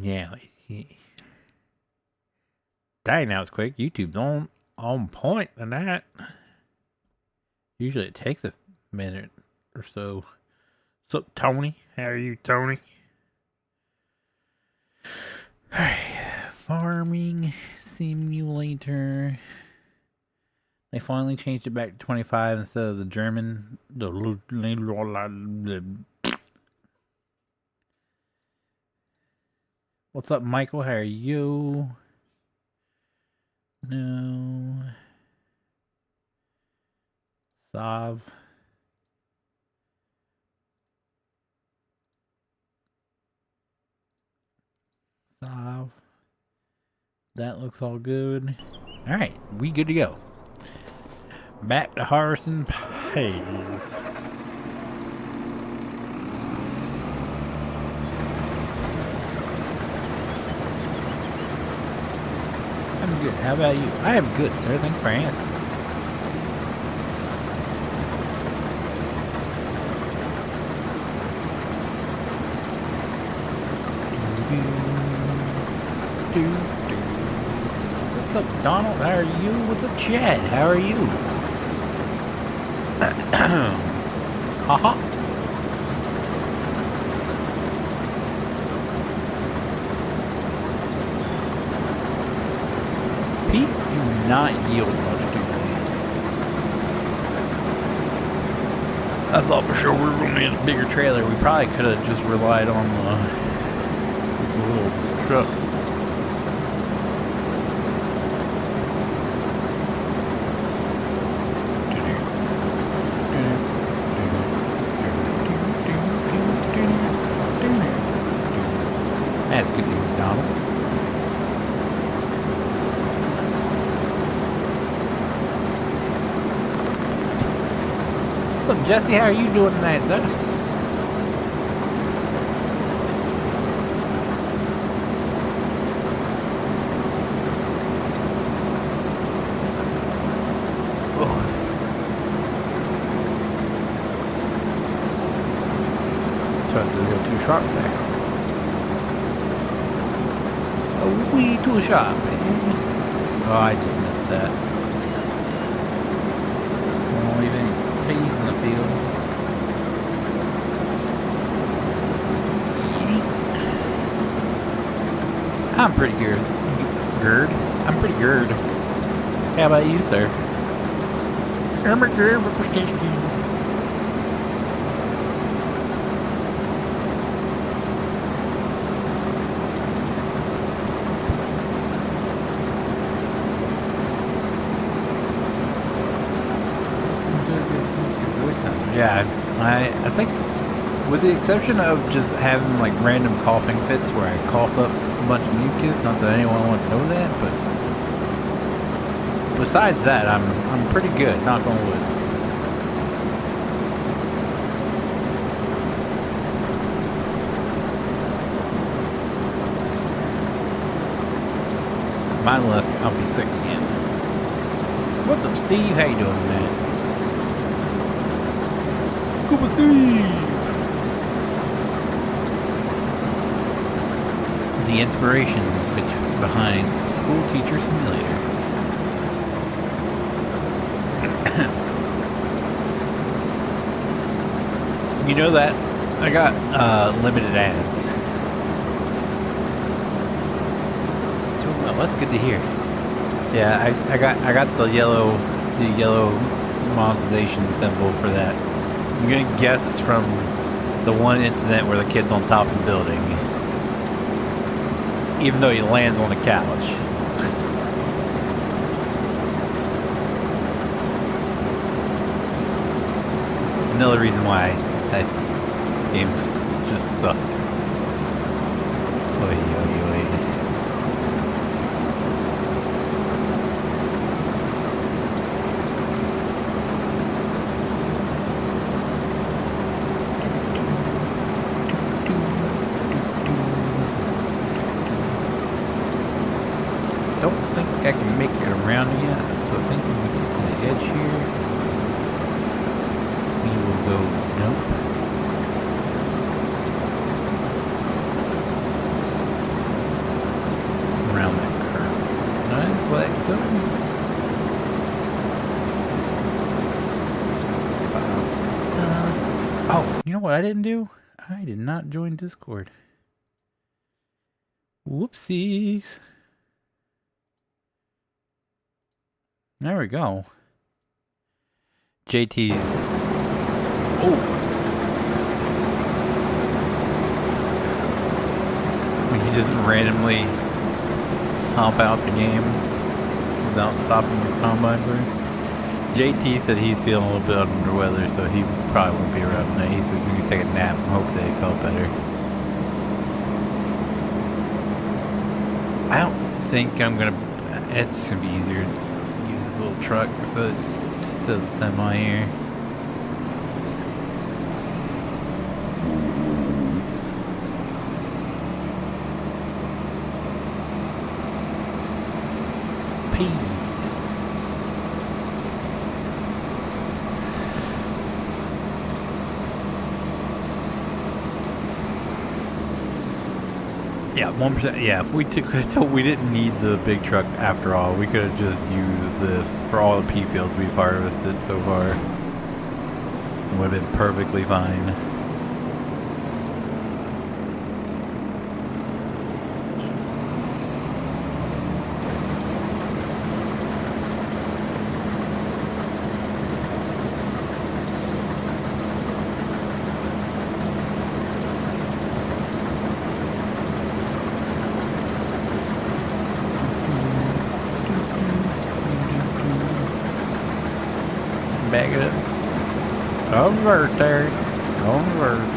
Yeah. Dang, that was quick. YouTube's on point than that. Usually it takes a minute or so. What's up, Tony? How are you, Tony? Farming simulator. They finally changed it back to 25 instead of the German. What's up, Michael? How are you? No. Sav. That looks all good. Alright, we good to go. Back to harvesting pays. I'm good. How about you? I am good, sir. Thanks for asking. What's up, Donald? How are you? What's up, Chad? How are you? Haha. Peas do not yield much, do they? I thought for sure we were going to need a bigger trailer. We probably could have just relied on the little truck. That's good news, Donald. What's up, Jesse? How are you doing tonight, sir? Turned a little too sharp there. A wee too sharp, eh? Oh, I just missed that. Oh, even peas in the field. I'm pretty good. I'm pretty good. How about you, sir? I'm a good representation. Yeah, I think with the exception of just having like random coughing fits where I cough up a bunch of mucus, not that anyone wants to know that, but besides that, I'm pretty good, knock on wood. My luck, I'll be sick again. What's up, Steve? How you doing, man? Scuba Steve! The inspiration behind School Teacher Simulator. You know that? I got limited ads. Well, that's good to hear. Yeah, I got the yellow monetization symbol for that. I'm gonna guess it's from the one incident where the kid's on top of the building, even though he lands on the couch. Another reason why that game just sucked. Oy, oy, oy. Don't think I can make it around yet, so I think when we get to the edge here, we will go nope. so. Oh, you know what I didn't do? I did not join Discord. Whoopsies. There we go. JT's. Oh. When you just randomly hop out the game without stopping your combine burst. JT said he's feeling a little bit under the weather, so he probably won't be around tonight. He said we can take a nap and hope that he felt better. I don't think I'm gonna. It's just gonna be easier to use this little truck instead of the semi here. Peace. Yeah, 1%. Yeah, if we didn't need the big truck after all. We could have just used this for all the pea fields we've harvested so far. It would have been perfectly fine. Back it up. Convert there. Convert.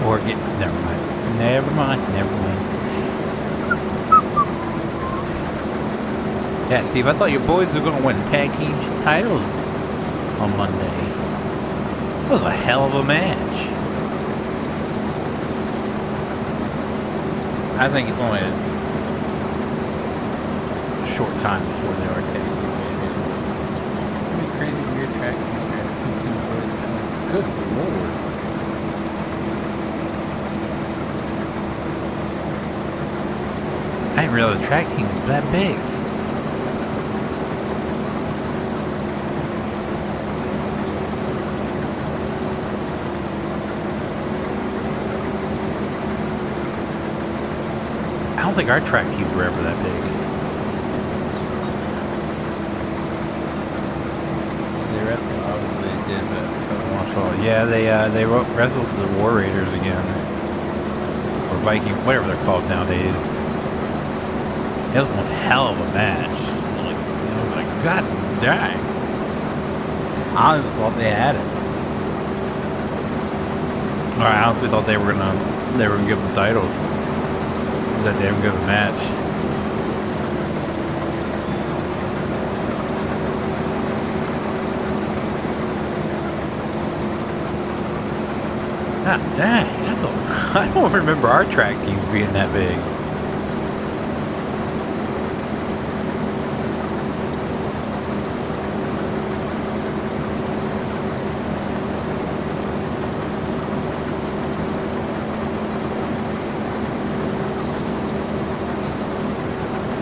Or get, never mind. Never mind. Yeah, Steve, I thought your boys were going to win tag team titles on Monday. That was a hell of a match. I think it's only a short time before they are tag team champions. Crazy weird track team. Good lord. I didn't realize the track team was that big. I don't think our track teams were ever that big. They wrestled, obviously they did, but I don't watch all. Yeah, they wrestled the War Raiders again, or Viking, whatever they're called nowadays. It was one hell of a match. Like, God dang. I honestly thought they had it. Or I honestly thought they were gonna give them titles. It was that damn good of a match. God dang, that's a, I don't remember our track teams being that big.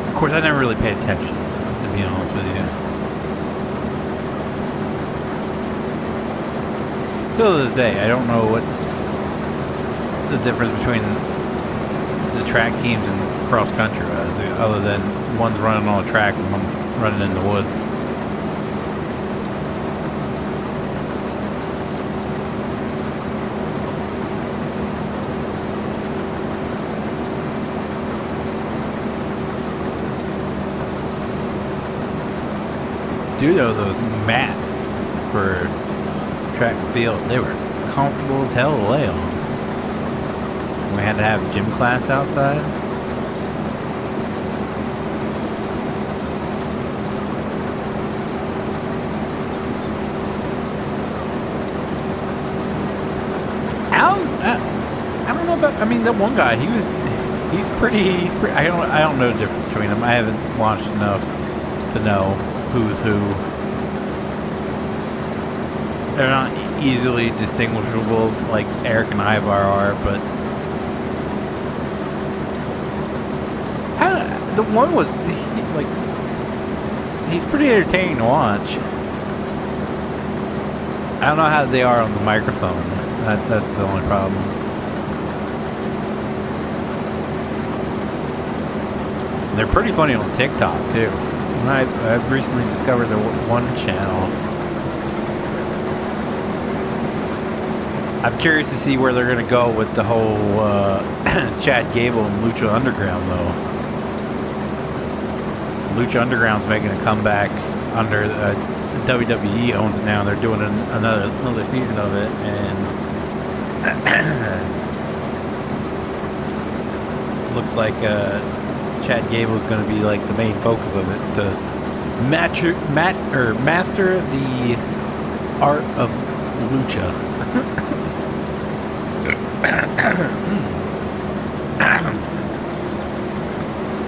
Of course, I never really paid attention, to be honest with you. Still to this day, I don't know what the difference between the track teams and cross country wise, other than one's running on a track and one's running in the woods. Dude, those mats for track and field, they were comfortable as hell to lay on. We had to have gym class outside. I don't know about. I mean, that one guy, he's pretty. I don't know the difference between them. I haven't watched enough to know who's who. They're not easily distinguishable like Eric and Ivar are, but the one was he's pretty entertaining to watch. I don't know how they are on the microphone. That's the only problem. They're pretty funny on TikTok too. I've recently discovered the one channel. I'm curious to see where they're going to go with the whole Chad Gable and Lucha Underground, though. Lucha Underground's making a comeback under WWE owns it now. They're doing another season of it, and looks like Chad Gable's going to be like the main focus of it. The master the art of lucha.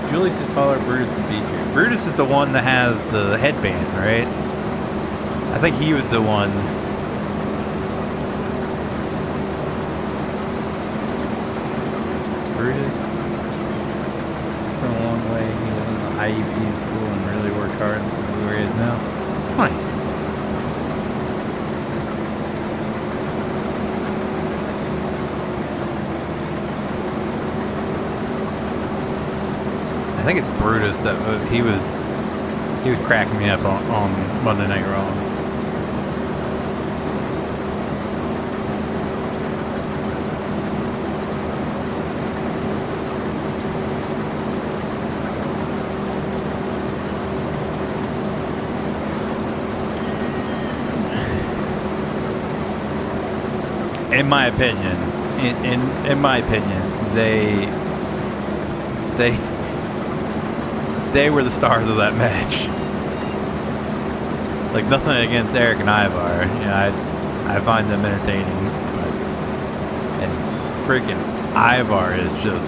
Julius is taller, Brutus is beefier. Brutus is the one that has the headband, right? I think he was the one. Brutus from a long way. He was in the IEP in school and really worked hard and where he is now. Nice. I think it's Brutus that he was cracking me up on Monday Night Raw. In my opinion, they were the stars of that match. Like, nothing against Eric and Ivar. You know, I find them entertaining. But, and freaking Ivar is just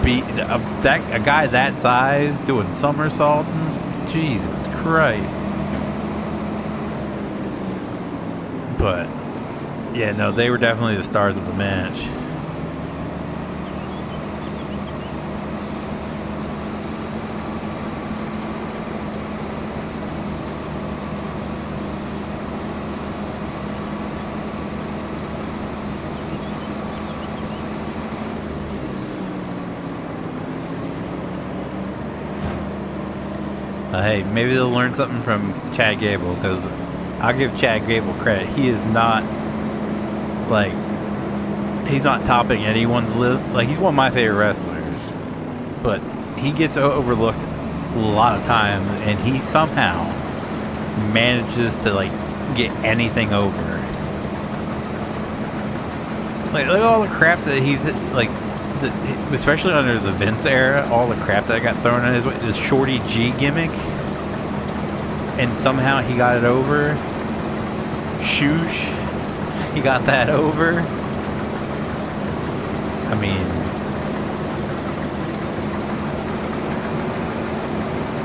a guy that size doing somersaults and Jesus Christ. But yeah, no, they were definitely the stars of the match. Hey, maybe they'll learn something from Chad Gable, because I'll give Chad Gable credit. He is not, like, he's not topping anyone's list. Like, he's one of my favorite wrestlers, but he gets overlooked a lot of times, and he somehow manages to, like, get anything over. Like, look at all the crap that he's, like, especially under the Vince era, all the crap that got thrown at his way, the Shorty G gimmick, and somehow he got it over. Shoosh, he got that over. I mean,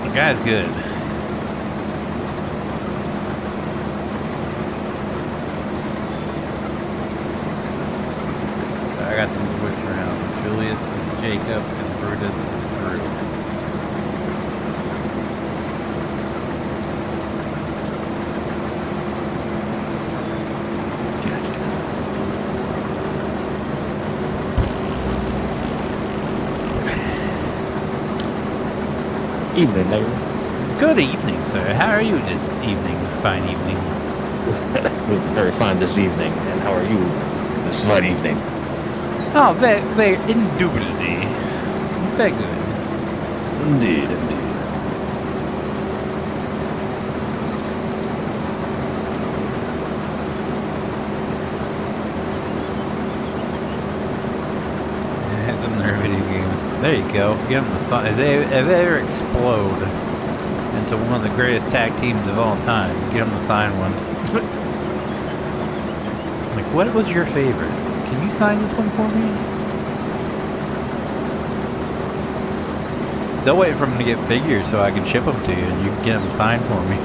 the guy's good. I got them switched around. Julius is Jacob and Brutus is Drew. Gotcha. Evening, neighbor. Good evening, sir. How are you this evening? Fine evening. Very fine this evening. And how are you this fine evening? Oh, very indubitably. Very good. Indeed, indeed. Some of their video games. There you go. Get them the sign. If they ever explode into one of the greatest tag teams of all time, get them to sign one. Like, what was your favorite? Can you sign this one for me? Still waiting for them to get figures so I can ship them to you and you can get them signed for me.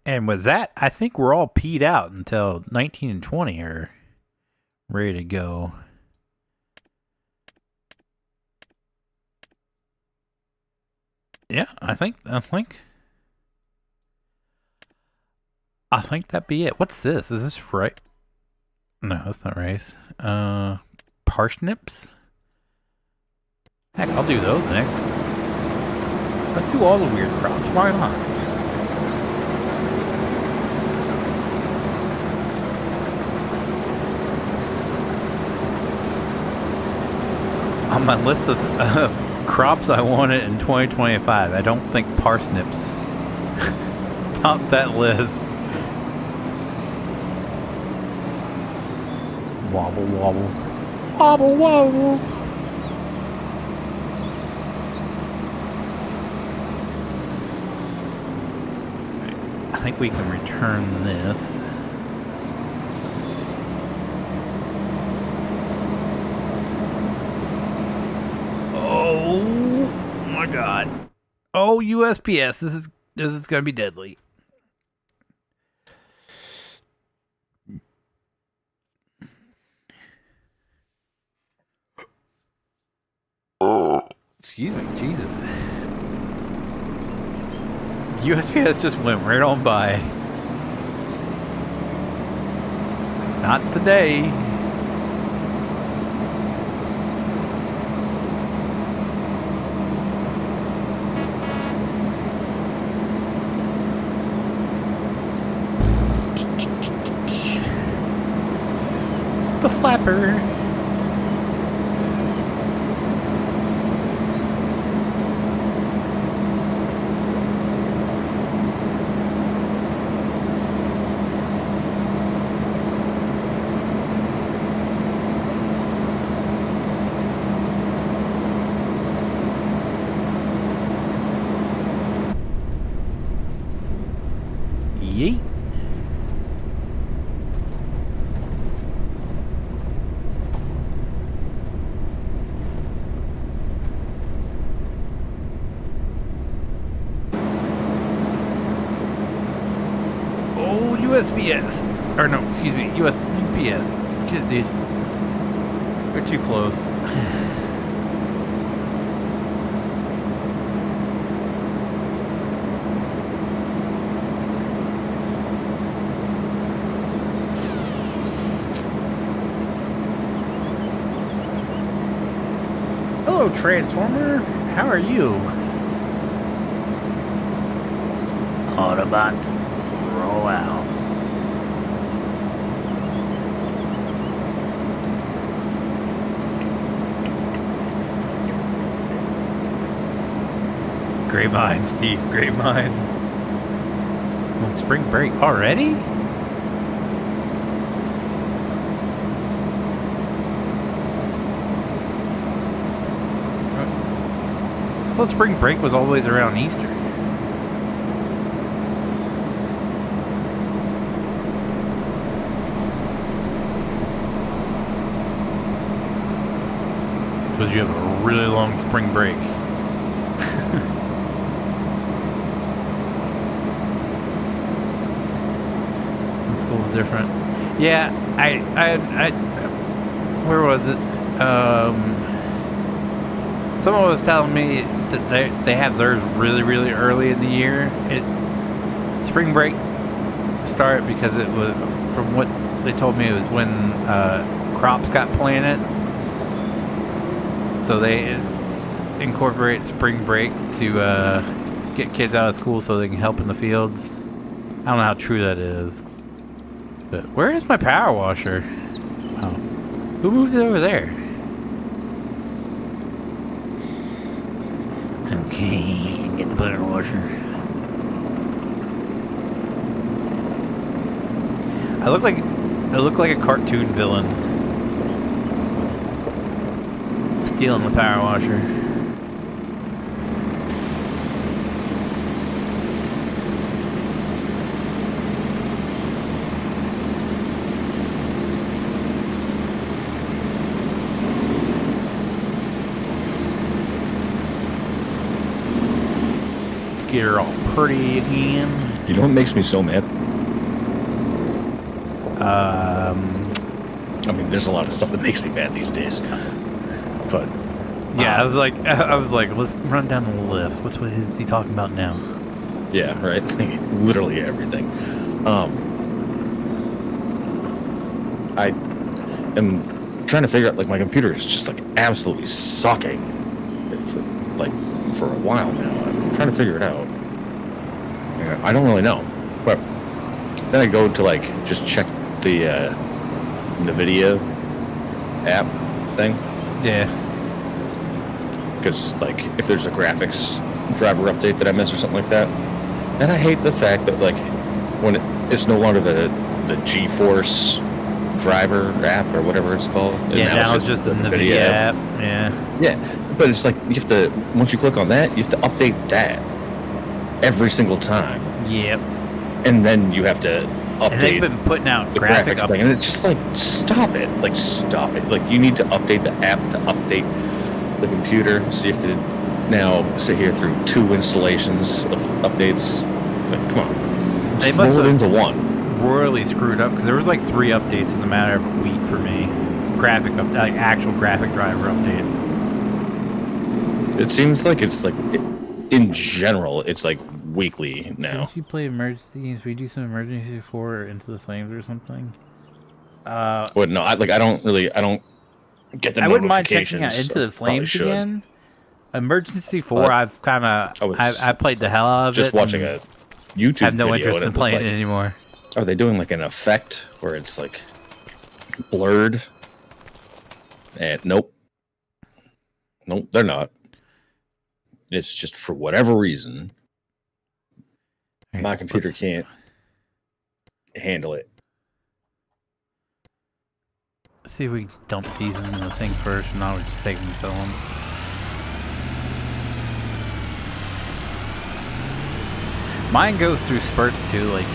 And with that, I think we're all peed out until 19 and 20 are ready to go. Yeah, I think that'd be it. What's this? Is this right? No, that's not rice. Parsnips? Heck, I'll do those next. Let's do all the weird crops. Why not? On my list of crops I wanted in 2025, I don't think parsnips top that list. Wobble, wobble. Wobble, wobble. I think we can return this. Oh my god. Oh, USPS. This is gonna be deadly. Oh, excuse me, Jesus. USPS just went right on by. Not today. The flapper. Yeet. USPS, or no, excuse me, UPS. Get these. They're too close. Hello, Transformer. How are you? Autobots, roll out. Great minds, Steve. Great minds. On spring break already? I thought spring break was always around Easter. Because you have a really long spring break. School's different. Yeah, I where was it? Someone was telling me that they have theirs really, really early in the year. Spring break started because it was, from what they told me, it was when crops got planted. So they incorporate spring break to get kids out of school so they can help in the fields. I don't know how true that is. But where is my power washer? Oh. Who moved it over there? Okay, get the power washer. I look like a cartoon villain. Stealing the power washer. Get her all pretty again. You know what makes me so mad? I mean, there's a lot of stuff that makes me mad these days. But yeah, I was like, let's run down the list. What is he talking about now? Yeah, right. Literally everything. I am trying to figure out. Like, my computer is just like absolutely sucking. For a while now. I'm trying to figure it out. Yeah, I don't really know. But then I go to like just check the NVIDIA app thing. Yeah. Because like if there's a graphics driver update that I miss or something like that, and I hate the fact that like when it's no longer the GeForce driver app or whatever it's called. Yeah, now it's just the NVIDIA app. Yeah. Yeah, but it's like you have to, once you click on that, you have to update that every single time. Yep. And then you have to update. And they've been putting out the graphics thing, and it's just like, stop it. Like, stop it. Like, you need to update the app to update the computer, so you have to now sit here through 2 installations of updates. Like, come on. They just must roll it have into one. Royally screwed up, because there was like 3 updates in the matter of a week for me. Like actual graphic driver updates. It seems like it's like, in general, it's like weekly now. If you play emergency games, we do some emergency before Into the Flames or something. Well, no, I don't get the notifications. I wouldn't mind checking out Into the Flames again. Emergency 4, I've kind of I played the hell out of it. Just watching a YouTube. Have no video interest in playing it anymore. Are they doing like an effect where it's like blurred? And nope, they're not. It's just for whatever reason, my computer can't handle it. Let's see if we dump these in the thing first, and I'll just take them and sell them. Mine goes through spurts too. Like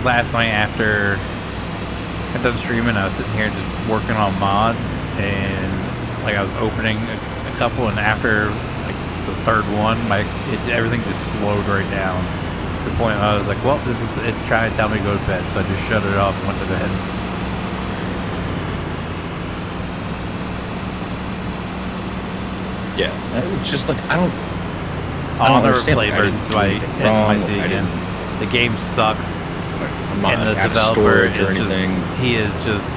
last night after I done streaming, I was sitting here just working on mods, and like I was opening a couple, and after like the 3rd one, everything just slowed right down to the point where I was like, well, this is it trying to tell me to go to bed, so I just shut it off and went to bed. Yeah, it's just like I'll never play Vengence by MSI again. The game sucks. And the developer is he is just.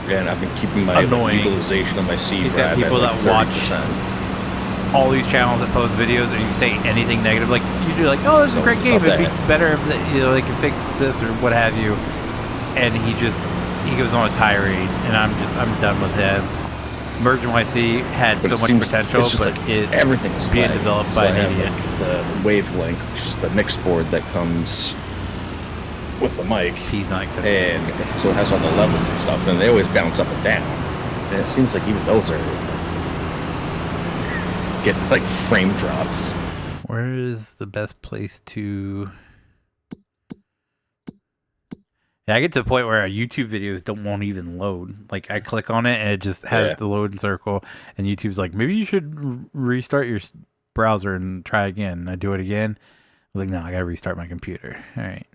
Yeah, and I've been keeping my utilization of my C drive people at like that 30%. Watch all these channels that post videos, and you say anything negative, like you do, like, oh, this is a great game. It'd be better if they could fix this or what have you. And he goes on a tirade, and I'm done with him. Merge NYC had so much potential, but everything's being developed by an idiot. The Wavelink, which is the mix board that comes with the mic. He's not accepting. And so it has all the levels and stuff, and they always bounce up and down. And it seems like even those are getting like frame drops. Where is the best place to? Yeah, I get to the point where YouTube videos won't even load. Like, I click on it and it just has the loading circle, and YouTube's like, maybe you should restart your browser and try again. And I do it again. I was like, no, I gotta restart my computer. All right.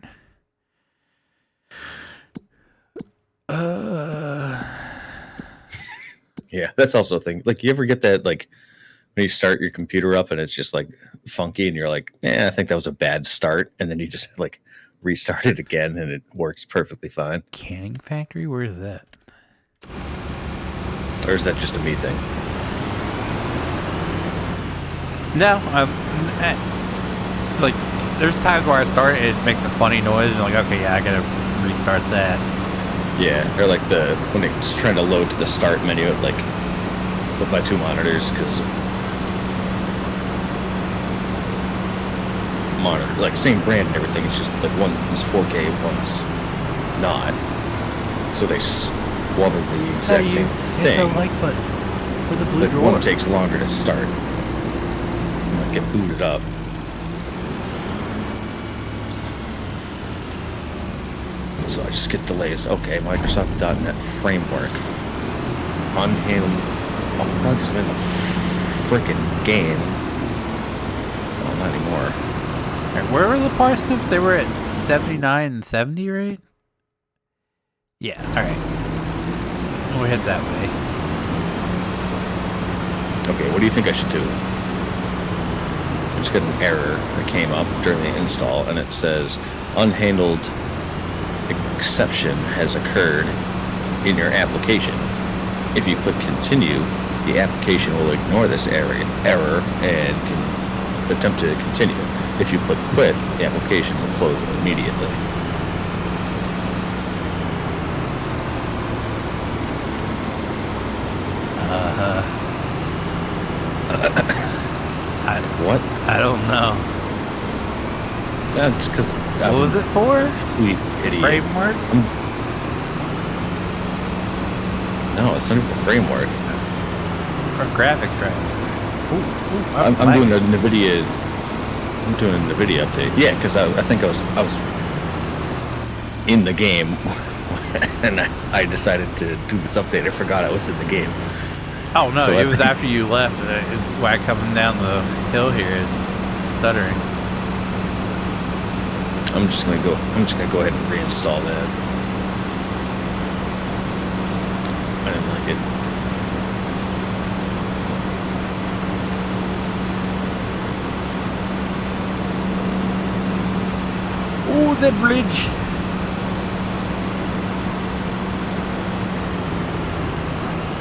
Yeah, that's also a thing. Like, you ever get that, like, when you start your computer up and it's just like funky and you're like, I think that was a bad start. And then you just like restart it again and it works perfectly fine. Canning factory? Where is that? Or is that just a me thing? No, like, there's times where I start and it makes a funny noise, and like, okay, yeah, I gotta restart that. Yeah, or like when it's trying to load to the start menu, like with my 2 monitors, because monitor, like same brand and everything, it's just like one is 4K, one's not. So they swap the exact same thing. Hit the like button for the blue drawer. One takes longer to start. Like get booted up. So I just get delays. Okay, Microsoft.NET framework. Unhandled bugs in the frickin' game. Well, not anymore. Right, where were the parsnips? They were at 79 and 70, right? Yeah, alright. We'll head that way. Okay, what do you think I should do? I just got an error that came up during the install, and it says unhandled exception has occurred in your application. If you click continue, the application will ignore this error and can attempt to continue. If you click quit, the application will close immediately. What? I don't know. That's because. What was it for? Sweet idiot. Framework? No, it's not even the framework. Or graphics driver? I'm doing a NVIDIA. I'm doing a NVIDIA update. Yeah, because I think I was in the game, and I decided to do this update. I forgot I was in the game. Oh no, So it was after you left. While coming down the hill here, it's stuttering. I'm just gonna go ahead and reinstall that. I didn't like it. Oh, the bridge.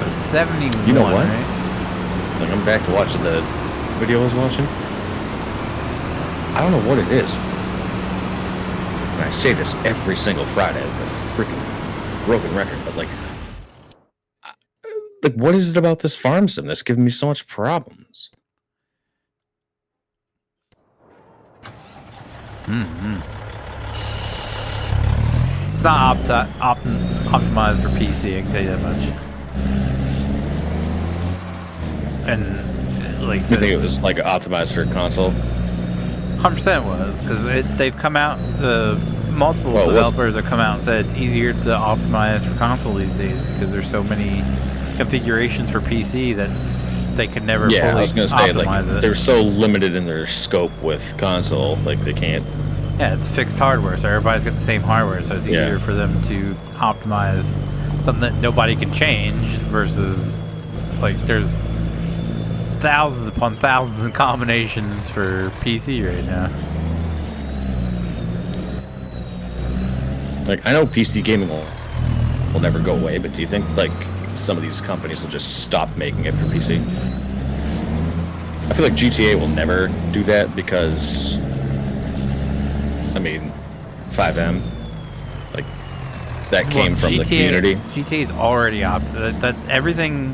It was 71, You know what? right? Like, I'm back to watching the video I was watching. I don't know what it is. And I say this every single Friday, the freaking broken record, but like, what is it about this farm sim that's giving me so much problems? It's not optimized for PC, I can tell you that much. And like I You said, think it was like optimized for console? 100% was, because they've come out, multiple Well, developers have come out and said it's easier to optimize for console these days because there's so many configurations for PC that they could never Yeah, fully I was gonna say, like, optimize they're it. so limited in their scope with console, like they can't. Yeah, it's fixed hardware, so everybody's got the same hardware, so it's easier Yeah. for them to optimize something that nobody can change versus, like, there's thousands upon thousands of combinations for PC right now. Like, I know PC gaming will never go away, but do you think like some of these companies will just stop making it for PC? I feel like GTA will never do that because, I mean, 5M, like that came from the community. GTA is already that everything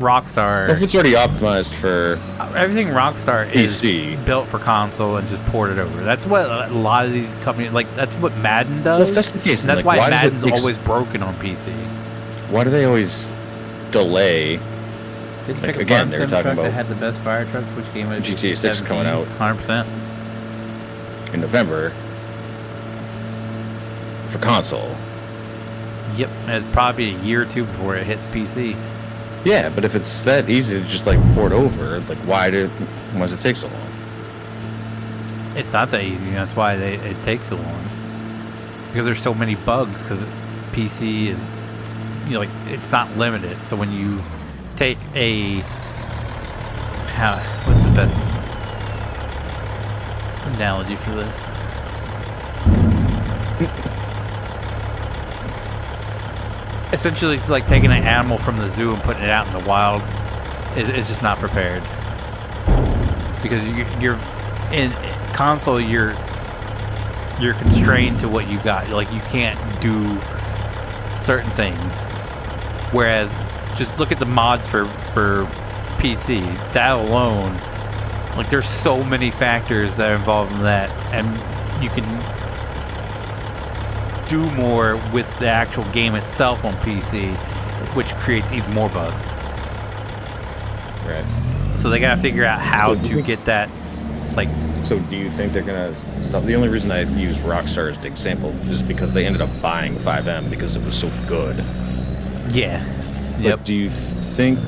Rockstar. Well, if it's already optimized for Everything Rockstar PC. is built for console and just ported over. That's what a lot of these companies, like, that's what Madden does. Well, if that's the case, and then, that's like, why why does it Madden's always broken on PC. Why do they always delay? Did Like, again, they were talking that about had the best fire trucks, which came out GTA 6 coming out 100%. in November for console. Yep, and it's probably a year or two before it hits PC. Yeah, but if it's that easy to just like port over, like why does it take so long? It's not that easy. That's why it takes so long. Because there's so many bugs. Because PC is like it's not limited. So when you take what's the best analogy for this? Essentially, it's like taking an animal from the zoo and putting it out in the wild. It's just not prepared, because you're in console. You're constrained to what you got. Like, you can't do certain things. Whereas, just look at the mods for PC. That alone, like, there's so many factors that are involved in that, and you can do more with the actual game itself on PC, which creates even more bugs. Right. So they gotta figure out how to get that, like... So do you think they're gonna stop? The only reason I use Rockstar as the example is because they ended up buying 5M because it was so good. Yeah. But do you think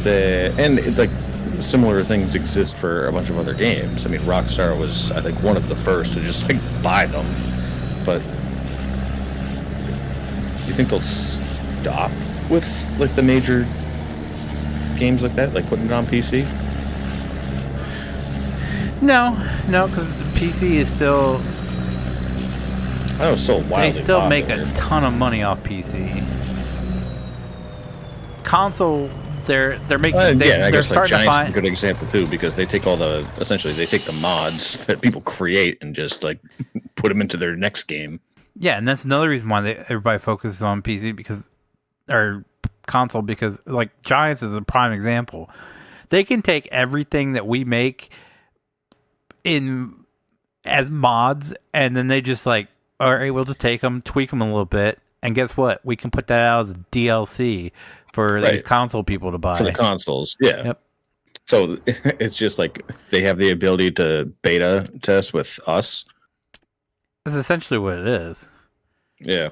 that... And, like, similar things exist for a bunch of other games. I mean, Rockstar was, I think, one of the first to just, like, buy them. But... do you think they'll stop with, like, the major games like that? Like, putting it on PC? No, because the PC is still... I know it's still wildly They still make popular. a ton of money off PC. Console, they're making... I they're guess like starting to Giant's find... a good example, too, because they take all the... Essentially, they take the mods that people create and just, like, put them into their next game. Yeah, and that's another reason why everybody focuses on PC, or console, because, like, Giants is a prime example. They can take everything that we make as mods, and then they just, like, all right, we'll just take them, tweak them a little bit, and guess what? We can put that out as DLC for these console people to buy. For the consoles, yeah. Yep. So it's just like they have the ability to beta test with us. That's essentially what it is. Yeah.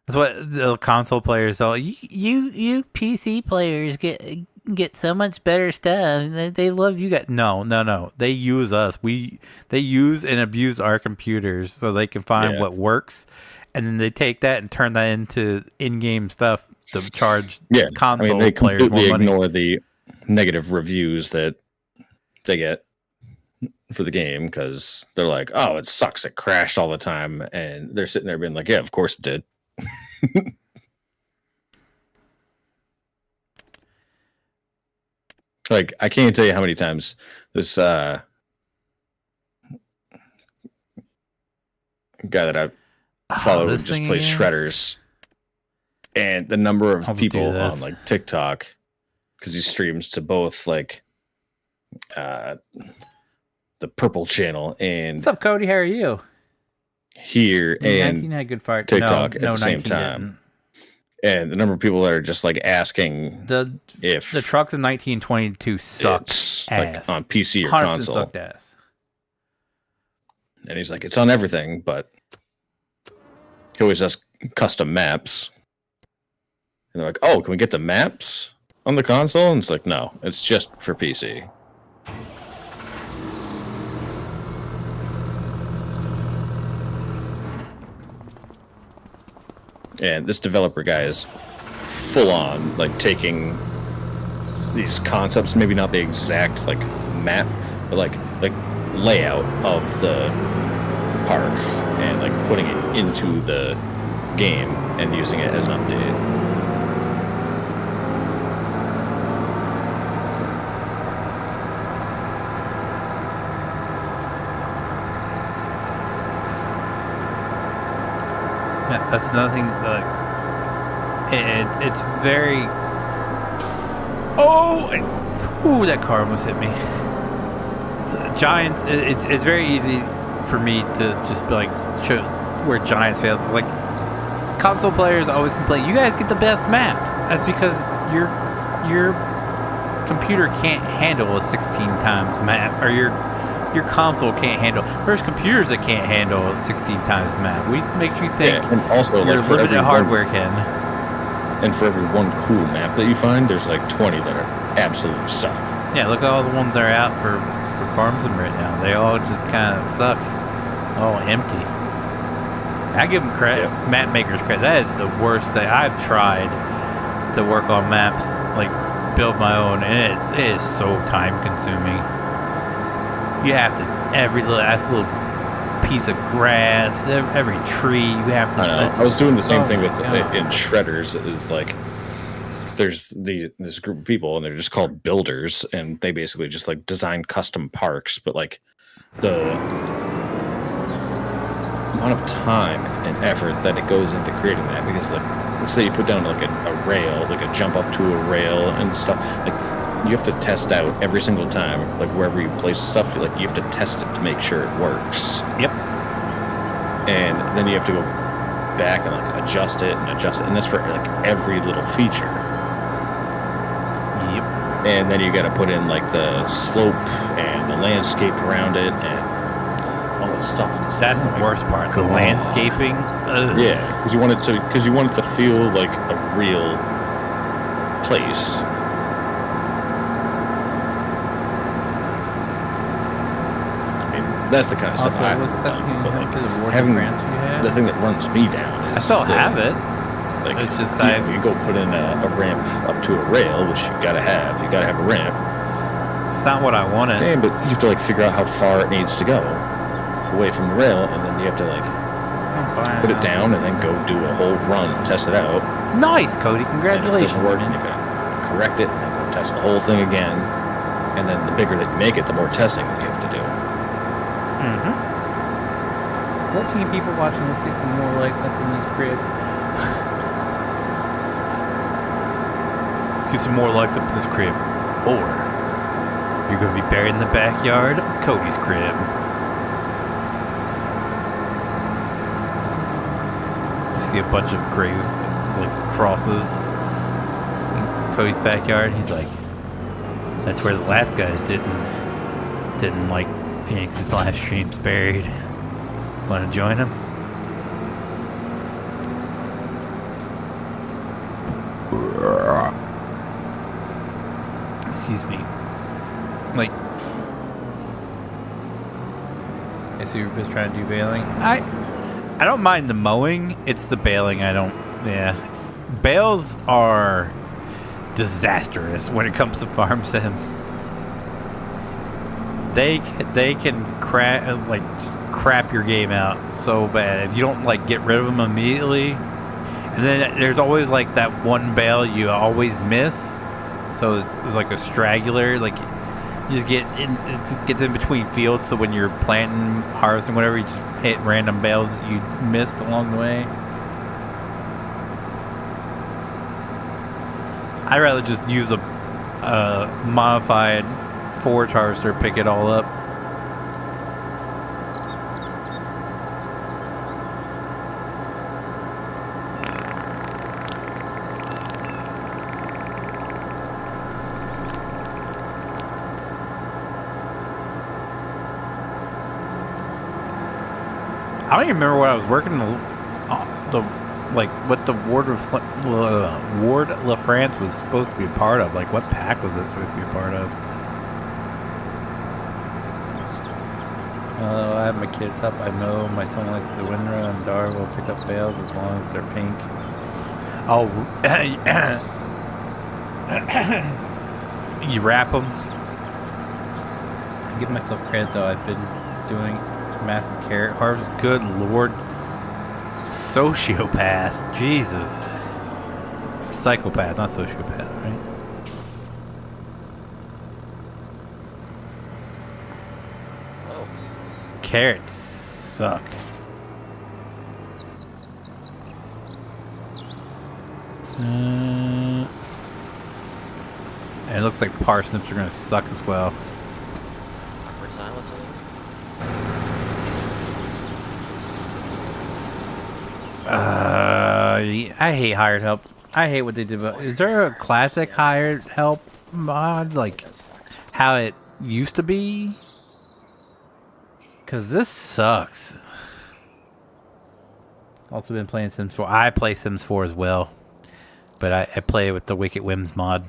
That's what the console players are. You PC players get so much better stuff. They love you guys. No. They use us. They use and abuse our computers so they can find what works, and then they take that and turn that into in-game stuff to charge console they players more completely money. ignore the negative reviews that they get for the game because they're like, oh, it sucks, it crashed all the time, and they're sitting there being like, yeah, of course it did. Like, I can't tell you how many times this guy that I follow just plays shredders, and the number of people on like TikTok, because he streams to both like the Purple channel and What's up, Cody? How are you? Here and had good fart. TikTok at the same time. And the number of people that are just like asking if the trucks in 1922 sucked ass, like on PC or 100% console. Sucked ass. And he's like, it's on everything, but he always does custom maps. And they're like, oh, can we get the maps on the console? And it's like, no, it's just for PC. And this developer guy is full on, like, taking these concepts, maybe not the exact, like, map, but, like layout of the park and, like, putting it into the game and using it as an update. Yeah, that's another thing. It's very. Oh, that car almost hit me. Giants. It's very easy for me to just be like where Giants fails. Like, console players always complain, you guys get the best maps. That's because your computer can't handle a 16 times map, or your console can't handle. There's computers that can't handle a 16 times map. We make you think and also, your like, for limited hardware can. And for every one cool map that you find, there's like 20 that are absolutely suck. Yeah, look at all the ones that are out for Farm Sim right now. They all just kind of suck. All empty. I give them credit, map makers credit. That is the worst thing. I've tried to work on maps, like build my own, and it is so time consuming. You have to, every last little piece of grass, every tree, you have to. I was doing the same thing with in shredders. Is like there's this group of people, and they're just called builders, and they basically just like design custom parks. But like the amount of time and effort that it goes into creating that, because like let's say you put down like a rail, like a jump up to a rail and stuff, like you have to test out every single time, like wherever you place stuff, like you have to test it to make sure it works. Yep. And then you have to go back and like adjust it, and that's for like every little feature. Yep. And then you got to put in like the slope and the landscape around it and all this stuff. That's the worst part. The landscaping. Ugh. Yeah, because you want it to feel like a real place. That's the kind of stuff I love. Having the thing that runs me down is I still have it. Like it's just you go put in a ramp up to a rail, which you gotta have. You gotta have a ramp. It's not what I wanted. Okay, but you have to like figure out how far it needs to go away from the rail, and then you have to like put it down and then go do a whole run, test it out. Nice, Cody. Congratulations. And if it doesn't work, you gotta correct it and then go test the whole thing again. And then the bigger that you make it, the more testing that you have to do. 14 people watching. Let's get some more likes up in this crib. Let's get some more likes up in this crib. Or you're going to be buried in the backyard of Cody's crib. You see a bunch of grave like crosses in Cody's backyard. He's like, that's where the last guy didn't like Phoenix's live stream's buried. Want to join him? Excuse me. Like, I see you're just trying to do baling. I don't mind the mowing. It's the baling I don't. Yeah, bales are disastrous when it comes to farm sim. They can crap your game out so bad if you don't like get rid of them immediately. And then there's always like that one bale you always miss, so it's like a straggler. Like you just it gets in between fields. So when you're planting, harvesting, whatever, you just hit random bales that you missed along the way. I'd rather just use a modified forage harvester, pick it all up. I don't even remember what I was working what the Ward La France was supposed to be a part of. Like, what pack was it supposed to be a part of? I have my kids up. I mow. My son likes the windrow, and Dar will pick up bales as long as they're pink. Oh, you wrap them. I give myself credit though. I've been doing massive carrot harvest. Good Lord, sociopath. Jesus, psychopath, not sociopath, right? Carrots suck. And it looks like parsnips are gonna suck as well. I hate hired help. I hate what they did. But is there a classic hired help mod like how it used to be? Cause this sucks. Also been playing Sims 4. I play Sims 4 as well, but I play with the Wicked Whims mod.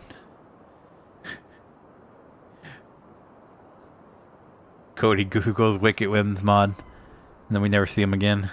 Cody Googles Wicked Whims mod, and then we never see him again.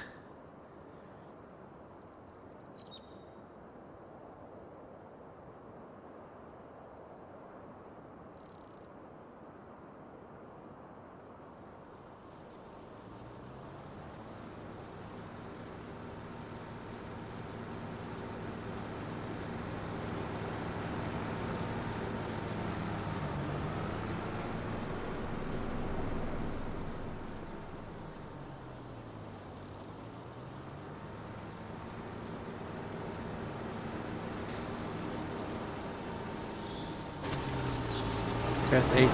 Press H.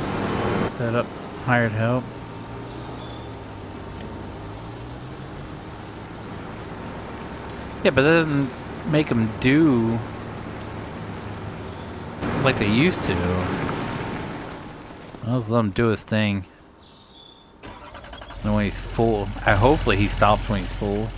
Set up. Hired help. Yeah, but that doesn't make them do like they used to. I'll just let him do his thing. And when he's full, hopefully he stops when he's full.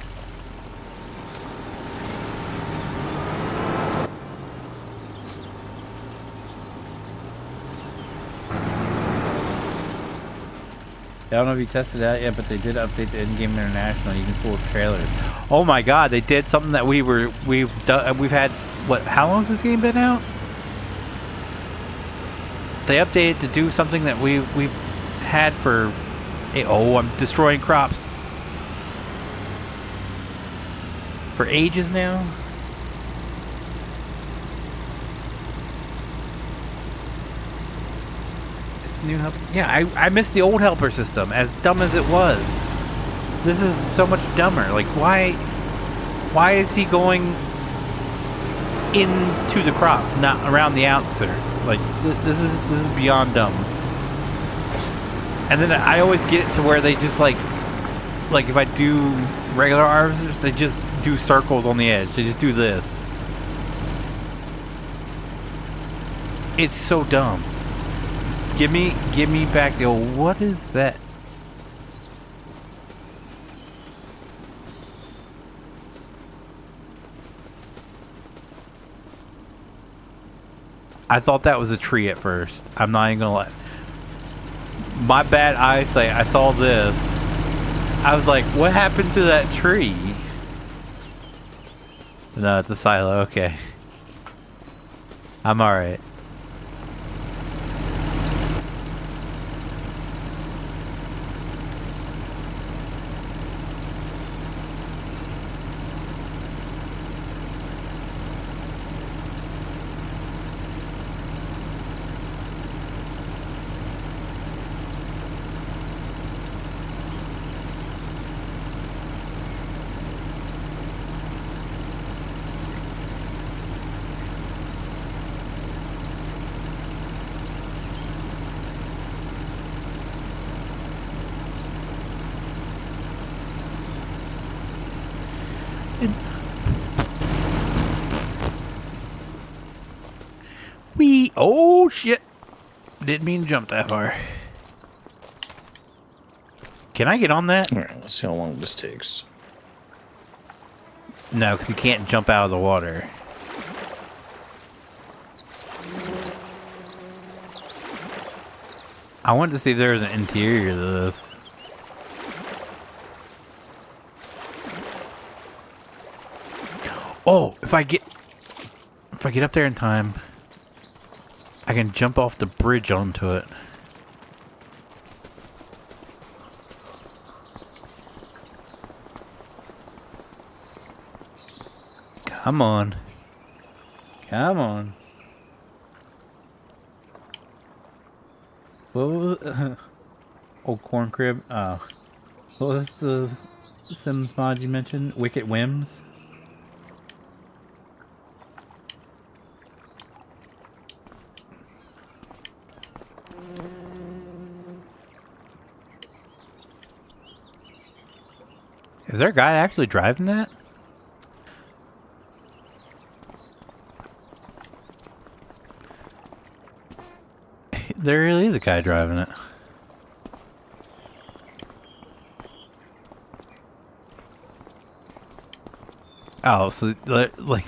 I don't know if you tested that yet, but they did update the in-game international. You can pull trailers. Oh my God, they did something that we've had. What? How long has this game been out? They updated to do something that we've had for. Oh, I'm destroying crops for ages now. New help. Yeah, I missed the old helper system, as dumb as it was. This is so much dumber. Like, why is he going into the crop, not around the outskirts? Like, this is beyond dumb. And then I always get it to where they just like if I do regular harvesters, they just do circles on the edge. They just do this. It's so dumb. Give me back the old. What is that? I thought that was a tree at first. I'm not even gonna lie. My bad eyesight. I saw this. I was like, what happened to that tree? No, it's a silo. Okay. I'm alright. Oh shit! Didn't mean to jump that far. Can I get on that? All right, let's see how long this takes. No, because you can't jump out of the water. I wanted to see if there was an interior to this. Oh, if I get up there in time, I can jump off the bridge onto it. Come on. Come on. What was old corn crib? Oh. What was the Sims mod you mentioned? Wicked Whims? Is there a guy actually driving that? There really is a guy driving it. Oh, so like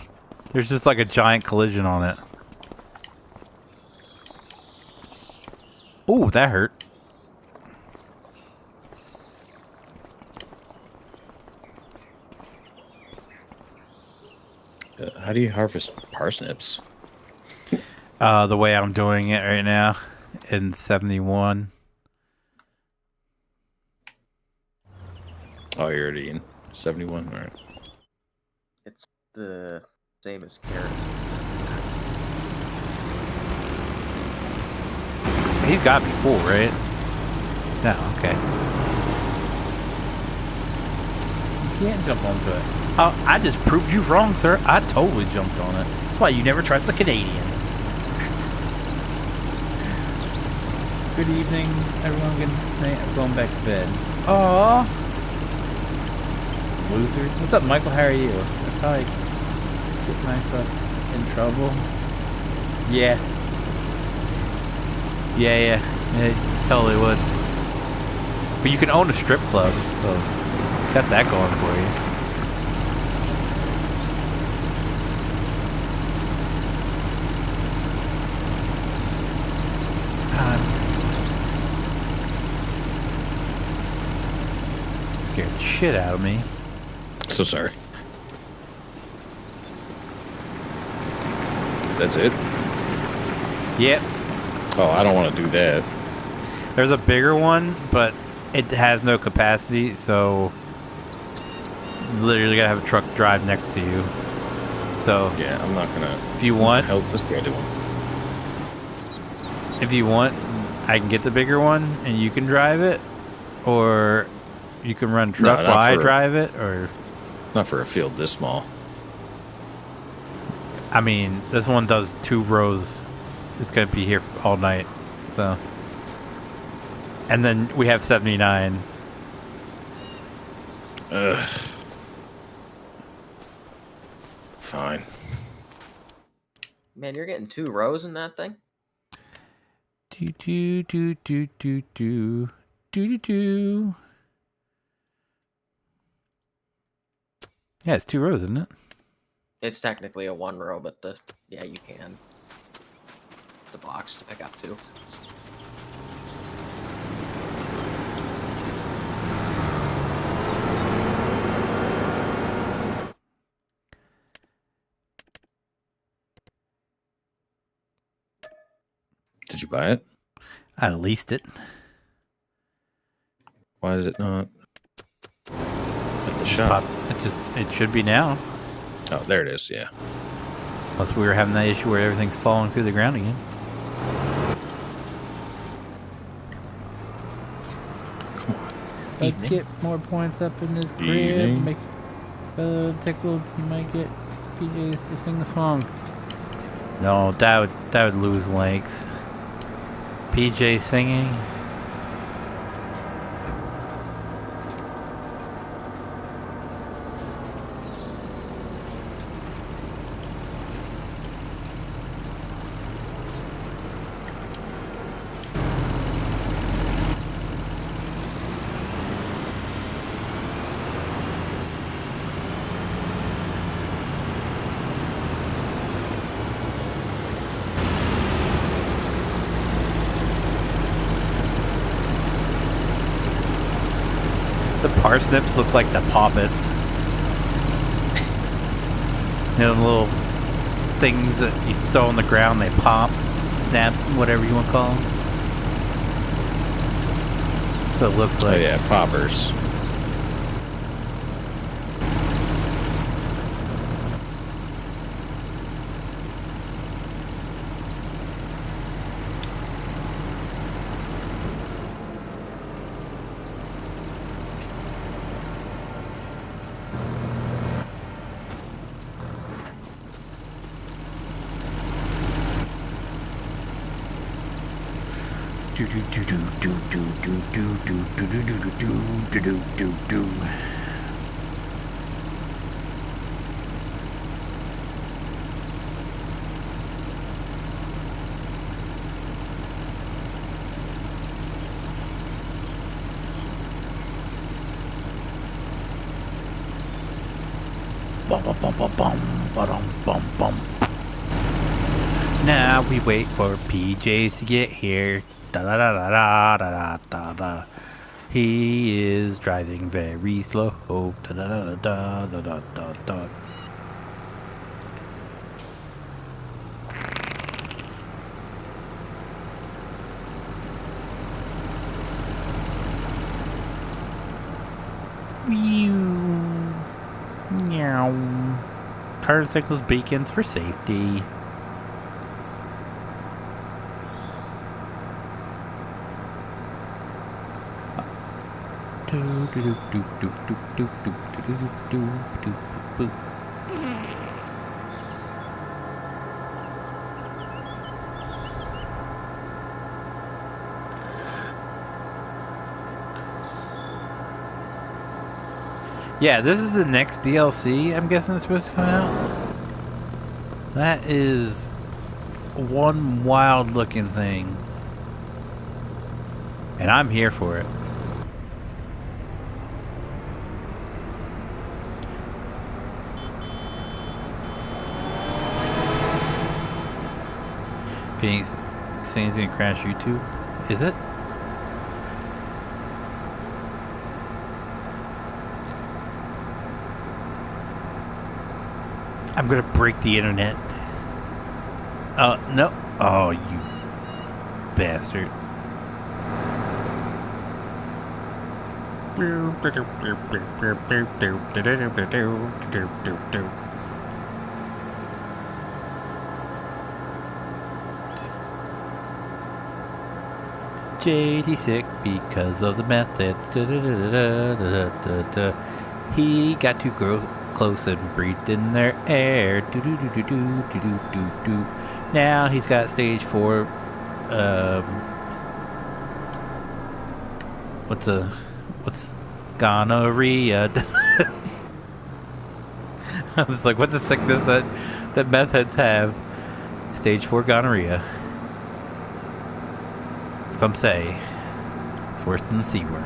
there's just like a giant collision on it. Ooh, that hurt. How do you harvest parsnips? The way I'm doing it right now in 71. Oh, you're already in 71? All right. It's the same as carrots. He's got to be full, right? No, okay. You can't jump onto it. Oh, I just proved you wrong, sir. I totally jumped on it. That's why you never trust a Canadian. Good evening, everyone. Good night. I'm going back to bed. Aww. Loser. What's up, Michael? How are you? I probably get myself in trouble. Yeah. Yeah, totally would. But you can own a strip club, so got that going for you. Scared the shit out of me. So sorry. That's it? Yep. Oh, I don't want to do that. There's a bigger one, but it has no capacity, so literally gotta have a truck drive next to you. So Yeah, I'm not gonna. if you want, How's this guy doing? if you want, I can get the bigger one and you can drive it, or you can run truck No, while not I for- drive it, or Not for a field this small. I mean, this one does 2 rows. It's gonna be here all night, so. And then we have 79. Ugh. Fine. Man, you're getting 2 rows in that thing? Do do do do do do do do. Yeah, it's 2 rows, isn't it? It's technically a 1 row, but yeah, you can. The box to pick up 2. Did you buy it? I leased it. Why is it not at the shop? It should be now. Oh, there it is. Yeah. Unless we were having that issue where everything's falling through the ground again. Come on. Let's Evening. get more points up in this crib. Evening. Make tickled. You might get PJs to sing a song. No, that would lose likes. PJ singing. The parsnips look like the poppets. You know, the little things that you throw on the ground, they pop, snap, whatever you want to call them. That's what it looks like. Oh yeah, poppers. Do do do do do do do do do do do do do do do do. Bum bum bum bum bum bum bum bum. Now we wait for PJs to get here. Da da da da da da da da. He is driving very slow. Da da da da da da da da. Meow. Turn signals beacons for safety. Do do do do do do do do do do do do. Yeah, this is the next DLC I'm guessing it's supposed to come out. That is one wild looking thing. And I'm here for it. Phoenix saying he's gonna crash YouTube. Is it? I'm gonna break the internet. No. Oh, you bastard. JD sick because of the method. He got too close and breathed in their air. Now he's got stage 4. What's gonorrhea? I was like, what's a sickness that meth heads have? Stage 4 gonorrhea. Some say it's worse than the C word.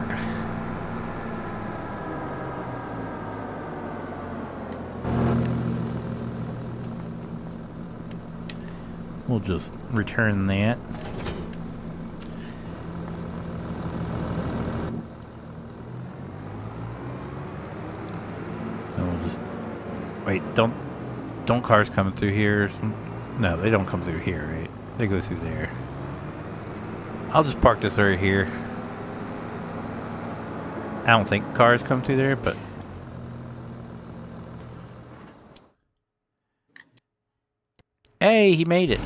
We'll just return that. And we'll just wait. Don't cars come through here? No, they don't come through here, right? They go through there. I'll just park this right here. I don't think cars come through there, but hey, he made it.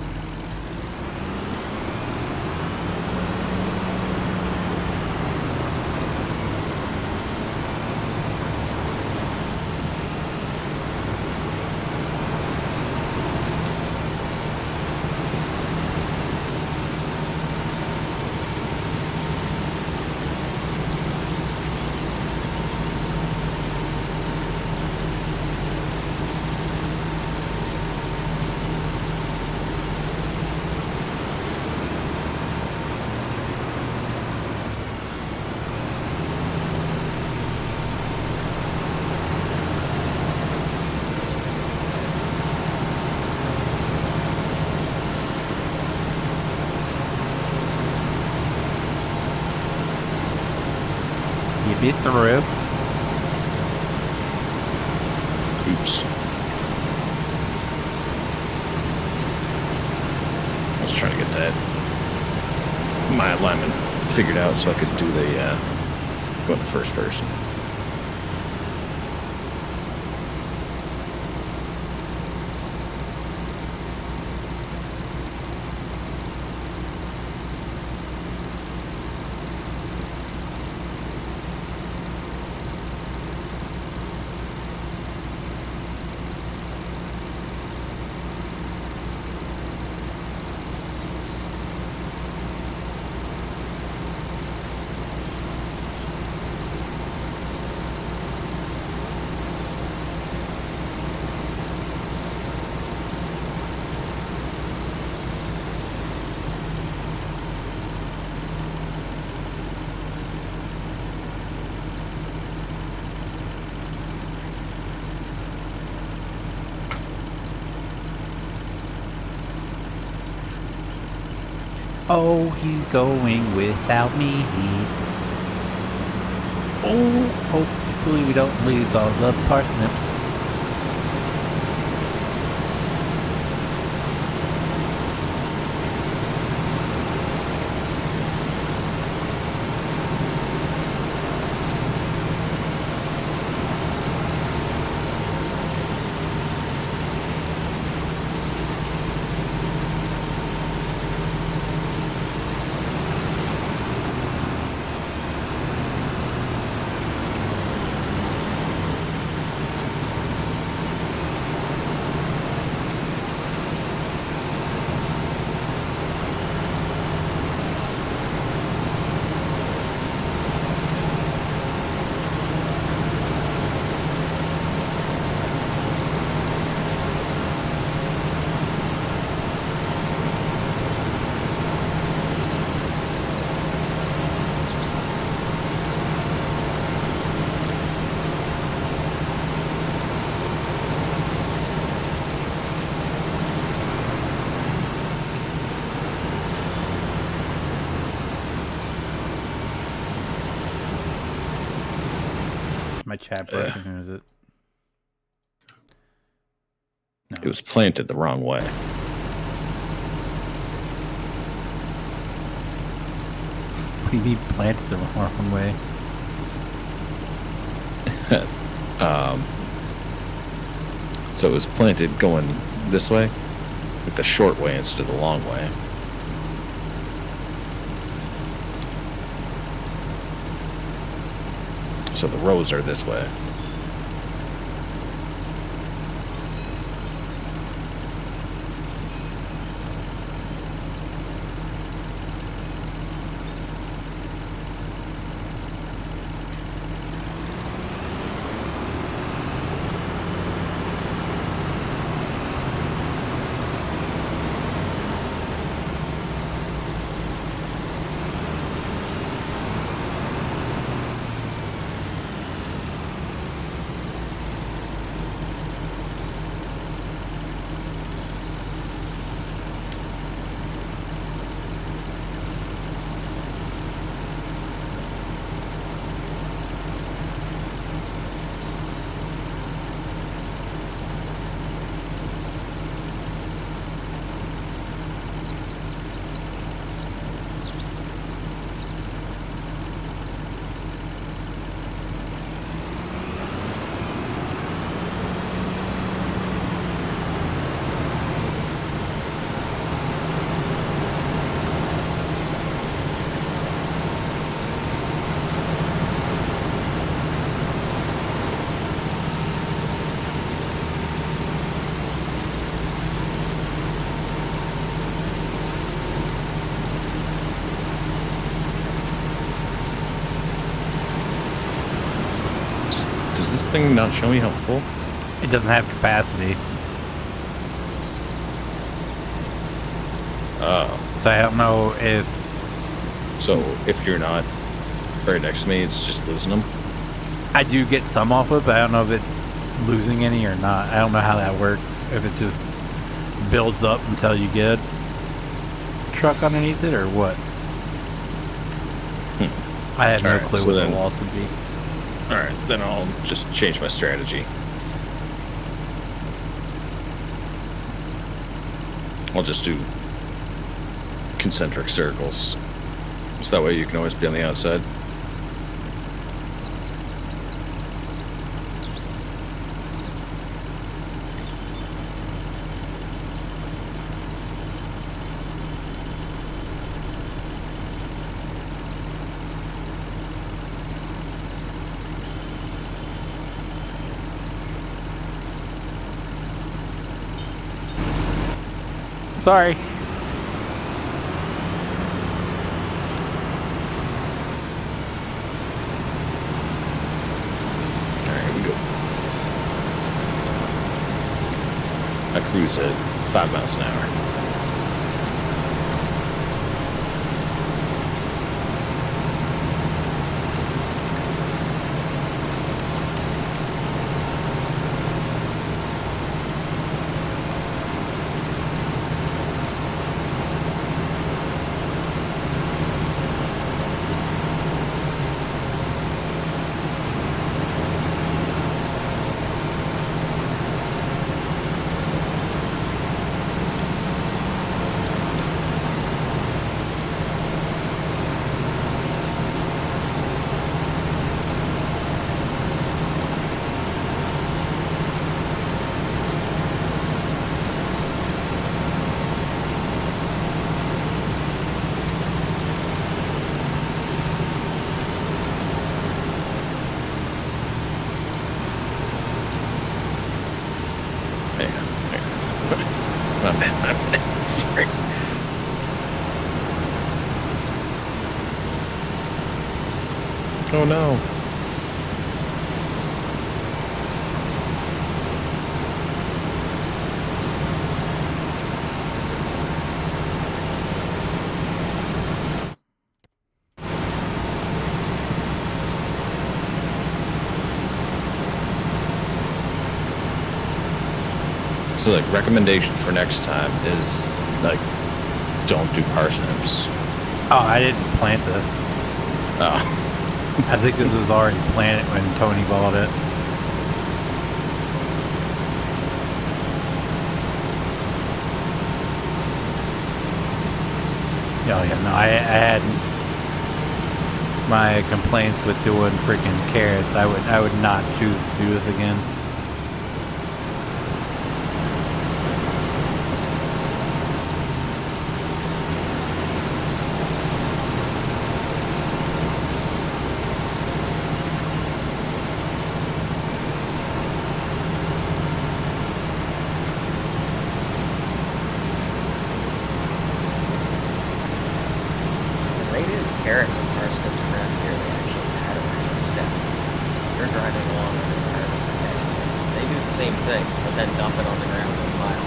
Mr. Roo. Oops. I was trying to get my alignment figured out so I could do the go into first person. Oh, he's going without me. Oh, hopefully we don't lose all the parsnips. my chat broken, or is it? No. It was planted the wrong way. What do you mean planted the wrong way? So it was planted going this way, like the short way instead of the long way. So the rows are this way. Does this thing not show me how full? It doesn't have capacity, so I don't know if. So if you're not right next to me, it's just losing them? I do get some off of it, but I don't know if it's losing any or not. I don't know how that works. If it just builds up until you get a truck underneath it, or what? I have no Alright, clue so what then- the loss would be. Alright, then I'll just change my strategy. I'll just do concentric circles. So that way you can always be on the outside. Sorry. Alright, here we go. I cruise at 5 miles an hour. My bad. Sorry. Oh no. So, like, recommendation for next time is, like, don't do parsnips. Oh, I didn't plant this. Oh. I think this was already planned when Tony bought it. Oh yeah, no, I had my complaints with doing freaking carrots. I would not choose to do this again. Carrots and parsnips around here, they actually had a step. You're driving along on the ground, they do the same thing, but then dump it on the ground in a mile.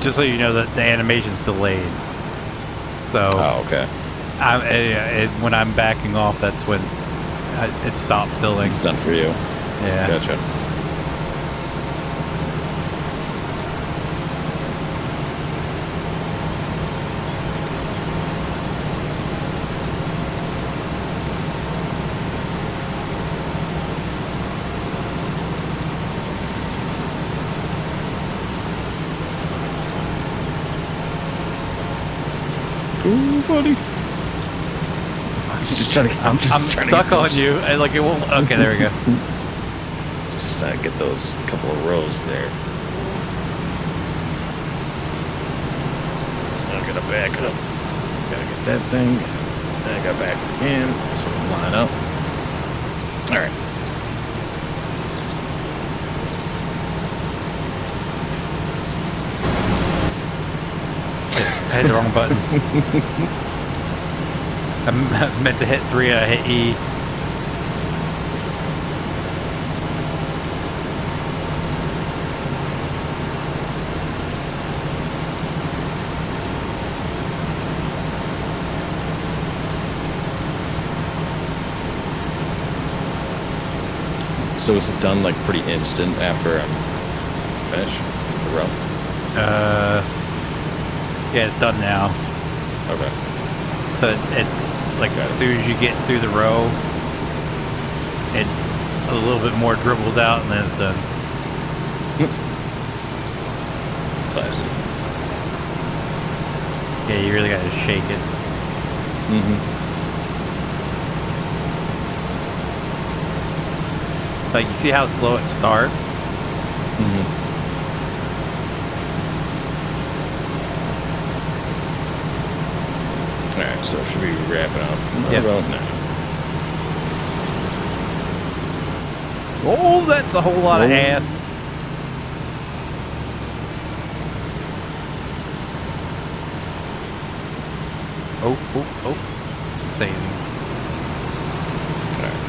Just so you know that the animation's delayed. So Oh, okay. when I'm backing off, that's when it stopped filling. It's done for you. Yeah. Gotcha. Ooh, buddy. I'm just trying to. I'm trying stuck to on you. And like it won't. Okay, there we go. Just trying to get those couple of rows there. I gotta back up. Gotta get that thing. Then I gotta back up again. So we line up. All right. I hit the wrong button. I meant to hit 3 and I hit E. So is it done like pretty instant after I'm finished the row? Yeah, it's done now. Okay. So it like as soon as you get through the row, it a little bit more dribbles out and then it's done. Classic. Yeah, you really gotta shake it. Mm-hmm. Like you see how slow it starts? Mm-hmm. Alright, so it should be wrapping up Yep. about now. Oh, that's a whole lot of Oh. ass. Oh. Saving. Alright.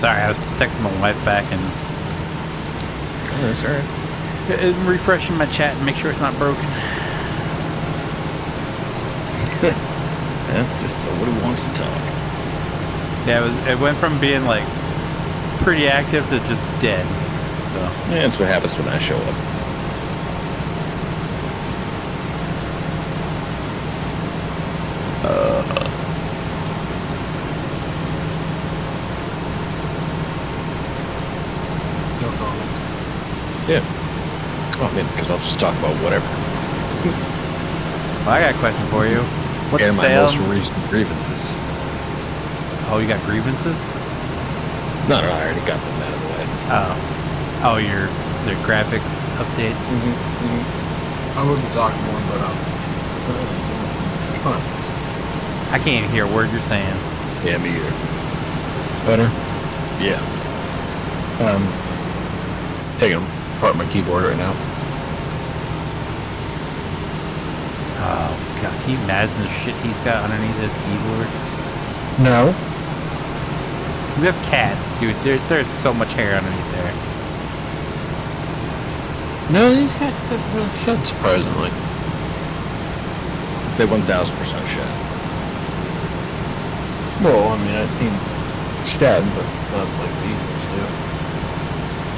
Sorry, I was texting my wife back and Oh, that's all right. refreshing my chat and make sure it's not broken. Yeah, just nobody wants to talk. Yeah, it went from being like pretty active to just dead. So Yeah, that's what happens when I show up. No comment. Yeah. Well, I mean, because I'll just talk about whatever. well, I got a question for you. What's And my sale? most recent grievances. Oh, you got grievances? No, I already got them out of the way. Oh, the graphics update. I wouldn't talk more, but I can't even hear a word you're saying. Yeah, me either. Better? Yeah. taking apart my keyboard right now. Oh god, can you imagine the shit he's got underneath his keyboard? No. You have cats, dude. There's so much hair underneath there. No, these cats don't really shed, surprisingly. They 1000% shed. Well, I mean, I've seen shed, but not like these ones do.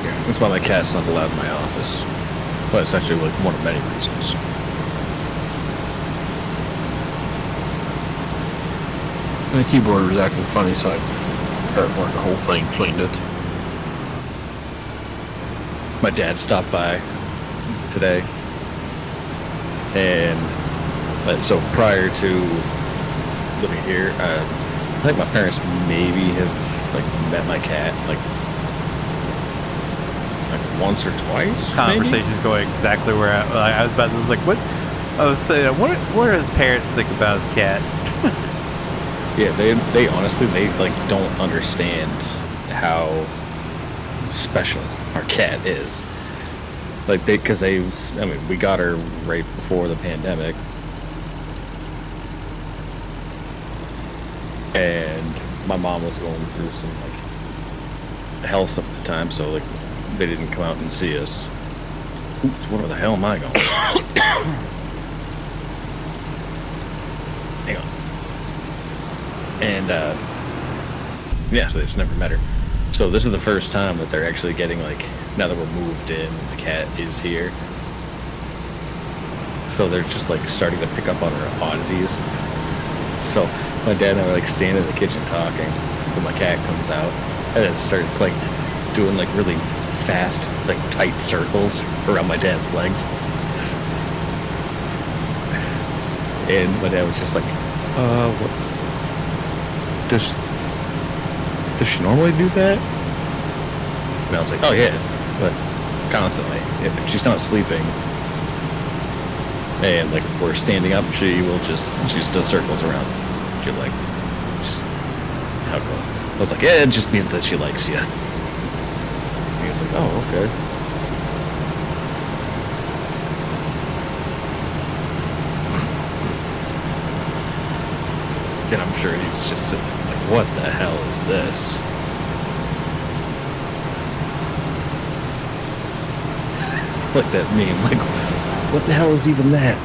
Yeah, that's why my cat's not allowed in my office. But it's actually like one of many reasons. And the keyboard was acting funny, so I cardboard the whole thing, cleaned it. My dad stopped by today, and so prior to living here, I think my parents maybe have like met my cat like once or twice. Maybe? Conversation's going exactly where I was like, what? I was saying, what do his parents think about his cat? Yeah, they honestly like don't understand how special our cat is. Like because I mean, we got her right before the pandemic, and my mom was going through some like health stuff at the time, so like they didn't come out and see us. Oops, where the hell am I going? Hang on. And yeah, so they just never met her. So this is the first time that they're actually getting like, now that we're moved in, the cat is here. So they're just like starting to pick up on her oddities. So my dad and I were like standing in the kitchen talking when my cat comes out, and then starts like doing like really fast, like tight circles around my dad's legs. And my dad was just like, what? Does she normally do that? And I was like, oh yeah, but constantly. If she's not sleeping and like we're standing up, she just does circles around your leg. It's just how it goes. I was like, yeah, it just means that she likes you. And he was like, oh, okay. And I'm sure he's just sitting there like, what the hell is this? Like that meme, like, what the hell is even that?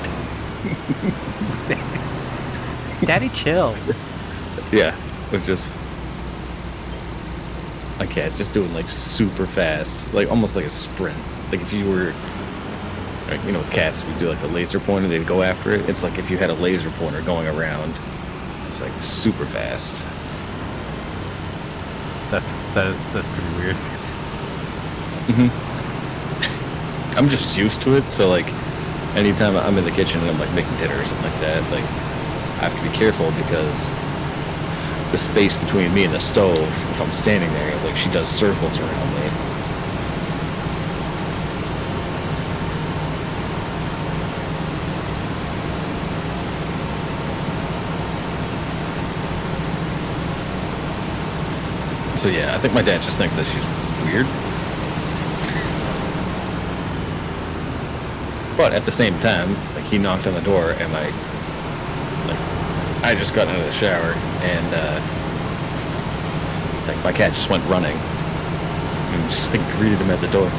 Daddy, chill. Yeah, it's just, my cat's just doing like super fast, like almost like a sprint. Like if you were, like, you know, with cats, we do like the laser pointer, they'd go after it. It's like if you had a laser pointer going around, it's like super fast. That's pretty weird. Mm-hmm. I'm just used to it, so like anytime I'm in the kitchen and I'm like making dinner or something like that, like I have to be careful because the space between me and the stove, if I'm standing there, like she does circles around me. So yeah, I think my dad just thinks that she's weird. But at the same time, like he knocked on the door and I just got out of the shower and nothing. My cat just went running and just like greeted him at the door.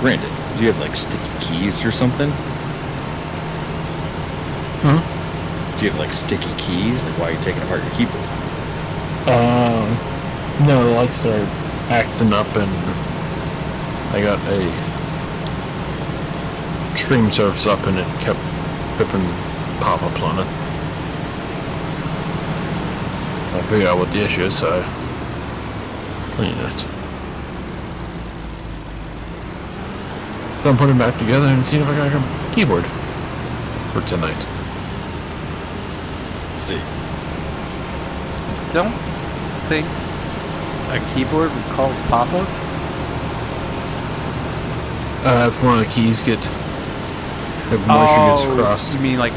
Brandon, do you have like sticky keys or something? Hmm? Do you have like sticky keys? Like why are you taking apart your keyboard? No, the lights started acting up and I got a screen surface up and it kept ripping pop-ups on it. I figured out what the issue is, so I cleaned it. So I'm putting it back together and seeing if I got a keyboard for tonight. Let's see. Don't think a keyboard would cause pop-ups. If one of the keys if moisture gets crossed. You mean like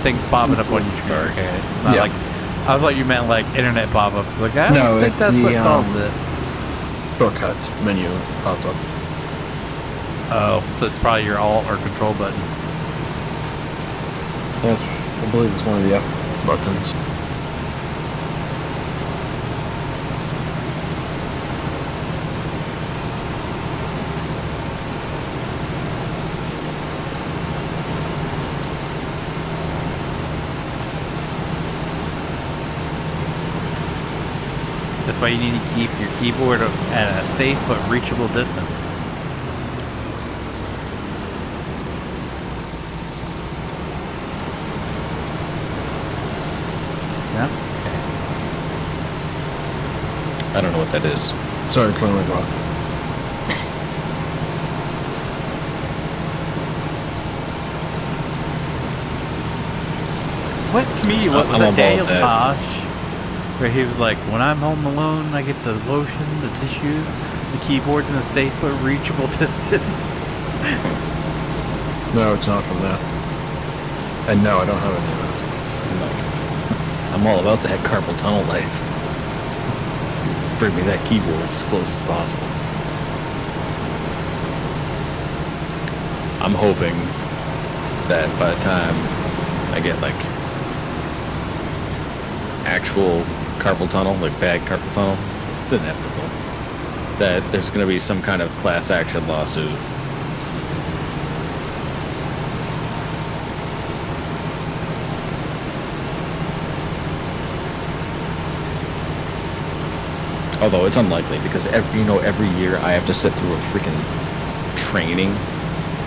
things popping up on your screen? Okay. Not Yeah. like, I thought you meant like internet pop-ups. Like, I No, don't think it's that's the, what caused it. Shortcut menu popped up. Oh, so it's probably your Alt or Control button. I believe it's one of the F buttons. That's why you need to keep your keyboard at a safe but reachable distance. Yeah? Okay. I don't know what that is. Sorry, clean my jaw. What comedian? What was I'm that? on Daniel board with that. Tosh, where he was like, "When I'm home alone, I get the lotion, the tissues, the keyboard's in a safe but reachable distance." No, it's not from that. And no, I don't have any of that. I'm all about that carpal tunnel life. Bring me that keyboard as close as possible. I'm hoping that by the time I get like actual carpal tunnel, like bad carpal tunnel, it's inevitable, that there's going to be some kind of class action lawsuit. Although it's unlikely because every year I have to sit through a freaking training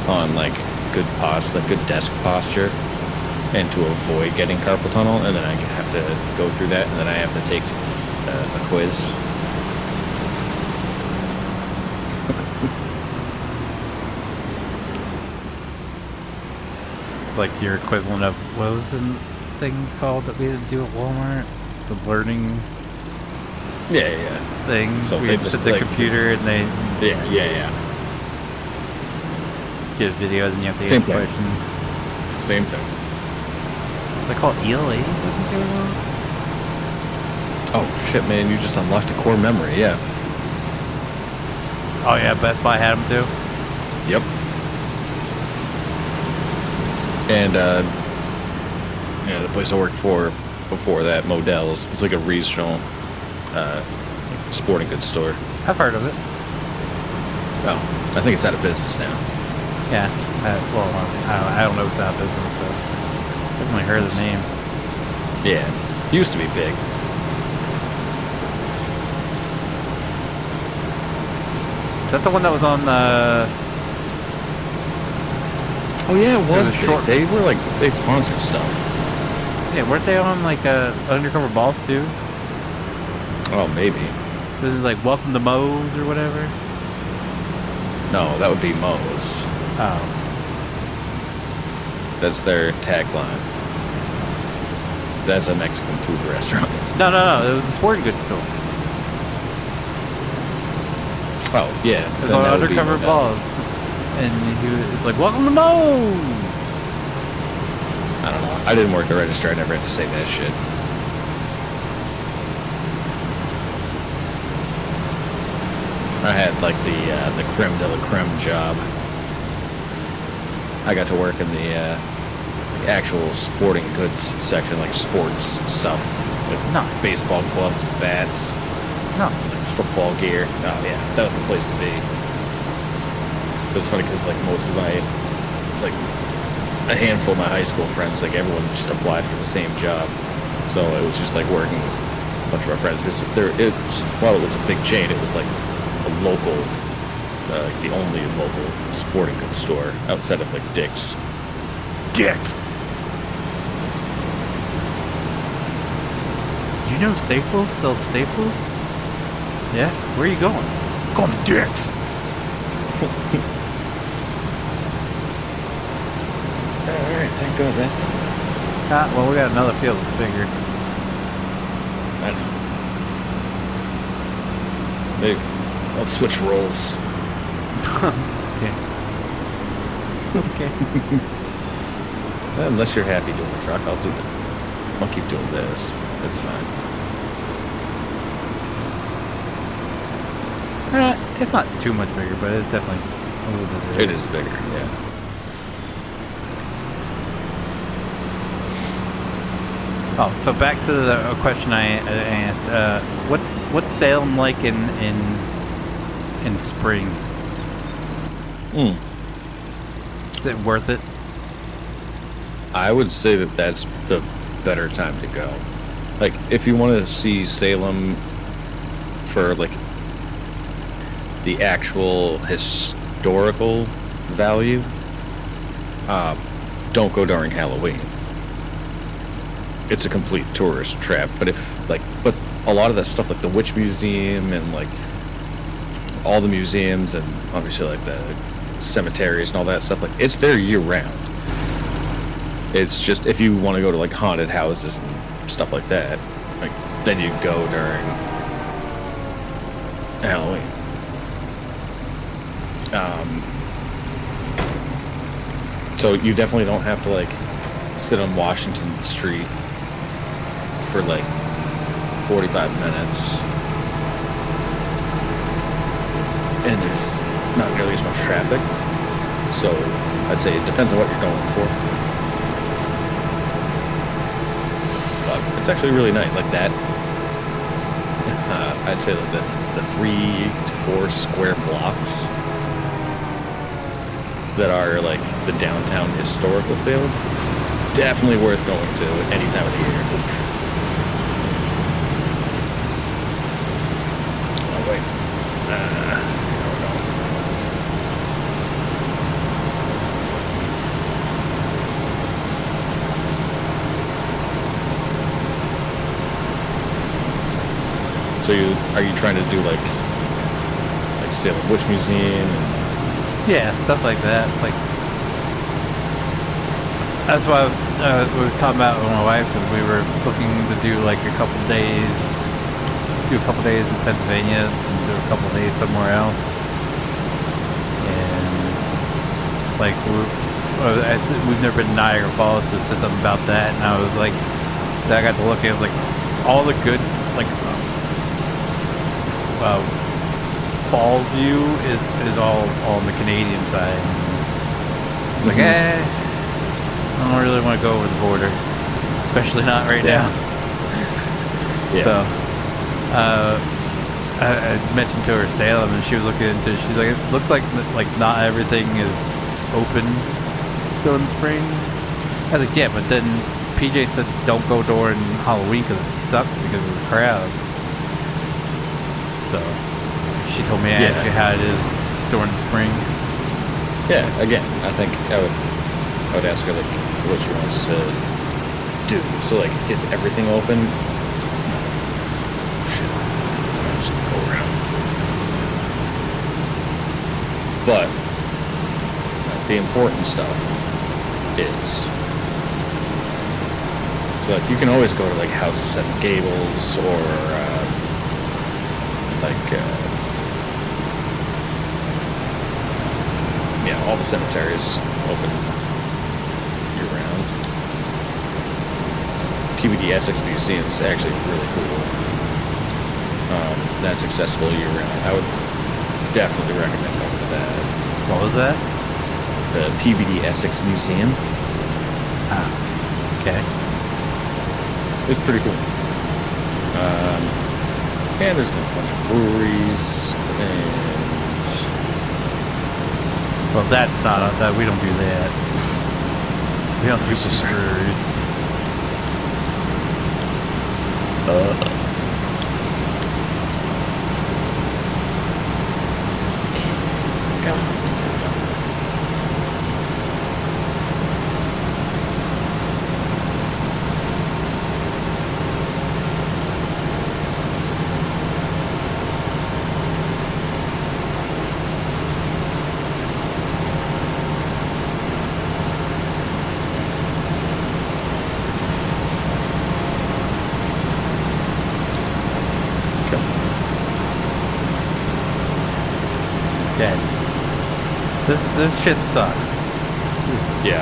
on like good desk posture, and to avoid getting carpal tunnel, and then I have to go through that, and then I have to take a quiz. It's like your equivalent of what was the things called that we had to do at Walmart? The learning Yeah. things. So we they had to just, sit the like- computer and they Yeah. give videos and you have to Same answer thing. questions. Same thing. They call it ELAs, I think they were. Oh shit, man! You just unlocked a core memory. Yeah. Oh yeah, Best Buy had them too. Yep. And the place I worked for before that, Modell's, it's like a regional sporting goods store. I've heard of it. Oh, I think it's out of business now. Yeah. I don't know if it's out of business, but definitely heard the name. Yeah, it used to be big. Is that the one that was on the? Oh yeah, it was a big. short- They were like, they sponsored stuff. Yeah, weren't they on like Undercover Boss too? Oh, maybe. This is like Welcome to Moe's or whatever. No, that would be Moe's. Oh. That's their tagline. That's a Mexican food restaurant. No. It was a sporting goods store. Oh, yeah. It was then on that would be Undercover Modell's. Boss, and he was like, "Welcome to Moe's." I don't know. I didn't work the register. I never had to say that shit. I had like the creme de la creme job. I got to work in the actual sporting goods section, like sports stuff, with baseball gloves, bats, football gear. Oh yeah, that was the place to be. It was funny because like most of it's like a handful of my high school friends, like everyone just applied for the same job. So it was just like working with a bunch of our friends. While it was a big chain, it was like a local, the only local sporting goods store outside of like Dick's. Dick's. You know Staples sells Staples? Yeah? Where are you going? Going to Dick's. Alright, thank God that's done. Well, we got another field that's bigger. I know. Maybe I'll switch roles. Okay. Okay. Unless you're happy doing the truck, I'll keep doing this. That's fine. It's not too much bigger, but it's definitely a little bit bigger. It is bigger, yeah. Oh, so back to the question I asked. What's Salem like in spring? Is it worth it? I would say that that's the better time to go. Like, if you want to see Salem for like the actual historical value, don't go during Halloween. It's a complete tourist trap. But but a lot of that stuff, like the Witch Museum and like all the museums and obviously like the cemeteries and all that stuff, like it's there year round. It's just if you want to go to like haunted houses and stuff like that, like then you go during Halloween. So you definitely don't have to like sit on Washington Street for like 45 minutes, and there's not nearly as much traffic. So I'd say it depends on what you're going for. But it's actually really nice, like that. I'd say like the 3 to 4 square blocks that are like the downtown historical Salem, definitely worth going to any time of the year. Oh wait, no. So are you trying to do like Salem Witch Museum? Yeah, stuff like that. Like that's why I was talking about with my wife, because we were looking to do like a couple days in Pennsylvania and do a couple days somewhere else. And like we've never been to Niagara Falls, so said something about that, and I was like, I got to look at it, was like all the good like Falls view is all on the Canadian side. It's like, I don't really want to go over the border, especially not right now. Yeah. So, I mentioned to her Salem, and she was looking into. She's like, it looks like not everything is open during the spring. I was like, yeah, but then PJ said don't go during Halloween because it sucks because of the crowds. So. She told me to ask you how it is during the spring. Yeah, again, I think I would ask her like what she wants to do. So like, is everything open? No. Shit. I'm just gonna go around. But the important stuff is, so like you can always go to like House of Seven Gables or all the cemeteries open year-round. PBD SX Museum is actually really cool. That's accessible year round. I would definitely recommend going to that. What was that? The PBD SX Museum. Ah, okay. It's pretty cool. And there's like a bunch of breweries and Well, that's not that. We don't do that. We don't do This is- breweries. Okay. This shit sucks. Yeah.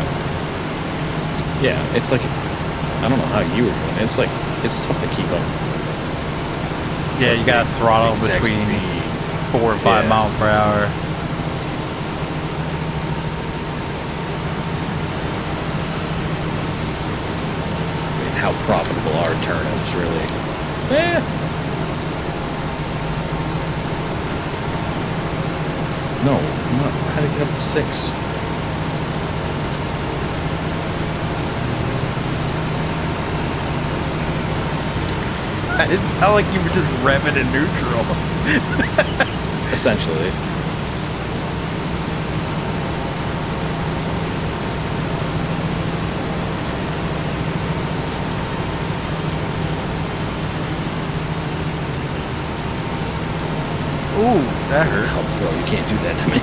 Yeah, it's like, I don't know how you were doing it. It's like, it's tough to keep up. Yeah, you gotta throttle Exact between speed. 4 and 5 Yeah. miles per hour. I mean, how profitable are turnips, really? No, not how to get up to 6. It sounded like you were just revving in neutral. Essentially. Ooh, that hurt. Oh, bro, you can't do that to me.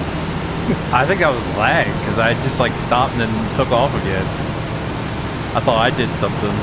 I think I was lagged because I just like stopped and then took off again. I thought I did something.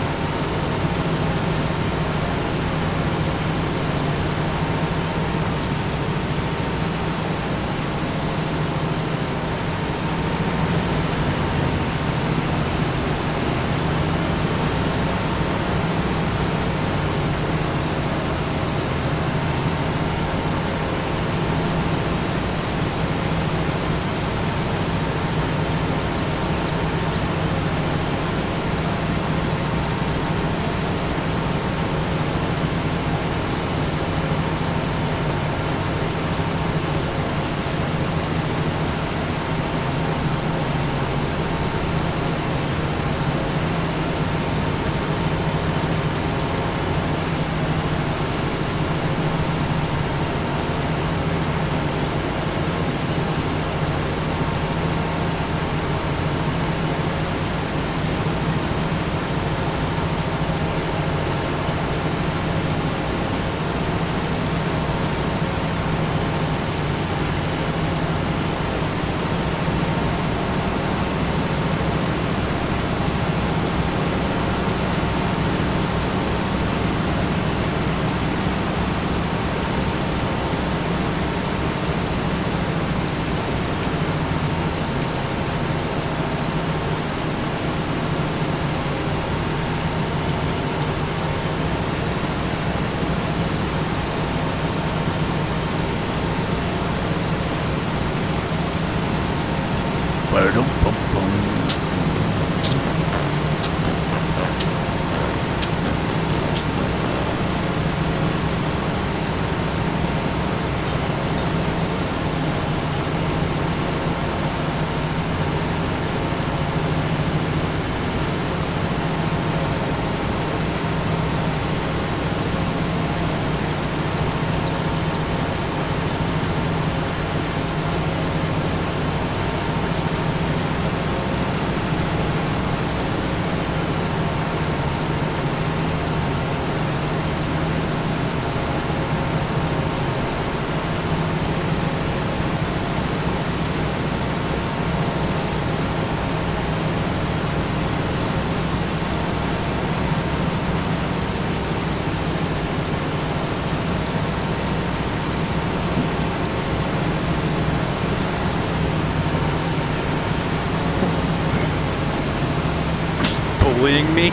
Bullying me?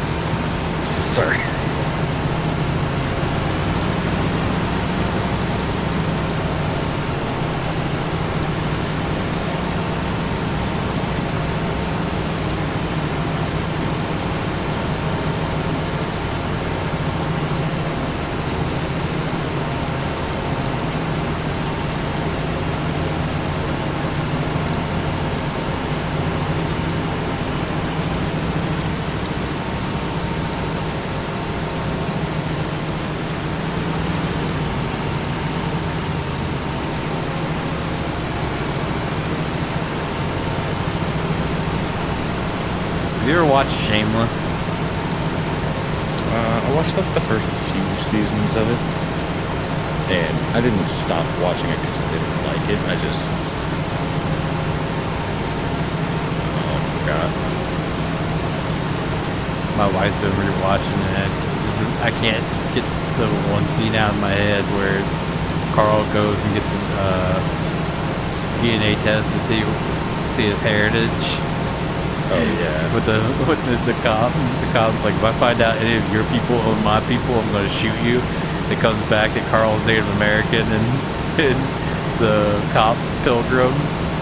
So sorry. Have you ever watched Shameless? I watched like the first few seasons of it, and I didn't stop watching it because I didn't like it. I just forgot. My wife's been rewatching it. I can't get the one scene out of my head where Carl goes and gets a DNA test to see his heritage. Oh yeah. With the cop. The cop's like, if I find out any of your people or my people, I'm going to shoot you. It comes back that Carl's Native American and the cop's Pilgrim.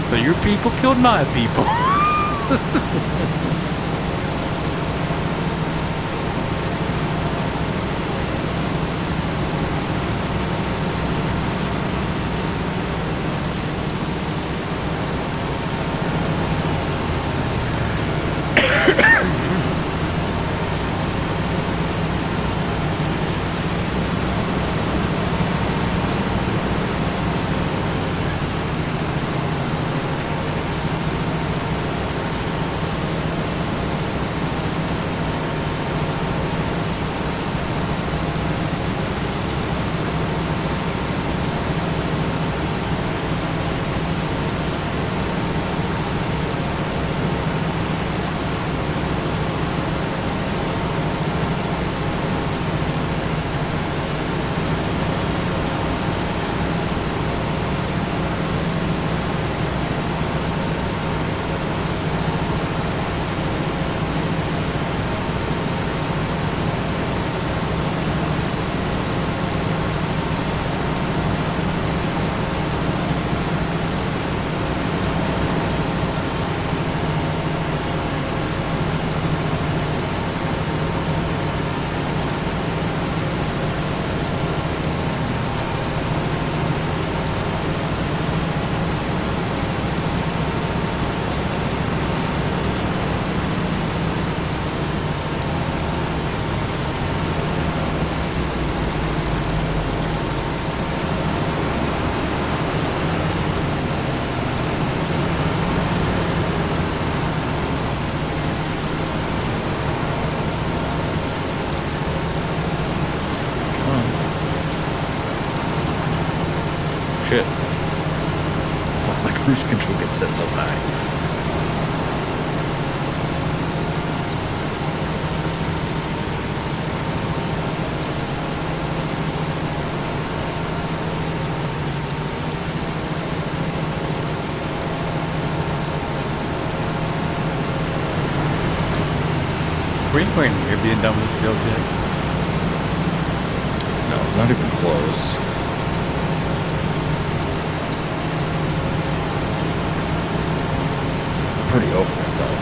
So your people killed my people. Shit. Why my cruise control gets set so high? Were you anywhere near being done with this field yet? No, not even close. Pretty over it though.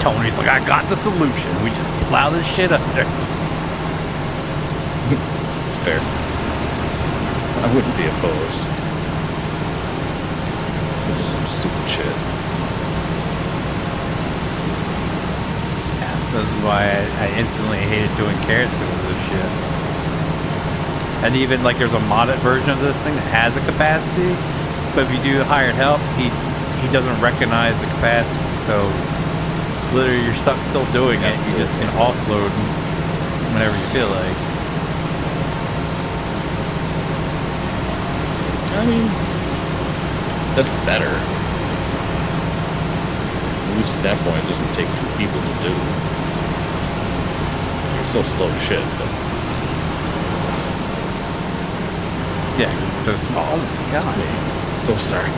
Tony's like, I got the solution. We just plow this shit under. Fair. I wouldn't be opposed. This is some stupid shit. Yeah, this is why I instantly hated doing carrots because of this shit. And even like there's a modded version of this thing that has a capacity, but if you do hired help, he doesn't recognize the capacity. So literally you're stuck still doing it. You just can offload whenever you feel like. I mean, that's better. At least at that point, it doesn't take two people to do. You're still slow as shit, but Yeah, it's so small. Oh my god. so sorry.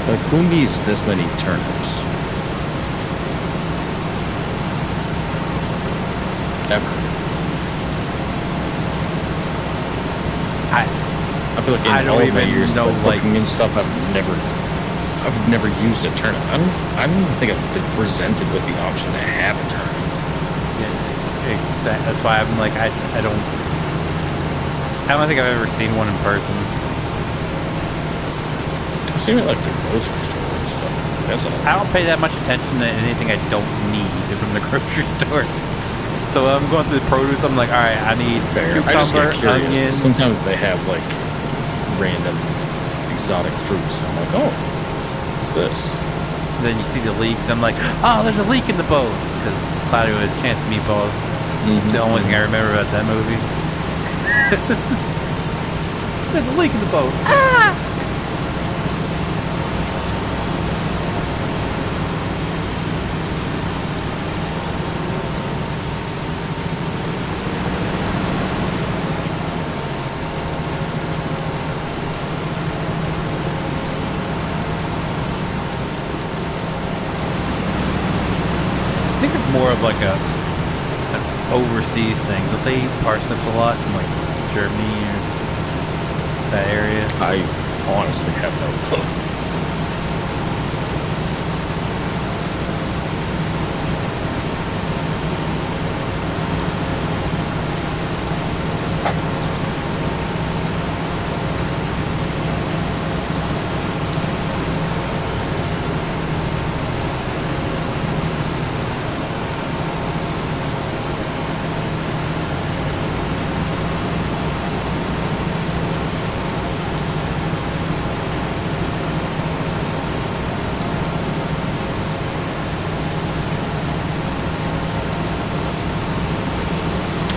Like, who needs this many turnips? Ever. I feel like in I don't all even my years know, of like- cooking and stuff, I've never used a turnip. I don't even think I've been presented with the option to have a turnip. Yeah, exactly. That's why I'm like, I don't think I've ever seen one in person. I've seen it like the grocery store and stuff. That's all. I don't pay that much attention to anything I don't need from the grocery store. So I'm going through the produce. I'm like, all right, I need Fair. I just cucumber, get curious. onion. Sometimes they have like random exotic fruits. And I'm like, oh, what's this? Then you see the leaks. I'm like, oh, there's a leak in the boat because Cloudy with a Chance of Meatballs. It's the only thing I remember about that movie. There's a leak in the boat. Ah! I think it's more of like an overseas thing. Don't they eat parsnips a lot in like Germany or that area? I honestly have no clue.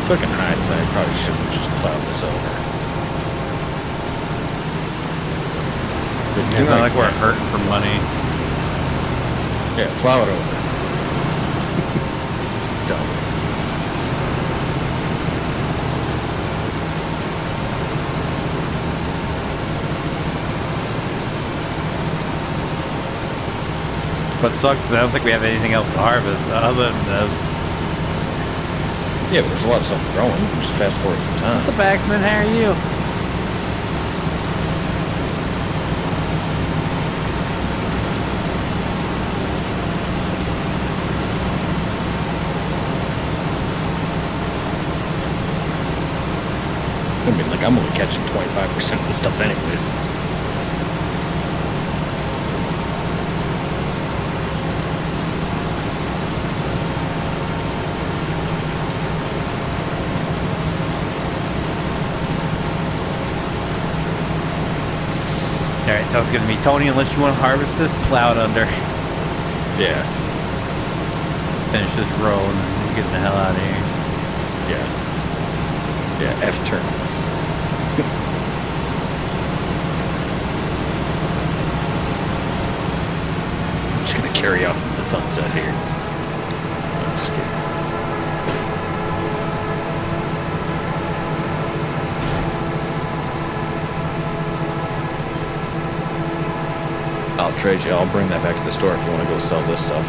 Fucking hindsight, probably should have just plowed this over. But It's not like we're hurting for money. Yeah, plow it over. Stop. What sucks is I don't think we have anything else to harvest other than this. Yeah, but there's a lot of stuff growing. Just fast forward through time. The Baxman, how are you? I mean, like, I'm only catching 25% of the stuff anyways. Alright, so it's gonna be Tony, unless you want to harvest this, plow it under. Yeah. Finish this row and then we're getting the hell out of here. Yeah. Yeah, F turns. I'm just gonna carry off into the sunset here. I'm just kidding. I'll trade you. I'll bring that back to the store if you want to go sell this stuff.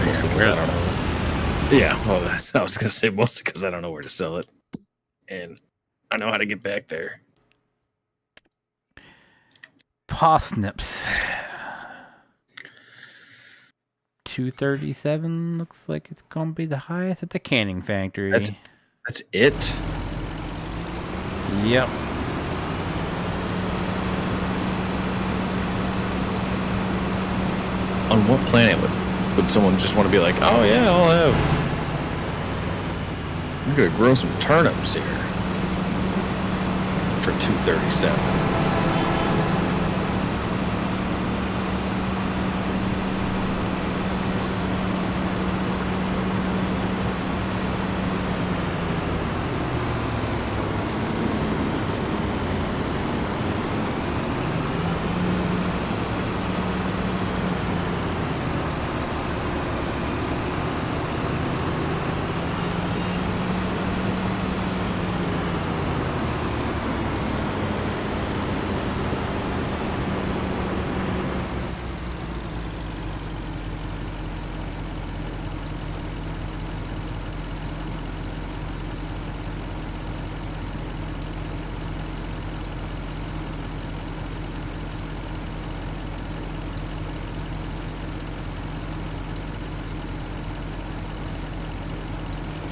Mostly 'cause I don't know. Yeah, well, that's, I was gonna say mostly because I don't know where to sell it, and I know how to get back there. Parsnips. 237 looks like it's gonna be the highest at the canning factory. That's it. Yep. On what planet would someone just want to be like, oh yeah, I'll have. I'm gonna grow some turnips here for 237.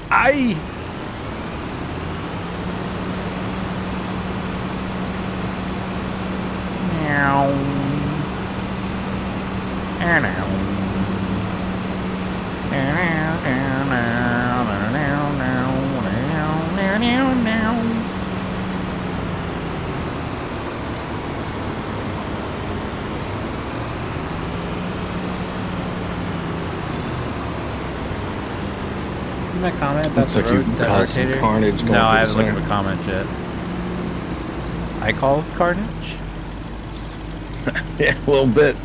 I See my comment about Looks the like you road, the caused some rotator? carnage going No, through I the haven't looked at center. the comment yet. I caused carnage? Yeah, a little bit.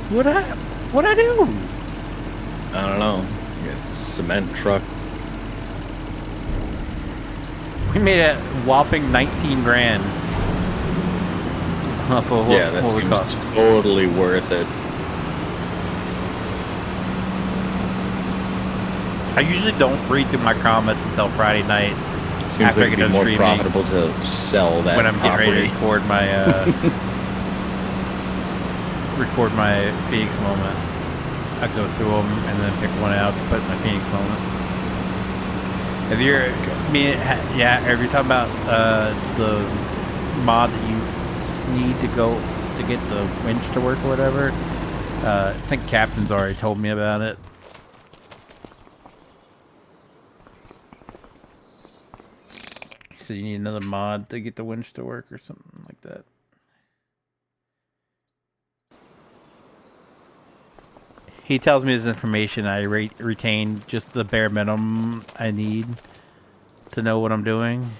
What'd I do? I don't know. You got a cement truck. We made a whopping 19 grand. Off of Yeah, that what we seems cost. totally worth it. I usually don't read through my comments until Friday night Seems after I like get it'd done be more streaming. profitable to sell that When I'm getting property. ready to record my Phoenix moment. I go through them and then pick one out to put in my Phoenix moment. If you're if you're talking about the mod that you need to go to get the winch to work or whatever, I think Captain's already told me about it. So you need another mod to get the winch to work or something like that. He tells me his information. I retain just the bare minimum I need to know what I'm doing.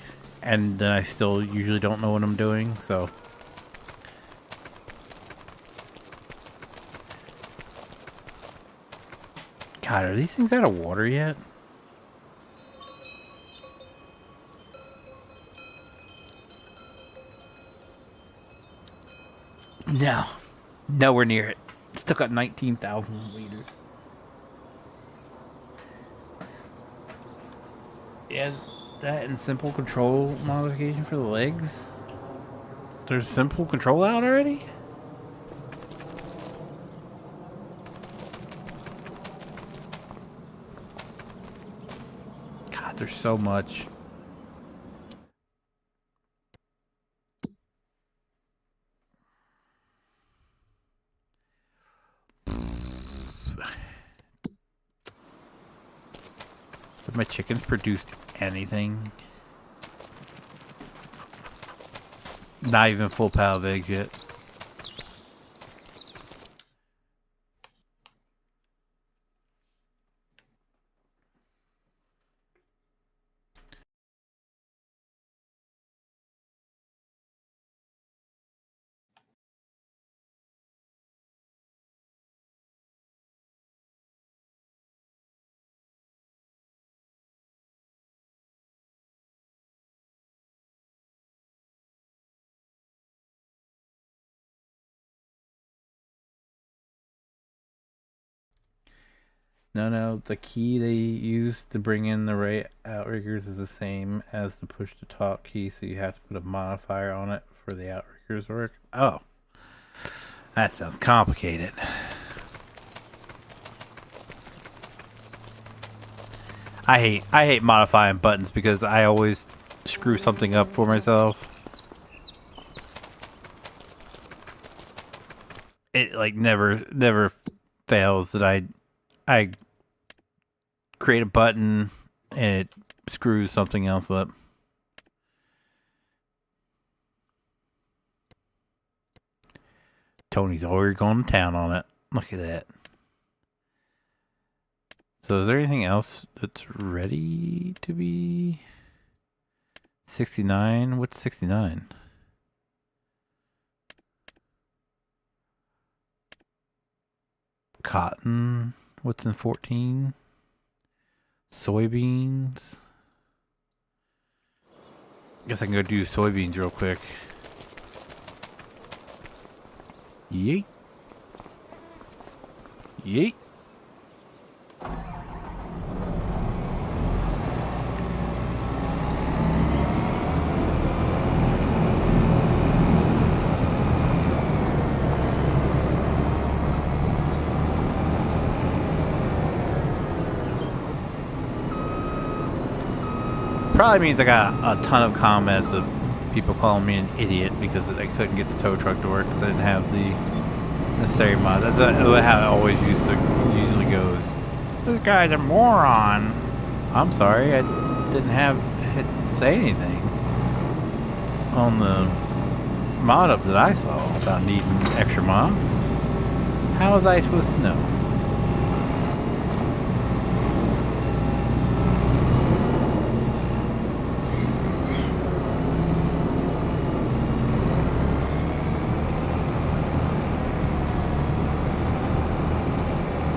And then I still usually don't know what I'm doing, so. God, are these things out of water yet? No. Nowhere near it. It's still got 19,000 liters. Yeah, that and simple control modification for the legs. There's simple control out already? God, there's so much. Have my chickens produced anything? Not even full pile of eggs yet. No. The key they use to bring in the right outriggers is the same as the push to talk key, so you have to put a modifier on it for the outriggers work. Oh. That sounds complicated. I hate modifying buttons because I always screw something up for myself. It like never fails that I create a button and it screws something else up. Tony's already gone to town on it. Look at that. So is there anything else that's ready to be 69? What's 69? Cotton. What's in 14? Soybeans. Guess I can go do soybeans real quick. Yeet. Yeet. Probably means I got a ton of comments of people calling me an idiot because I couldn't get the tow truck to work because I didn't have the necessary mods. That's how it always usually goes. This guy's a moron. I'm sorry, I didn't say anything on the mod up that I saw about needing extra mods. How was I supposed to know?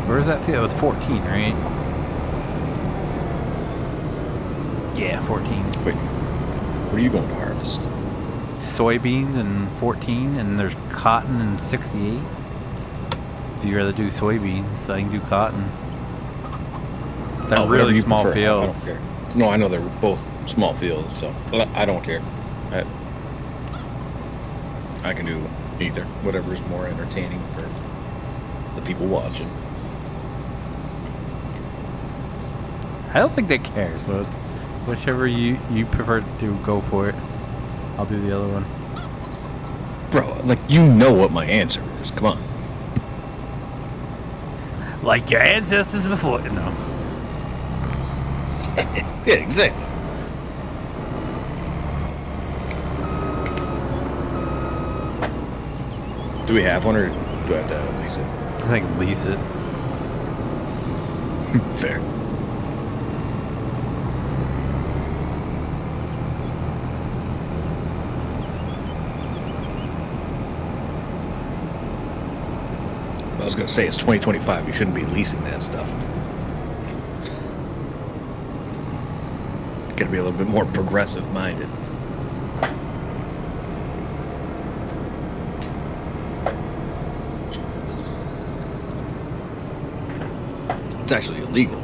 Where does that feel? It was 14, right? Yeah, 14. Wait, what are you going to harvest? Soybeans in 14, and there's cotton in 68. If you'd rather do soybeans, I can do cotton. They're really small fields. I don't care. No, I know they're both small fields, so I don't care. I can do either. Whatever's more entertaining for the people watching. I don't think they care, so it's whichever you prefer to do, go for it. I'll do the other one. Bro, like, you know what my answer is. Come on. Like your ancestors before. No. Yeah, exactly. Do we have one, or do I have to lease it? I think lease it. Fair. I was going to say, it's 2025. You shouldn't be leasing that stuff. Got to be a little bit more progressive minded. It's actually illegal.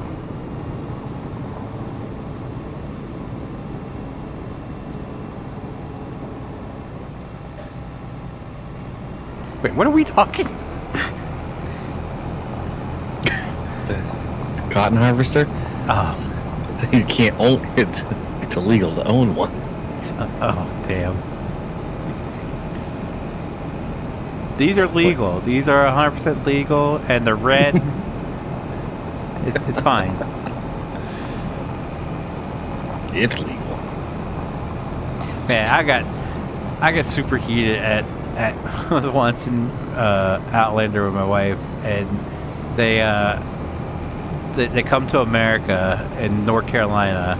Wait, what are we talking? The cotton harvester? Oh. You can't own it. It's illegal to own one. Oh, damn. These are legal. These are 100% legal, and they're red. It's fine. It's legal. Man, I got super heated at I was watching Outlander with my wife, and they come to America in North Carolina,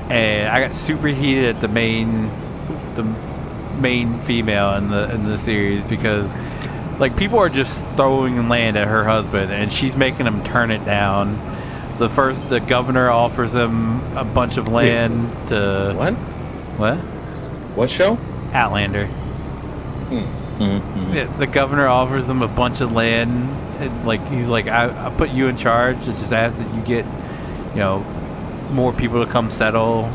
and I got super heated at the main female in the series because like people are just throwing land at her husband, and she's making him turn it down. The governor offers him a bunch of land to What? What show? Outlander. Mm-hmm. The governor offers them a bunch of land and like he's like, I put you in charge. I just ask that you get, more people to come settle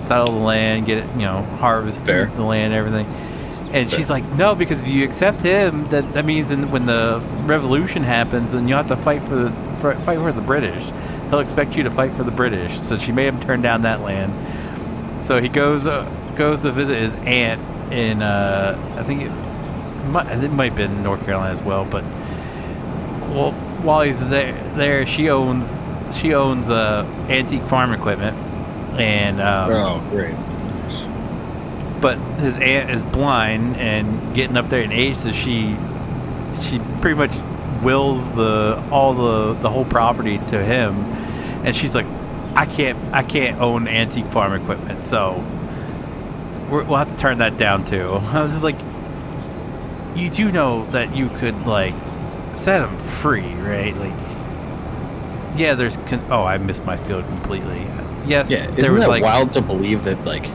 the land, get it, harvest Fair. the land, and everything. And Fair. she's like, no, because if you accept him, that means when the revolution happens, then you have to fight for the British. He'll expect you to fight for the British. So she made him turn down that land. So he goes to visit his aunt in I think it might have been North Carolina as well. But while he's there she owns antique farm equipment, and Oh, great. but his aunt is blind and getting up there in age, so she pretty much wills the whole property to him, and she's like, I can't own antique farm equipment, so we'll have to turn that down too. I was just like, you do know that you could like set him free, right? Like, yeah, I missed my field completely. Yes, Yeah, there isn't was that like wild to believe that like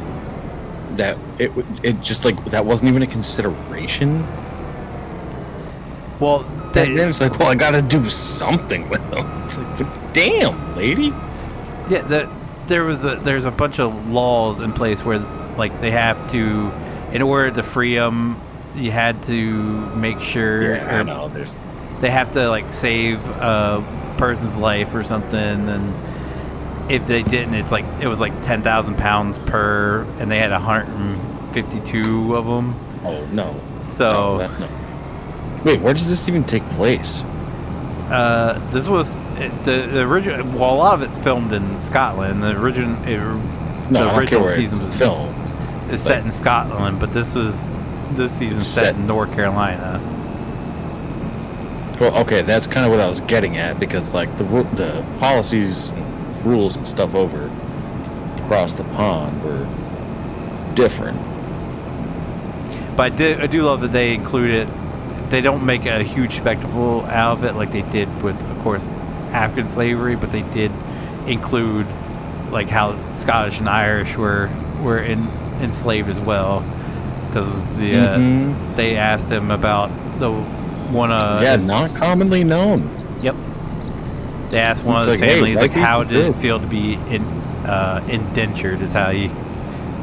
that it just like that wasn't even a consideration? well, And then it's like, well, I gotta do something with them. It's like, but damn, lady. yeah, there's a bunch of laws in place where like they have to, in order to free them, you had to make sure. Yeah, I know. There's They have to like save a person's life or something, and if they didn't, it was like 10,000 pounds per, and they had 152 of them. oh no. So No. Wait, where does this even take place? this was the original. Well, a lot of it's filmed in Scotland. The No, original I don't care where season it's was filmed. is set in Scotland, but this season set in North Carolina. Well, okay, that's kind of what I was getting at, because like the policies and rules and stuff over across the pond were different. But I do love that they include it. They don't make a huge spectacle out of it like they did with, of course, African slavery, but they did include like how Scottish and Irish were enslaved as well, because they asked him about the one. Not commonly known. Yep. They asked one It's of his like, hey, families like white how people did it too. feel to be indentured, is how he.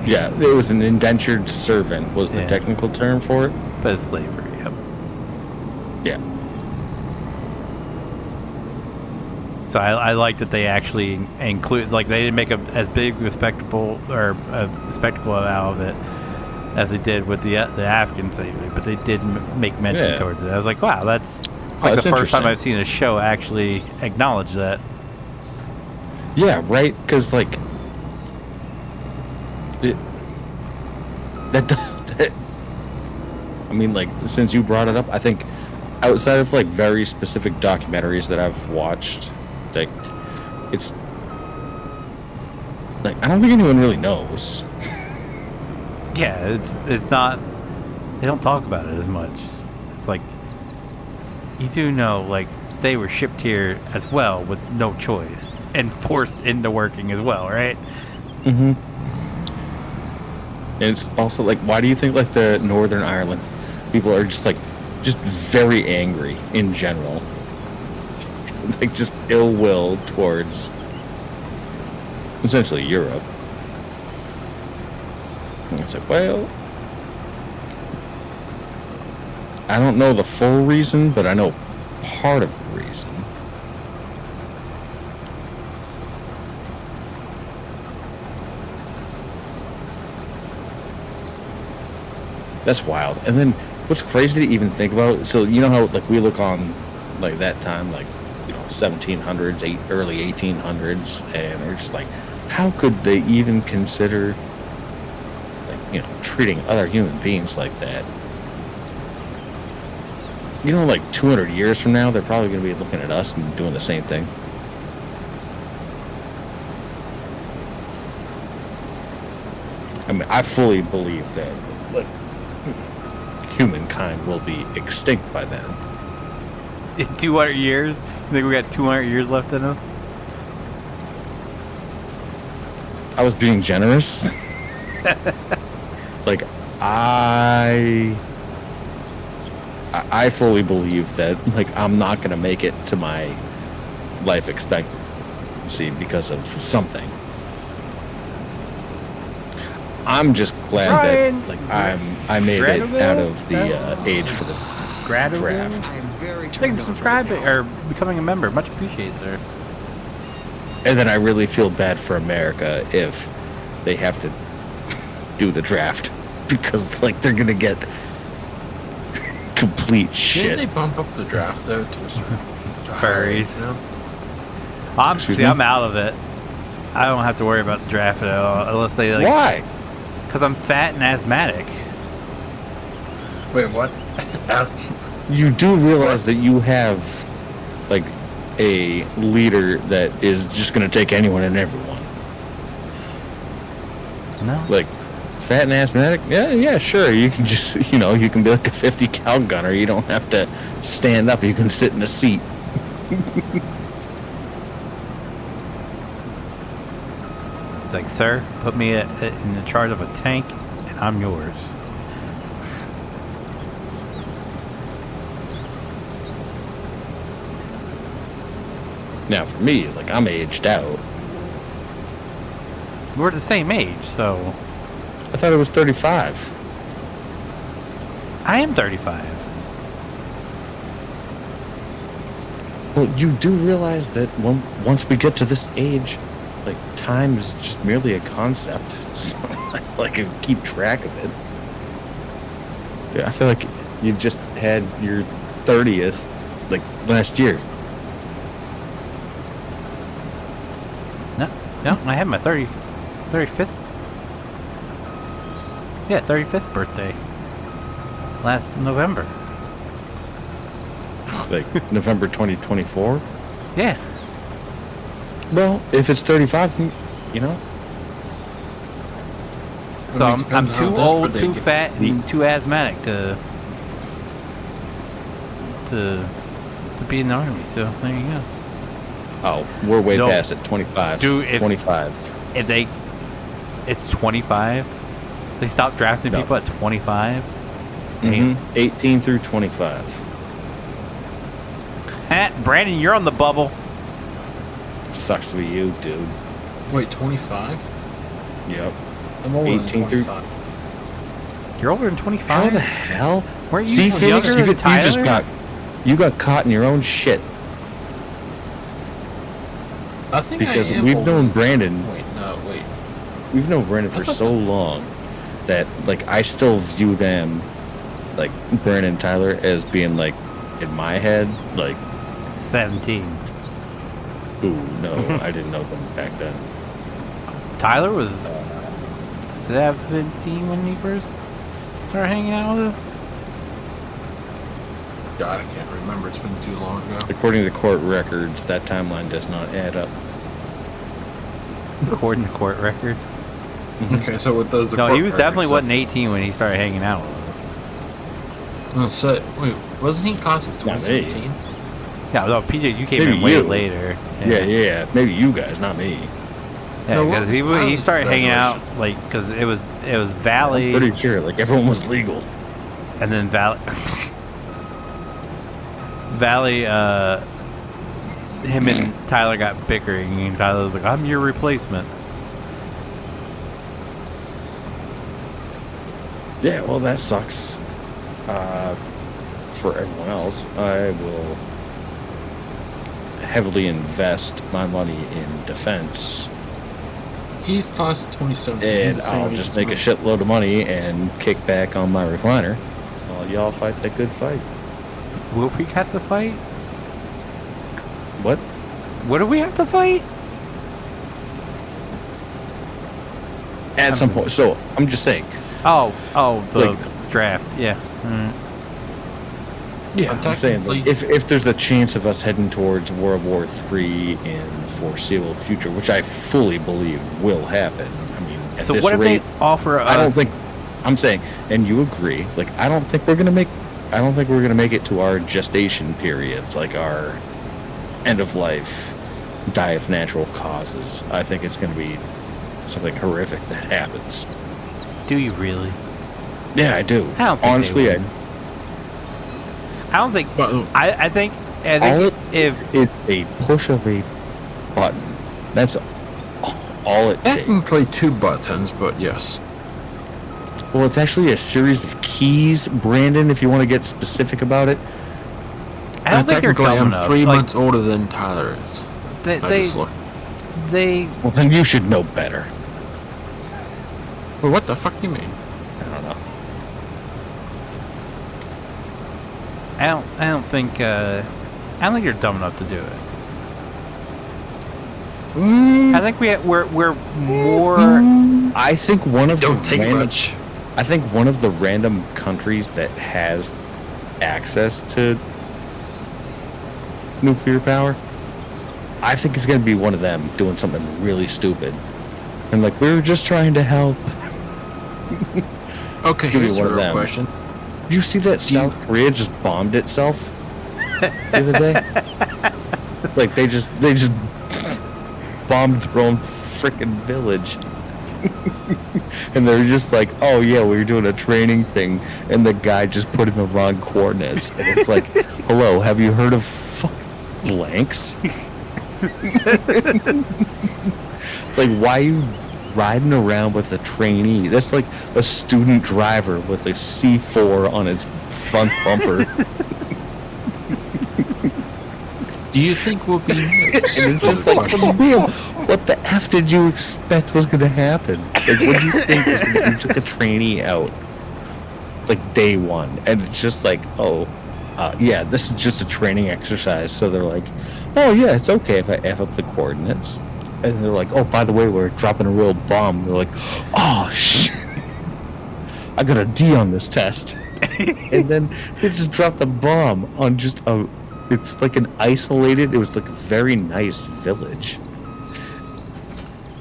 Yeah, it was an indentured servant was the Yeah. technical term for it. But it's slavery. Yep. Yeah. So I like that they actually include, like, they didn't make as big a spectacle out of it as they did with the African slavery, but they did make mention Yeah. towards it. I was like, wow, that's Oh, like that's the first time interesting. I've seen a show actually acknowledge that. Yeah, right. Because like, that. I mean, like, since you brought it up, I think outside of like very specific documentaries that I've watched, like, it's like I don't think anyone really knows. Yeah, it's not. They don't talk about it as much. It's like, you do know, like, they were shipped here as well with no choice and forced into working as well, right? Mm-hmm. And it's also like, why do you think like the Northern Ireland people are just very angry in general, like just ill will towards essentially Europe? And it's like, well, I don't know the full reason, but I know part of the reason. That's wild. And then what's crazy to even think about, so you know how like we look on like that time, like, 1700s, early 1800s, and we're just like, how could they even consider like, treating other human beings like that? Like 200 years from now, they're probably going to be looking at us and doing the same thing. I mean, I fully believe that like humankind will be extinct by then. In 200 years? You think we got 200 years left in us? I was being generous. Like, I I fully believe that like I'm not gonna make it to my life expectancy because of something. I'm just glad Brian, that like I made it out of the age for the Grad draft. I am very Thanks turned for on. subscribing or becoming a member. Much appreciated, sir. And then I really feel bad for America if they have to do the draft because like they're gonna get complete Didn't shit. they bump up the draft though to a certain Furries. you know? Excuse me? I'm out of it. I don't have to worry about the draft at all unless they like. Why? Because I'm fat and asthmatic. Wait, what? Ask. You do realize that you have like a leader that is just gonna take anyone and everyone. No. Like fat and asthmatic, yeah, sure. You can just you can be like a 50 cal gunner. You don't have to stand up. You can sit in a seat. Like, sir, put me in the charge of a tank, and I'm yours. Now for me, like I'm aged out. We're the same age, so I thought it was 35. I am 35. Well, you do realize that once we get to this age, like time is just merely a concept. So, like, I keep track of it. Yeah, I feel like you just had your 30th, like last year. No, I had my 35th. Yeah, 35th birthday. Last November. Like November 2024. Yeah. Well, if it's 35, then, So I mean, I'm depends too on how old, desperate too they fat, and too asthmatic to be in the army. So there you go. oh, we're way No. past it. 25. Dude, if 25. It's 25. They stopped drafting No. people at 25. Mhm. 18 through 25. Brandon, you're on the bubble. Sucks to be you, dude. Wait, 25? Yep. I'm older 18 than through- 25. You're older than How 25. the hell? Weren't you See, younger Felix, than you Tyler? just got caught in your own shit I think because I am we've older. known Brandon. Wait. We've known Brandon I for thought so long that like I still view them, like Brandon and Tyler, as being like in my head like, 17. ooh, no, I didn't know them back then. Tyler was 17 when he first started hanging out with us. God, I can't remember. It's been too long ago. According to court records, that timeline does not add up. According to court records. Okay, so with those... No, he was definitely wasn't 18 when he started hanging out with us. No, so, wait, wasn't he in class since Not me. 2017? Yeah, no, PJ, you came Maybe in way you. later. Yeah. Maybe you guys, not me. Yeah, No, because he well, started hanging out graduation. like because it was Valley I'm pretty sure like everyone was legal. and then Valley him and Tyler got bickering and Tyler was like, I'm your replacement. Yeah, well, that sucks. For everyone else, I will heavily invest my money in defense, He's class of 2017. He's and the same I'll age just as make me. a shitload of money and kick back on my recliner while y'all fight that good fight. Will we have to fight? What? What do we have to fight? At some point. So I'm just saying. Oh, the Like- draft. Yeah. Mm. Yeah, I'm I'm saying like, technically- if there's a chance of us heading towards World War III in the foreseeable future, which I fully believe will happen. I mean, at So this what if rate, they offer us? I don't think. I'm saying, and you agree. Like, I don't think we're gonna make it to our gestation period, like our end of life, die of natural causes. I think it's gonna be something horrific that happens. Do you really? Yeah, I do. I don't think Honestly, they I. would. I don't think. But I think All it if is a push of a button. That's all it takes. technically 2 buttons, but yes. Well, it's actually a series of keys, Brandon, if you want to get specific about it. I don't think they're Technically, dumb I'm enough. 3 Like, months older than Tyler is. they, I they, just looked. they. Well, then you should know better. Well, what the fuck do you mean? I don't know. I don't think. I don't think you're dumb enough to do it. I think we're more. I think one of Don't the take random, much. I think one of the random countries that has access to nuclear power, I think it's going to be one of them doing something really stupid. And like, we were just trying to help. Okay, It's gonna be here's one a of real them. question. Did you see that South Korea just bombed itself the other day? Like they just bombed their own freaking village. And they're just like, oh yeah, we were doing a training thing, and the guy just put in the wrong coordinates. And it's like, hello, have you heard of blanks? Like, why are you riding around with a trainee? That's like a student driver with a C4 on its front bumper. Do you think we'll be next? And it's just like, Liam, what the F did you expect was going to happen? Like, what do you think was going to You took a trainee out, like, day one, and it's just like, oh, yeah, this is just a training exercise. So they're like, oh, yeah, it's okay if I F up the coordinates. And they're like, oh, by the way, we're dropping a real bomb. They're like, oh, shit. I got a D on this test. And then they just dropped a bomb on just a... It's like an isolated... It was like a very nice village.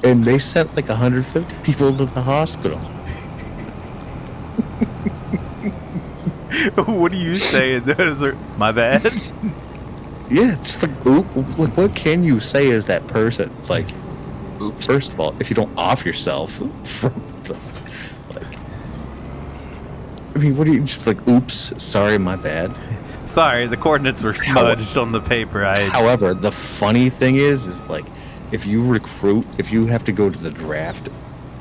And they sent like 150 people to the hospital. What are you saying? My bad. Yeah, just like, oop, like, what can you say as that person? Like, Oops. first of all, if you don't off yourself from the, like, I mean, what do you just like? Oops, sorry, my bad. Sorry, the coordinates were smudged on the paper. However, the funny thing is like, if you have to go to the draft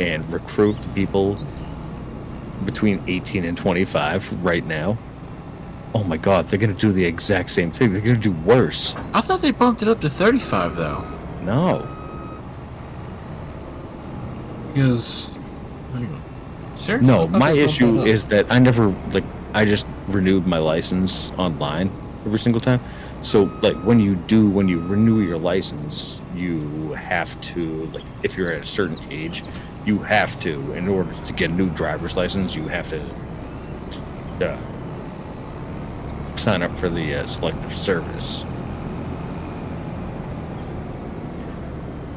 and recruit the people between 18 and 25 right now. Oh my God, they're gonna do the exact same thing. They're gonna do worse. I thought they bumped it up to 35 though. No. Because, seriously? No, I thought my they bumped issue it up. is that I just renewed my license online every single time. So like when you renew your license, you have to, like, if you're at a certain age, you have to, in order to get a new driver's license, you have to sign up for the selective service.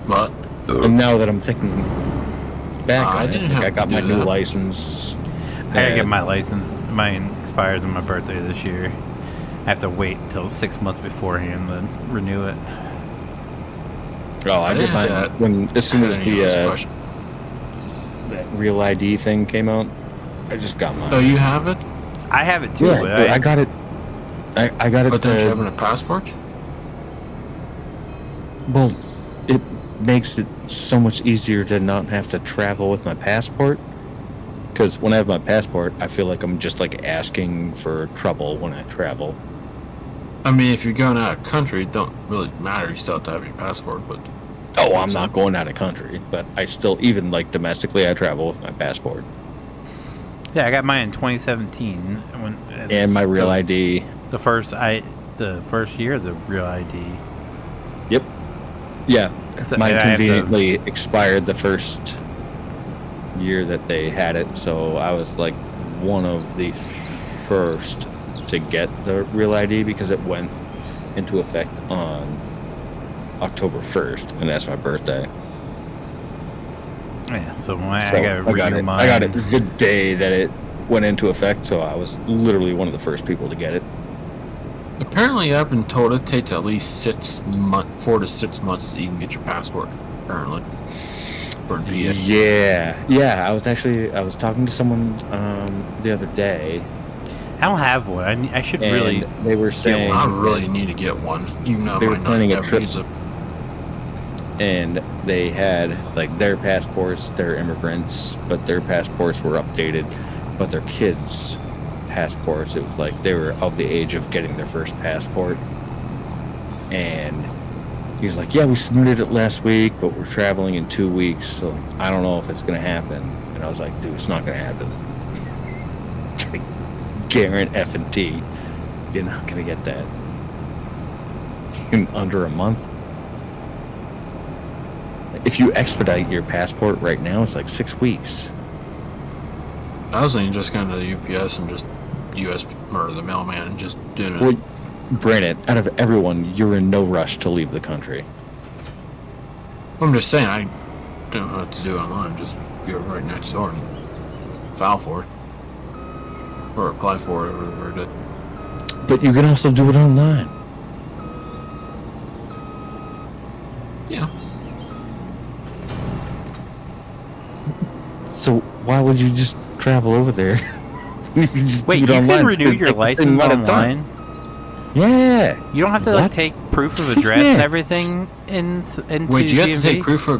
What? And now that I'm thinking back I on didn't it, like, have I got to my do new that. license. I gotta get and- my license. Mine expires on my birthday this year. I have to wait until 6 months beforehand to renew it. Oh, I did didn't mine have that. when as soon as I didn't know this the question. that Real ID thing came out. I just got mine. Oh, you have it? I have it too. Yeah, but I got it. I got it. But don't you have a passport? Well, it makes it so much easier to not have to travel with my passport. Because when I have my passport, I feel like I'm just like asking for trouble when I travel. I mean, if you're going out of country, it don't really matter. You still have to have your passport, but... Oh, I'm not going out of country, but I still, even like domestically, I travel with my passport Yeah, I got mine in 2017. and my Real ID. The first year of the Real ID. Yep. Yeah, So- mine and I have to- conveniently expired the first year that they had it, so I was like one of the first to get the Real ID because it went into effect on October 1st, and that's my birthday. Yeah, so So I gotta renew mine. I got it the day that it went into effect, so I was literally one of the first people to get it. Apparently, I've been told it takes at least 4 to 6 months to even get your passport, apparently. For PA. Yeah. I was talking to someone the other day. I don't have one. I should And really. they were saying I really need to get one. Even though They I were might planning a never trip. use it. And they had like their passports, they're immigrants, but their passports were updated, but their kids' passports, it was like they were of the age of getting their first passport. And he's like, yeah, we submitted it last week, but we're traveling in 2 weeks, so I don't know if it's gonna happen. And I was like, dude, it's not gonna happen. Guarantee F&T, you're not gonna get that in under a month. If you expedite your passport right now, it's like 6 weeks. I was thinking just going to the UPS and just US or the mailman and just doing it. Well, Brandon, out of everyone, you're in no rush to leave the country. I'm just saying, I don't know what to do online. Just go right next door and file for it. Or apply for it, or whatever it did. But you can also do it online. Yeah. So why would you just travel over there? You can just Wait, do it you online. can It's renew gonna your take the license same amount of time. online. Yeah. You don't have to What? like take proof of address and Yeah. everything into Wait, do you have to DMV? take proof of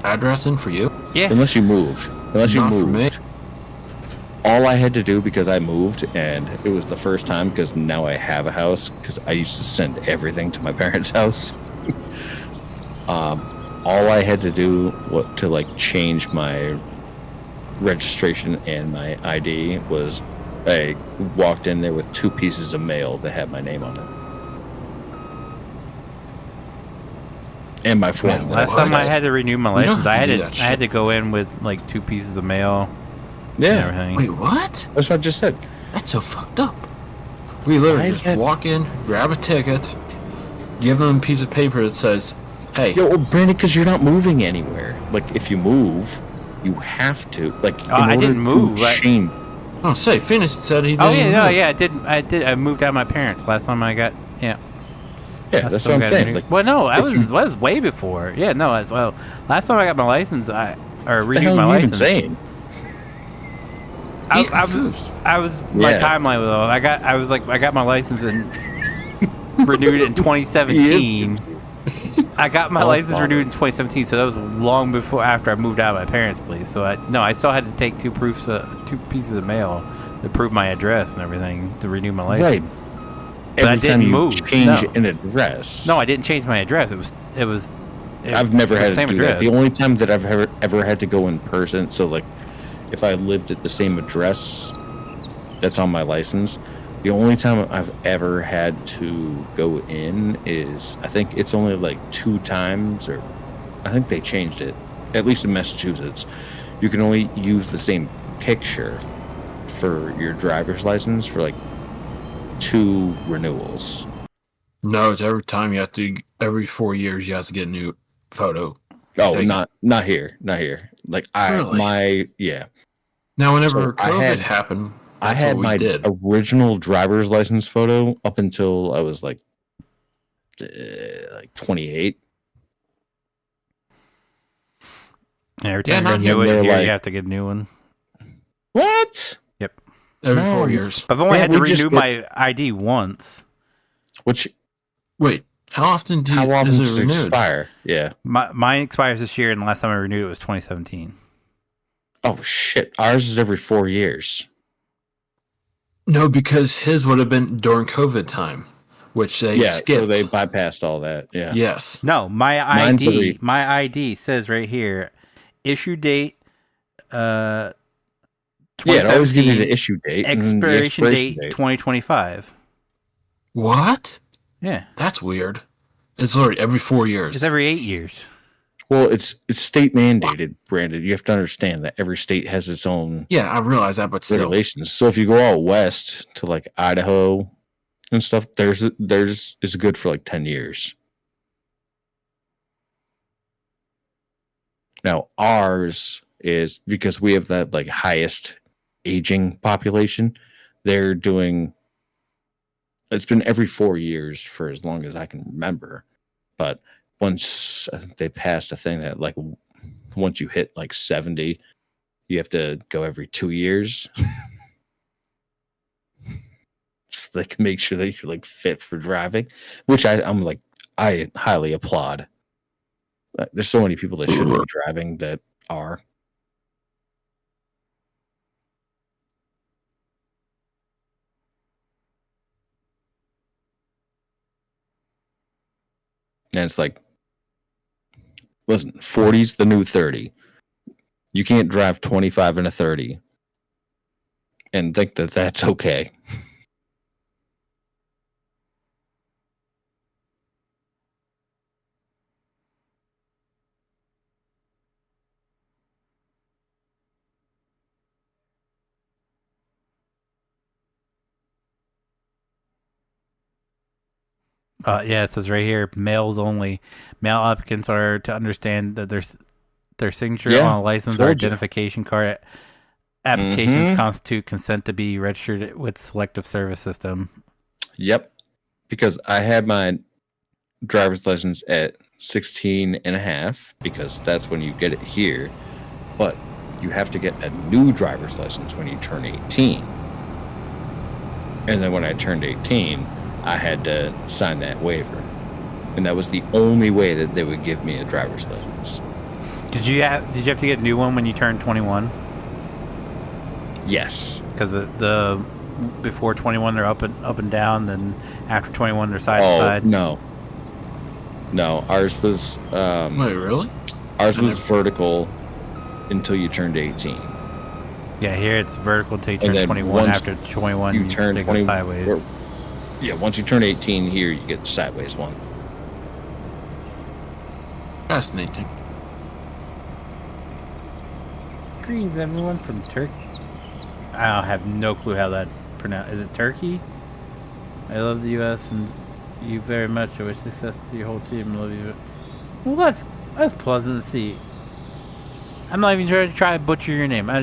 address in for you? Yeah. Unless you moved. Unless you Not for moved. me. All I had to do, because I moved, and it was the first time, because now I have a house, because I used to send everything to my parents' house. All I had to do was to like change my registration and my ID was I walked in there with 2 pieces of mail that had my name on it. And my form. Last What? time I had to renew my You don't license, have I had to do to that I had to shit. go in with like 2 pieces of mail and Yeah, everything. Wait, what? that's what I just said. That's so fucked up. We Why literally is just that- walk in, grab a ticket, give them a piece of paper that says, hey, Yo, well, Brandon, because you're not moving anywhere. Like, if you move, you have to. Like, in I order didn't to move, I- change. oh, say, Phoenix said he didn't Oh yeah, even no, move. yeah, I did. I moved out of my parents last time I got. Yeah. Yeah, last that's time what I I'm got saying. renewed. Like, well, no, I if was you- was way before. Yeah, no, as well. Last time I got my license, or what the renewed hell my are you even license. saying? He's I confused. was my Yeah. timeline was off. I got my license and renewed it in 2017. I got my Oh, license bother. renewed in 2017, so that was long before after I moved out of my parents' place. So I still had to take 2 pieces of mail to prove my address and everything to renew my license. But I Every didn't time you move, change no. an address. No, I didn't change my address. I've never it was had the to same do address. that. The only time that I've ever had to go in person, so like if I lived at the same address that's on my license, the only time I've ever had to go in is, I think it's only like 2 times, or I think they changed it, at least in Massachusetts. You can only use the same picture for your driver's license for like 2 renewals. No, it's every time you have to, every 4 years you have to get a new photo. Oh, Take- not here. Like Really? yeah. Now, whenever So I COVID had- happened, I that's had what we my did. original driver's license photo up until I was like 28. Every Yeah, time not you renew yet. it here, They're you like- have to get a new one. What? Every No, 4 you- years. I've only Yeah, had to we just renew my ID once. Which Wait, how often how often is does it it renewed? expire? Yeah. Mine expires this year, and the last time I renewed it was 2017. Oh shit. Ours is every 4 years. No, because his would have been during COVID time, which they Yeah. skipped. So they bypassed all that. Yeah. Yes. No, Mine's every- my ID says right here, issue date, Yeah. It always gives you the 2017, issue date and then the expiration expiration date 2025. What? Yeah, That's weird. It's literally every 4 years. it's every 8 years. Well, it's state mandated, Brandon. You have to understand that every state has its own Yeah, I realize that, but still. regulations. So if you go out west to like Idaho and stuff, there's is good for like 10 years. Now ours is, because we have that like highest aging population, they're doing, it's been every 4 years for as long as I can remember. But once I think they passed a thing that like once you hit like 70, you have to go every 2 years. they can make sure that you're like fit for driving, which I'm like, I highly applaud. There's so many people that shouldn't be driving that are. And it's like, listen, 40's the new 30. You can't drive 25 and a 30 and think that that's okay. Yeah, it says right here, males only. Male applicants are to understand that their signature Yeah, on a license or told you. identification card applications Mhm. constitute consent to be registered with selective service system. Yep. Because I had my driver's license at 16 and a half, because that's when you get it here. But you have to get a new driver's license when you turn 18. And then when I turned 18, I had to sign that waiver. And that was the only way that they would give me a driver's license. Did you have to get a new one when you turned 21? Yes. Because the before 21 they're up and down, then after 21 they're side to Oh, side. no. No, ours was Wait, really? ours was vertical until you turned 18. Yeah, here it's vertical until you And turn then 21. once After 21, you turn they go 20 sideways. or- yeah, once you turn 18 here, you get the sideways one. Fascinating. Greetings, everyone from Turkey. I have no clue how that's pronounced. Is it Turkey? I love the U.S. and you very much. I wish success to your whole team. I love you. Well, that's pleasant to see. I'm not even trying to butcher your name. I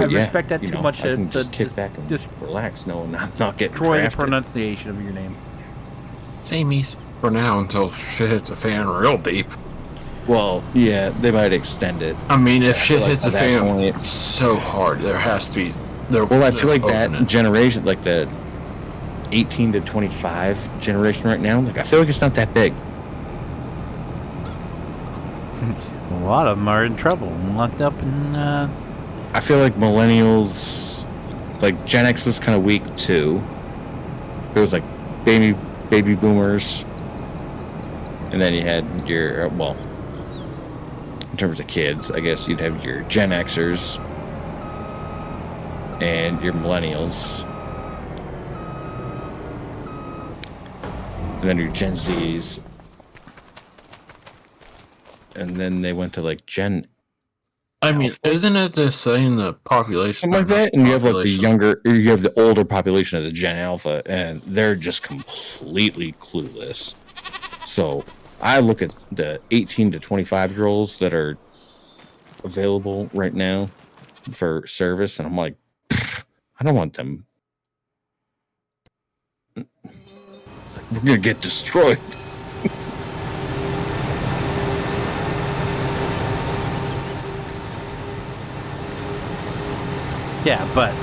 respect that you too know, much I can to just kick back and just relax, knowing I'm not getting destroy the drafted. pronunciation of your name. Same east for now until shit hits the fan real deep. Well, yeah, they might extend it. I mean, if shit like hits the at that fan point- so hard, there has to be. Well, I feel like that opening. generation, like the 18 to 25 generation right now, like I feel like it's not that big. A lot of them are in trouble, locked up in. I feel like millennials, like Gen X was kind of weak too. It was like baby boomers, and then you had your well, in terms of kids, I guess you'd have your Gen Xers and your millennials, and then your Gen Zs, and then they went to like Gen I mean, isn't it the same the population? something like that, and you have like the Population. younger, or you have the older population of the Gen Alpha, and they're just completely clueless. So I look at the 18 to 25-year-olds that are available right now for service, and I'm like, I don't want them. We're gonna get destroyed. Yeah, but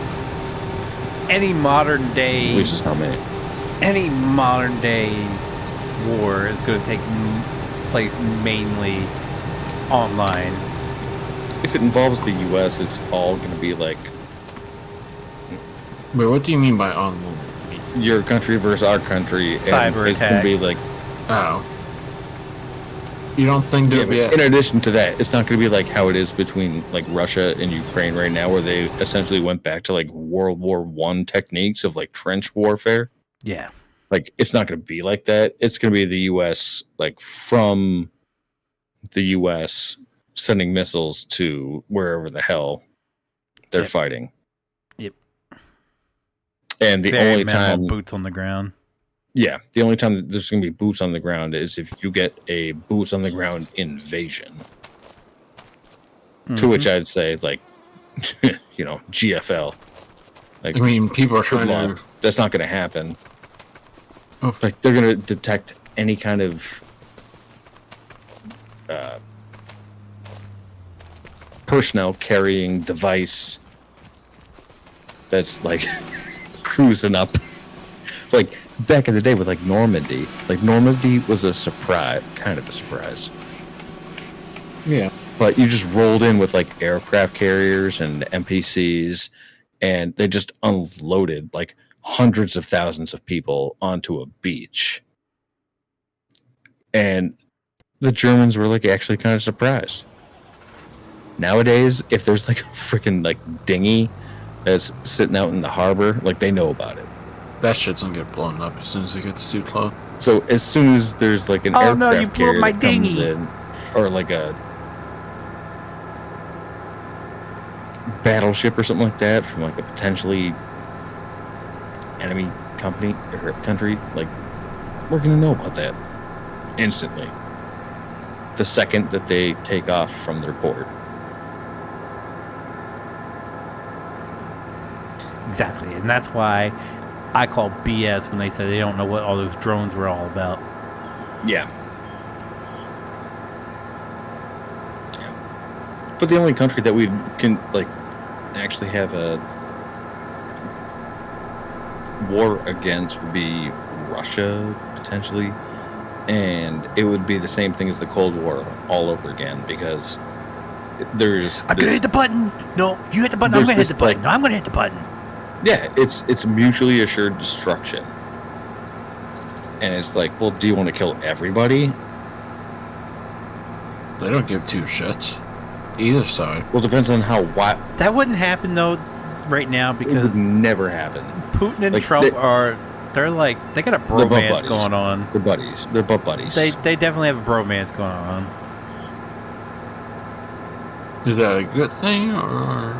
any modern day. At least it's not me. Any modern day war is going to take place mainly online. If it involves the U.S., it's all gonna be like Wait, what do you mean by online? your country versus our country, Cyber and it's gonna be attacks. like. Oh. You don't think Yeah, there'll be but in addition to that, it's not going to be like how it is between like Russia and Ukraine right now, where they essentially went back to like World War I techniques of like trench warfare. Yeah. Like it's not going to be like that. It's going to be the U.S. like from the U.S. sending missiles to wherever the hell they're Yep. fighting. Yep. And the Very only minimal time, boots on the ground. yeah, the only time that there's going to be boots on the ground is if you get a boots on the ground invasion. To which I'd say, like, you know, GFL. Like, I mean, people are good trying luck. to. That's not going to happen. Oh. Like, they're going to detect any kind of personnel carrying device that's like cruising up Like back in the day with like Normandy. Like Normandy was a surprise, kind of a surprise. Yeah. But you just rolled in with like aircraft carriers and NPCs, and they just unloaded like hundreds of thousands of people onto a beach. And the Germans were like actually kind of surprised. Nowadays, if there's like a freaking like dinghy that's sitting out in the harbor, like they know about it. That shit's gonna get blown up as soon as it gets too close. So as soon as there's like an Oh, aircraft no, you blew up carrier my that comes dinghy. in, or like a battleship or something like that from like a potentially enemy company or country, like we're gonna know about that instantly the second that they take off from their port. Exactly, and that's why I call BS when they say they don't know what all those drones were all about. Yeah. But the only country that we can like actually have a war against would be Russia, potentially. And it would be the same thing as the Cold War all over again, because there's I'm gonna hit the button. No, if you hit the button, I'm there's gonna hit this, the button. like- No, I'm gonna hit the button. yeah, it's mutually assured destruction. And it's like, well, do you want to kill everybody? They don't give two shits. Either side. Well, it depends on how what That wouldn't happen though, right now, it would because never happen. Putin and like, Trump they got a butt bromance buddies. going on. They're buddies. They're butt buddies. They definitely have a bromance going on. Is that a good thing or?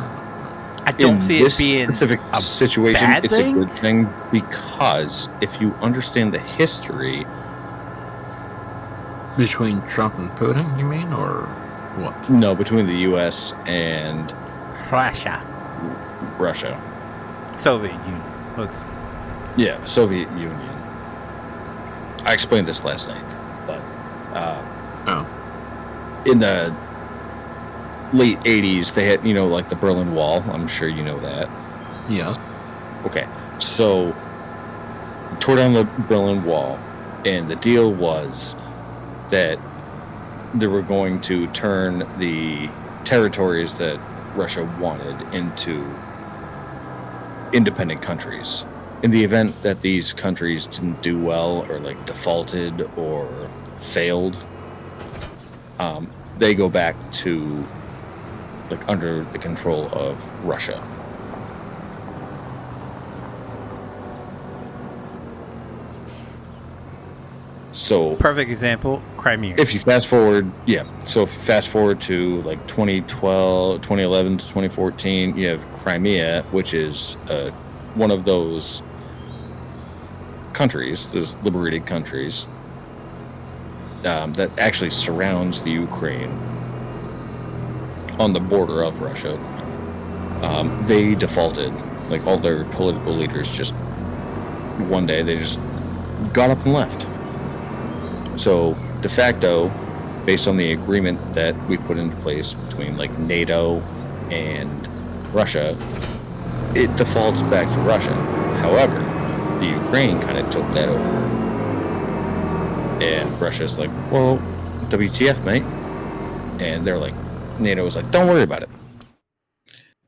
I don't in see this it being specific a situation, bad it's thing? a good thing, because if you understand the history, Between Trump and Putin, you mean, or what? no, between the U.S. and Russia, Russia, Soviet Union. Let's yeah, Soviet Union. I explained this last night, but Oh, in the late '80s, they had like the Berlin Wall. I'm sure you know that. yes. Okay, so tore down the Berlin Wall, and the deal was that they were going to turn the territories that Russia wanted into independent countries. In the event that these countries didn't do well, or like defaulted or failed, they go back to like under the control of Russia. So perfect example, Crimea. if you fast forward, so if you fast forward to like 2011 to 2014, you have Crimea, which is one of those countries, those liberated countries, that actually surrounds the Ukraine on the border of Russia. They defaulted. Like all their political leaders just one day they just got up and left. So de facto, based on the agreement that we put into place between like NATO and Russia, it defaults back to Russia. However, the Ukraine kind of took that over. And Russia's like, well, WTF, mate? And they're like, NATO was like, don't worry about it.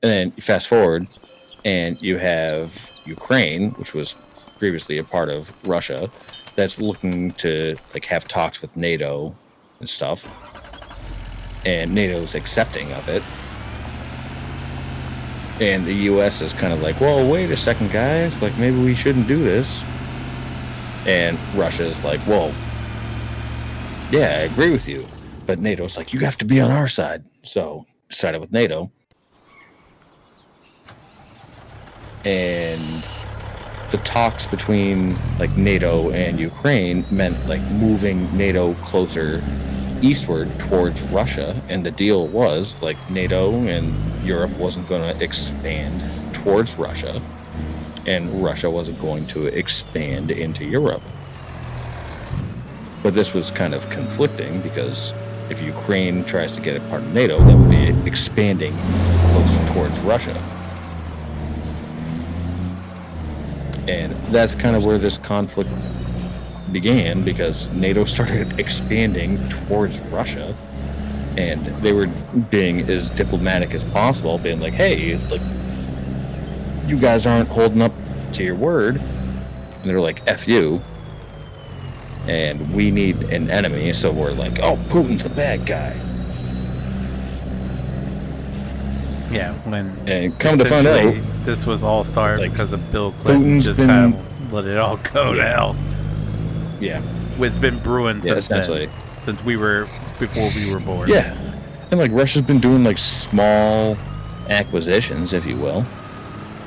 And then you fast forward, and you have Ukraine, which was previously a part of Russia, that's looking to like have talks with NATO and stuff. And NATO's accepting of it. And the US is kind of like, well, wait a second, guys. Like, maybe we shouldn't do this. And Russia's like, well, yeah, I agree with you. But NATO's like, you have to be on our side. So, decided with NATO. And the talks between, like, NATO and Ukraine meant, like, moving NATO closer eastward towards Russia. And the deal was, like, NATO and Europe wasn't going to expand towards Russia. And Russia wasn't going to expand into Europe. But this was kind of conflicting, because if Ukraine tries to get a part of NATO, that would be expanding closer towards Russia. And that's kind of where this conflict began, because NATO started expanding towards Russia, and they were being as diplomatic as possible, being like, hey, it's like, you guys aren't holding up to your word. And they're like, F you. And we need an enemy, so we're like, oh, Putin's the bad guy. Yeah, when And come to find out, this was all started like, because of Bill Clinton Putin's just been- kind of let it all go to hell. yeah, It's been brewing since essentially. then, since before we were born. Yeah. And like Russia's been doing like small acquisitions, if you will.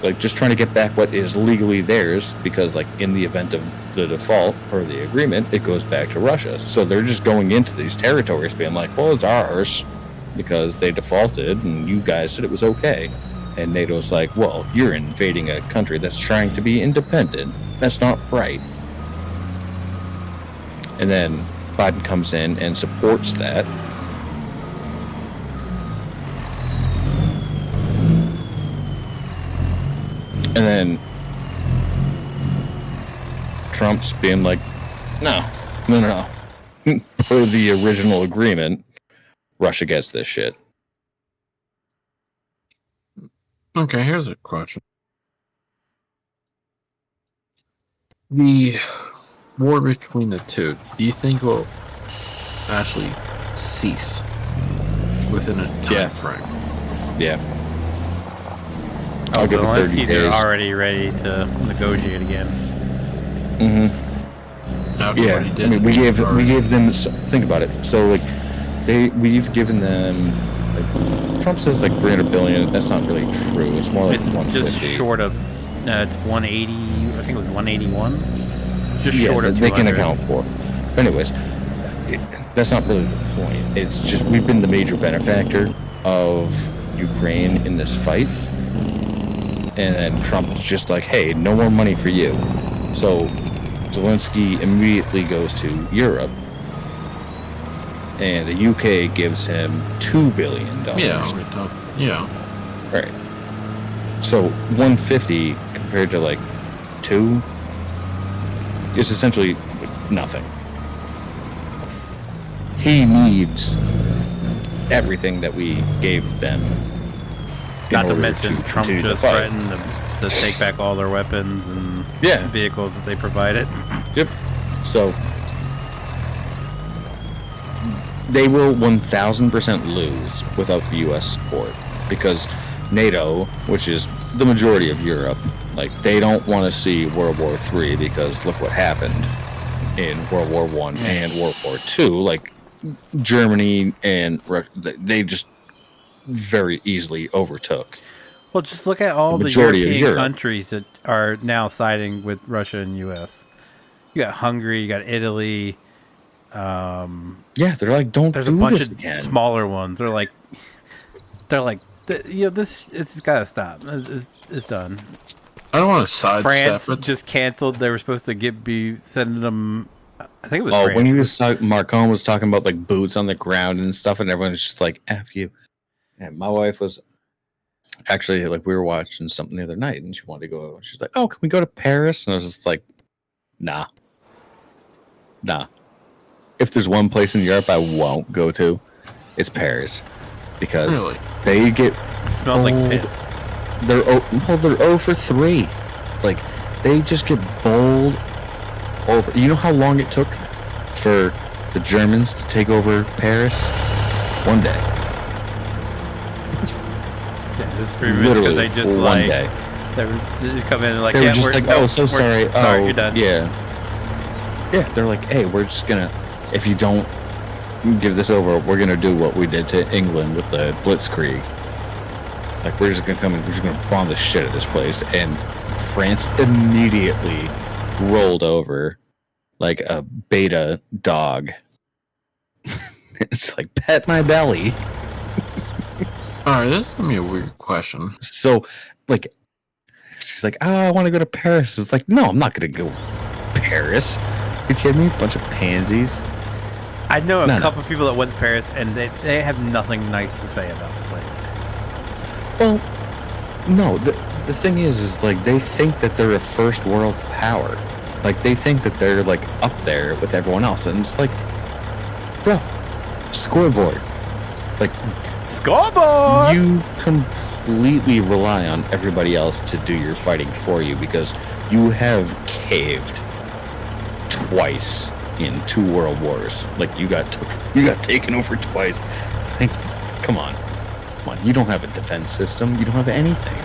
Like just trying to get back what is legally theirs, because like in the event of the default or the agreement, it goes back to Russia. So they're just going into these territories being like, well, it's ours because they defaulted and you guys said it was okay. And NATO's like, well, you're invading a country that's trying to be independent. That's not right. And then Biden comes in and supports that. And then Trump's being like, no. Per the original agreement, Russia gets this shit. Okay, here's a question. The war between the two, do you think will actually cease within a time frame? Yeah. Oh, I'll give it 30 Zelensky's days. already ready to negotiate again. Mm-hmm. After Yeah. what he did I mean, we gave them. Think about it. So like, we've given them. Like, Trump says like 300 billion. That's not really true. It's more like It's 150. just short of. It's 180. I think it was 181. Just Yeah, short of they 200. can account for. But anyways, that's not really the point. It's just we've been the major benefactor of Ukraine in this fight. And then Trump's just like, hey, no more money for you. So Zelensky immediately goes to Europe. And the UK gives him $2 billion. Yeah. Right. So 150 compared to like 2 is essentially nothing. He needs everything that we gave them. Not to in order mention, Trump continue the just fight. threatened to take back all their weapons and Yeah. vehicles that they provided. Yep. So they will 1000% lose without the U.S. support, because NATO, which is the majority of Europe, like they don't want to see World War III, because look what happened in World War I and World War II. Like Germany and they just very easily overtook. Well, just look at all The the majority of European Europe. countries that are now siding with Russia and U.S. You got Hungary, you got Italy. Yeah, they're like, don't There's a do bunch this of again. smaller ones. They're like, this it's got to stop. It's done. I don't want to sidestep France it. just canceled. They were supposed to be sending them. I think it was Oh, France. when he was Marcon was talking about like boots on the ground and stuff, and everyone's just like, F you. And my wife was actually like, we were watching something the other night, and she wanted to go. She's like, oh, can we go to Paris? And I was just like, nah. If there's one place in Europe I won't go to, it's Paris, because Really? they get It smells like Oh. piss. they're 0 for 3. Like they just get bowled over. You know how long it took for the Germans to take over Paris? One day. Yeah, it's pretty much because they just one like day. they come in and like, They were yeah, just we're like, no, oh, so we're sorry. sorry, Oh, you're done. yeah. They're like, hey, we're just gonna, if you don't give this over, we're gonna do what we did to England with the Blitzkrieg. Like, we're just gonna come and we're just gonna bomb the shit out of this place. And France immediately rolled over like a beta dog. It's like, pet my belly. Alright, this is gonna be a weird question. So, like, she's like, oh, I want to go to Paris. It's like, no, I'm not gonna go Paris. You kidding me? Bunch of pansies. I know a No, no. couple people that went to Paris and they have nothing nice to say about the place. Well, no, the thing is like they think that they're a first world power. Like they think that they're like up there with everyone else, and it's like, bro, scoreboard. Like Scoreboard! you completely rely on everybody else to do your fighting for you because you have caved twice in 2 world wars. Like you got taken over twice. Like, come on. You don't have a defense system. You don't have anything.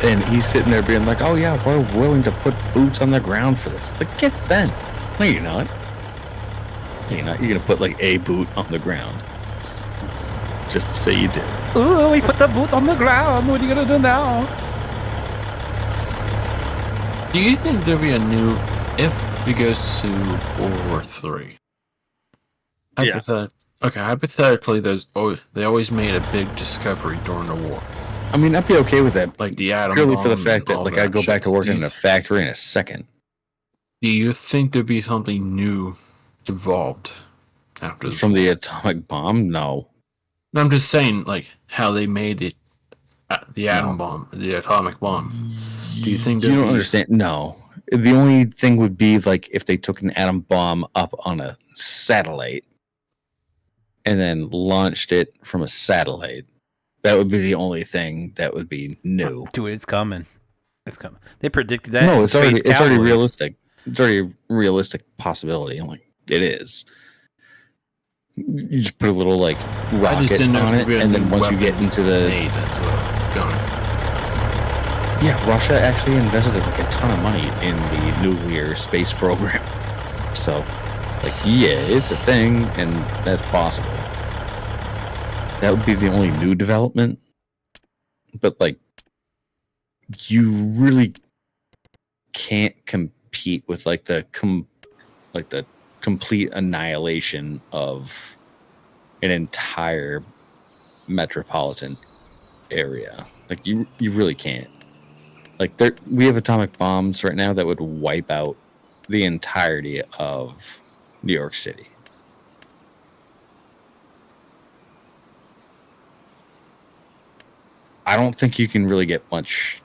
And he's sitting there being like, "Oh yeah, we're willing to put boots on the ground for this." It's like, get then. No, you're not. No, you're not. You're gonna put like a boot on the ground just to say you did. Ooh, we put the boot on the ground. What are you gonna do now? Do you think there'll be a new if it goes to World War III? Yeah. Hypothetically, they always made a big discovery during the war. I mean, I'd be okay with that, Like the atom purely bomb for the fact that and all like I'd go shit. back to working in a factory in a second. Do you think there'd be something new evolved after this? From the atomic bomb? No. I'm just saying, like how they made the atom bomb, the atomic bomb. Do you think You don't understand? No. The only thing would be like if they took an atom bomb up on a satellite and then launched it from a satellite. That would be the only thing that would be new. Dude, it's coming. It's coming. They predicted that. No, in it's already Space Cowboys. realistic. It's already a realistic possibility. I'm like, it is. You just put a little like rocket didn't know on if it, it'd be a and then new once you get weapon into the made, that's what I'm going. yeah, Russia actually invested like a ton of money in the nuclear space program. So, like, yeah, it's a thing, and that's possible. That would be the only new development. But like, you really can't compete with like the complete annihilation of an entire metropolitan area. Like you really can't. Like we have atomic bombs right now that would wipe out the entirety of New York City. I don't think you can really get much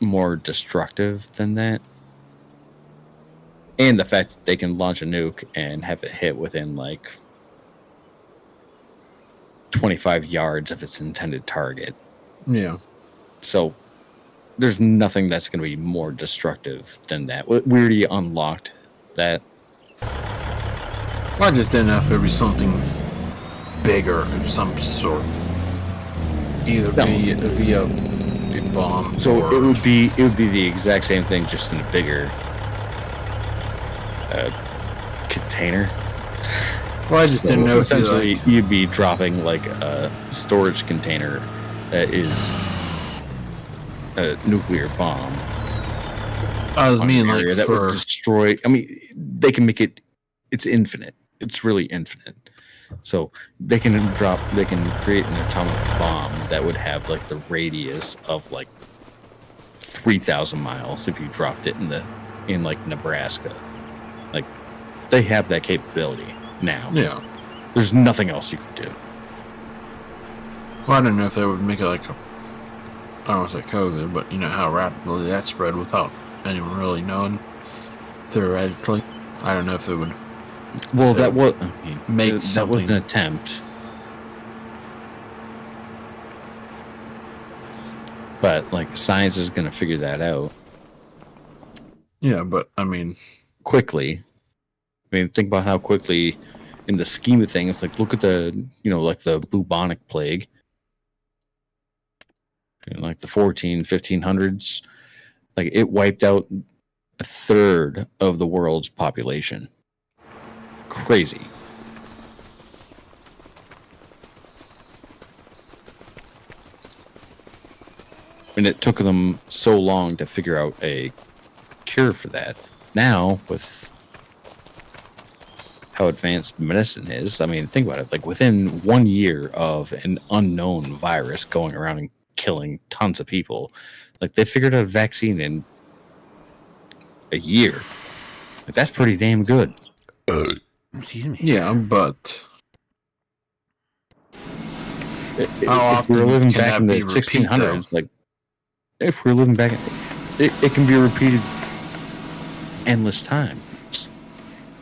more destructive than that. And the fact that they can launch a nuke and have it hit within like 25 yards of its intended target. Yeah. So there's nothing that's going to be more destructive than that. We already unlocked that. Well, I just didn't know if there'd be something bigger of some sort. Either via a bomb. So or it would be the exact same thing, just in a bigger container. Well, I just didn't know if essentially you'd be dropping like a storage container that is a nuclear bomb. I was meaning area like that would destroy. I mean, they can make it. It's infinite. It's really infinite. So they can create an atomic bomb that would have like the radius of like 3,000 miles if you dropped it in like Nebraska. Like they have that capability now. Yeah. There's nothing else you could do. Well, I don't know if they would make it like I don't want to say COVID, but you know how rapidly that spread without anyone really knowing. Theoretically, I don't know if it would. Well, that was something. was an attempt, but like science is going to figure that out. Yeah, but I mean, quickly. I mean, think about how quickly, in the scheme of things, like look at like the bubonic plague, in like the 1500s, like it wiped out a third of the world's population. Crazy. And it took them so long to figure out a cure for that. Now, with how advanced medicine is, I mean, think about it. Like within 1 year of an unknown virus going around and killing tons of people, like they figured out a vaccine in a year. Like that's pretty damn good. Excuse me. yeah, but How if we were often living can back that in the be repeat, 1600s, like if we were living back, it can be repeated endless times.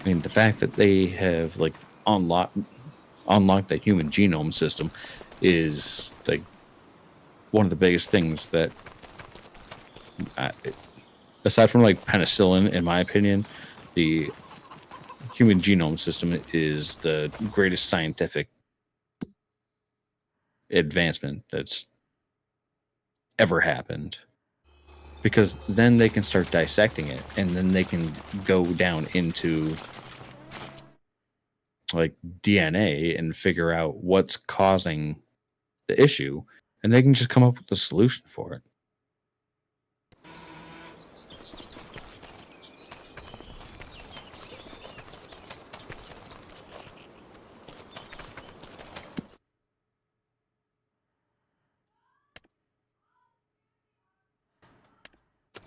I mean, the fact that they have like unlocked the human genome system is like one of the biggest things that, aside from like penicillin, in my opinion, the human genome system is the greatest scientific advancement that's ever happened. Because then they can start dissecting it, and then they can go down into like DNA and figure out what's causing the issue, and they can just come up with a solution for it.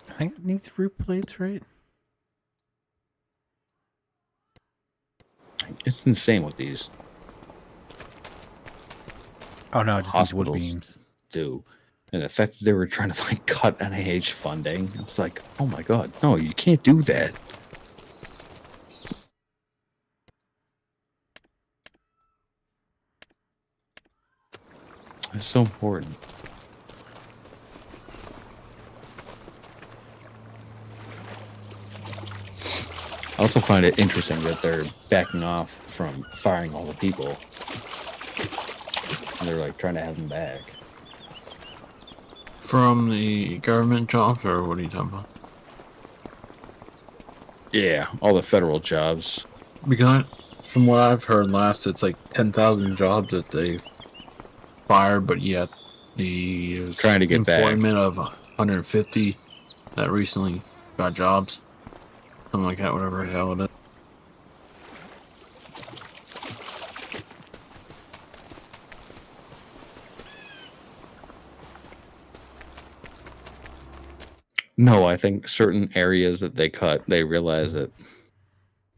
I think it needs roof plates, right? It's insane what these Oh no, it just needs wood hospitals beams. do. And the fact that they were trying to like cut NIH funding, I was like, oh my god, no, you can't do that. It's so important. I also find it interesting that they're backing off from firing all the people. And they're like trying to have them back. From the government jobs, or what are you talking about? Yeah, all the federal jobs. Because from what I've heard last, it's like 10,000 jobs that they've fired, but yet the Trying to get back. employment of 150 that recently got jobs. Something like that, whatever the hell it is. No, I think certain areas that they cut, they realize that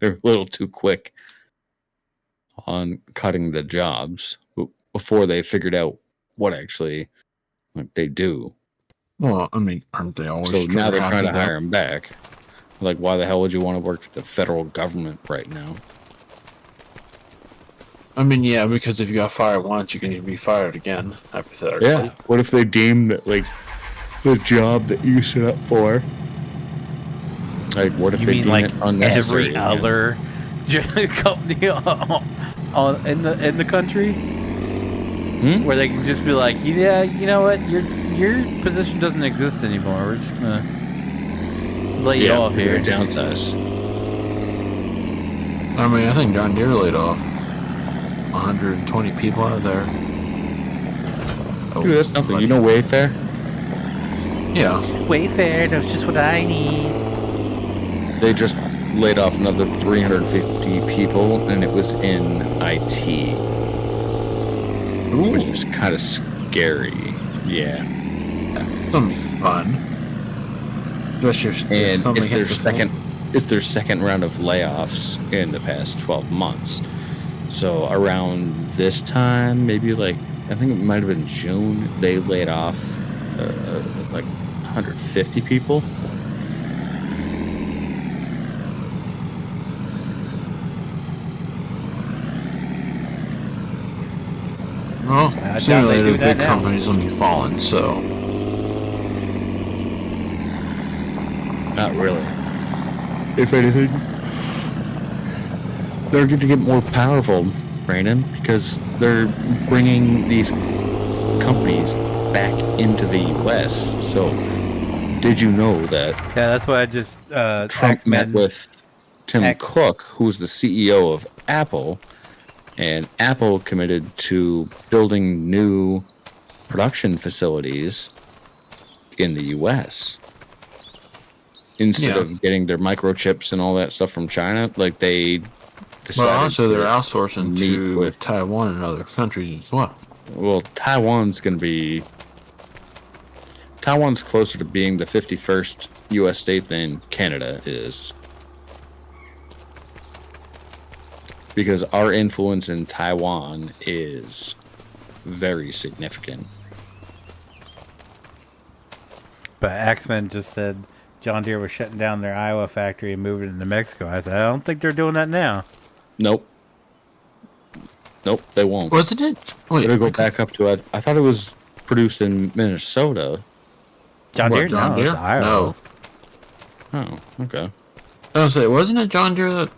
they're a little too quick on cutting the jobs before they figured out what actually like, they do. Well, I mean, aren't they always? So now they're trying to happy hire them back. Like, why the hell would you want to work for the federal government right now? I mean, yeah, because if you got fired once, you can be fired again, hypothetically. Yeah. What if they deemed that, like, the job that you set up for? Like, what if You they mean deem like it unnecessary? every other company in the country, where they can just be like, yeah, you know what, your position doesn't exist anymore. We're just gonna lay you off here. Downsize. I mean, I think John Deere laid off 120 people out of there. Dude, that's nothing. You know Wayfair? Yeah. Wayfair, that's just what I need. They just laid off another 350 people, and it was in IT. Ooh. Which is kind of scary. Yeah. It's gonna be fun. Especially if And something it's their hits the fan. second round of layoffs in the past 12 months. So around this time, maybe like, I think it might have been June, they laid off like 150 people. I Well, doubt sooner or they later, do the that big now. companies will be falling, so. Not really. If anything, they're going to get more powerful, Brandon, because they're bringing these companies back into the U.S. So, did you know that Yeah, that's why I just Trump met X-Men- with Tim Cook, who's the CEO of Apple, and Apple committed to building new production facilities in the U.S. instead Yeah. of getting their microchips and all that stuff from China. Like they decided. But also, they're to outsourcing meet to with- Taiwan and other countries as well. Well, Taiwan's going to be. Taiwan's closer to being the 51st U.S. state than Canada is. Because our influence in Taiwan is very significant. But Axman just said John Deere was shutting down their Iowa factory and moving it into Mexico. I said, I don't think they're doing that now. Nope, they won't. Wasn't it? Wait, It'll go back up to. I thought it was produced in Minnesota. John Deere? John No, it's Deere? Iowa. No. Oh, okay. I was like, wasn't it John Deere that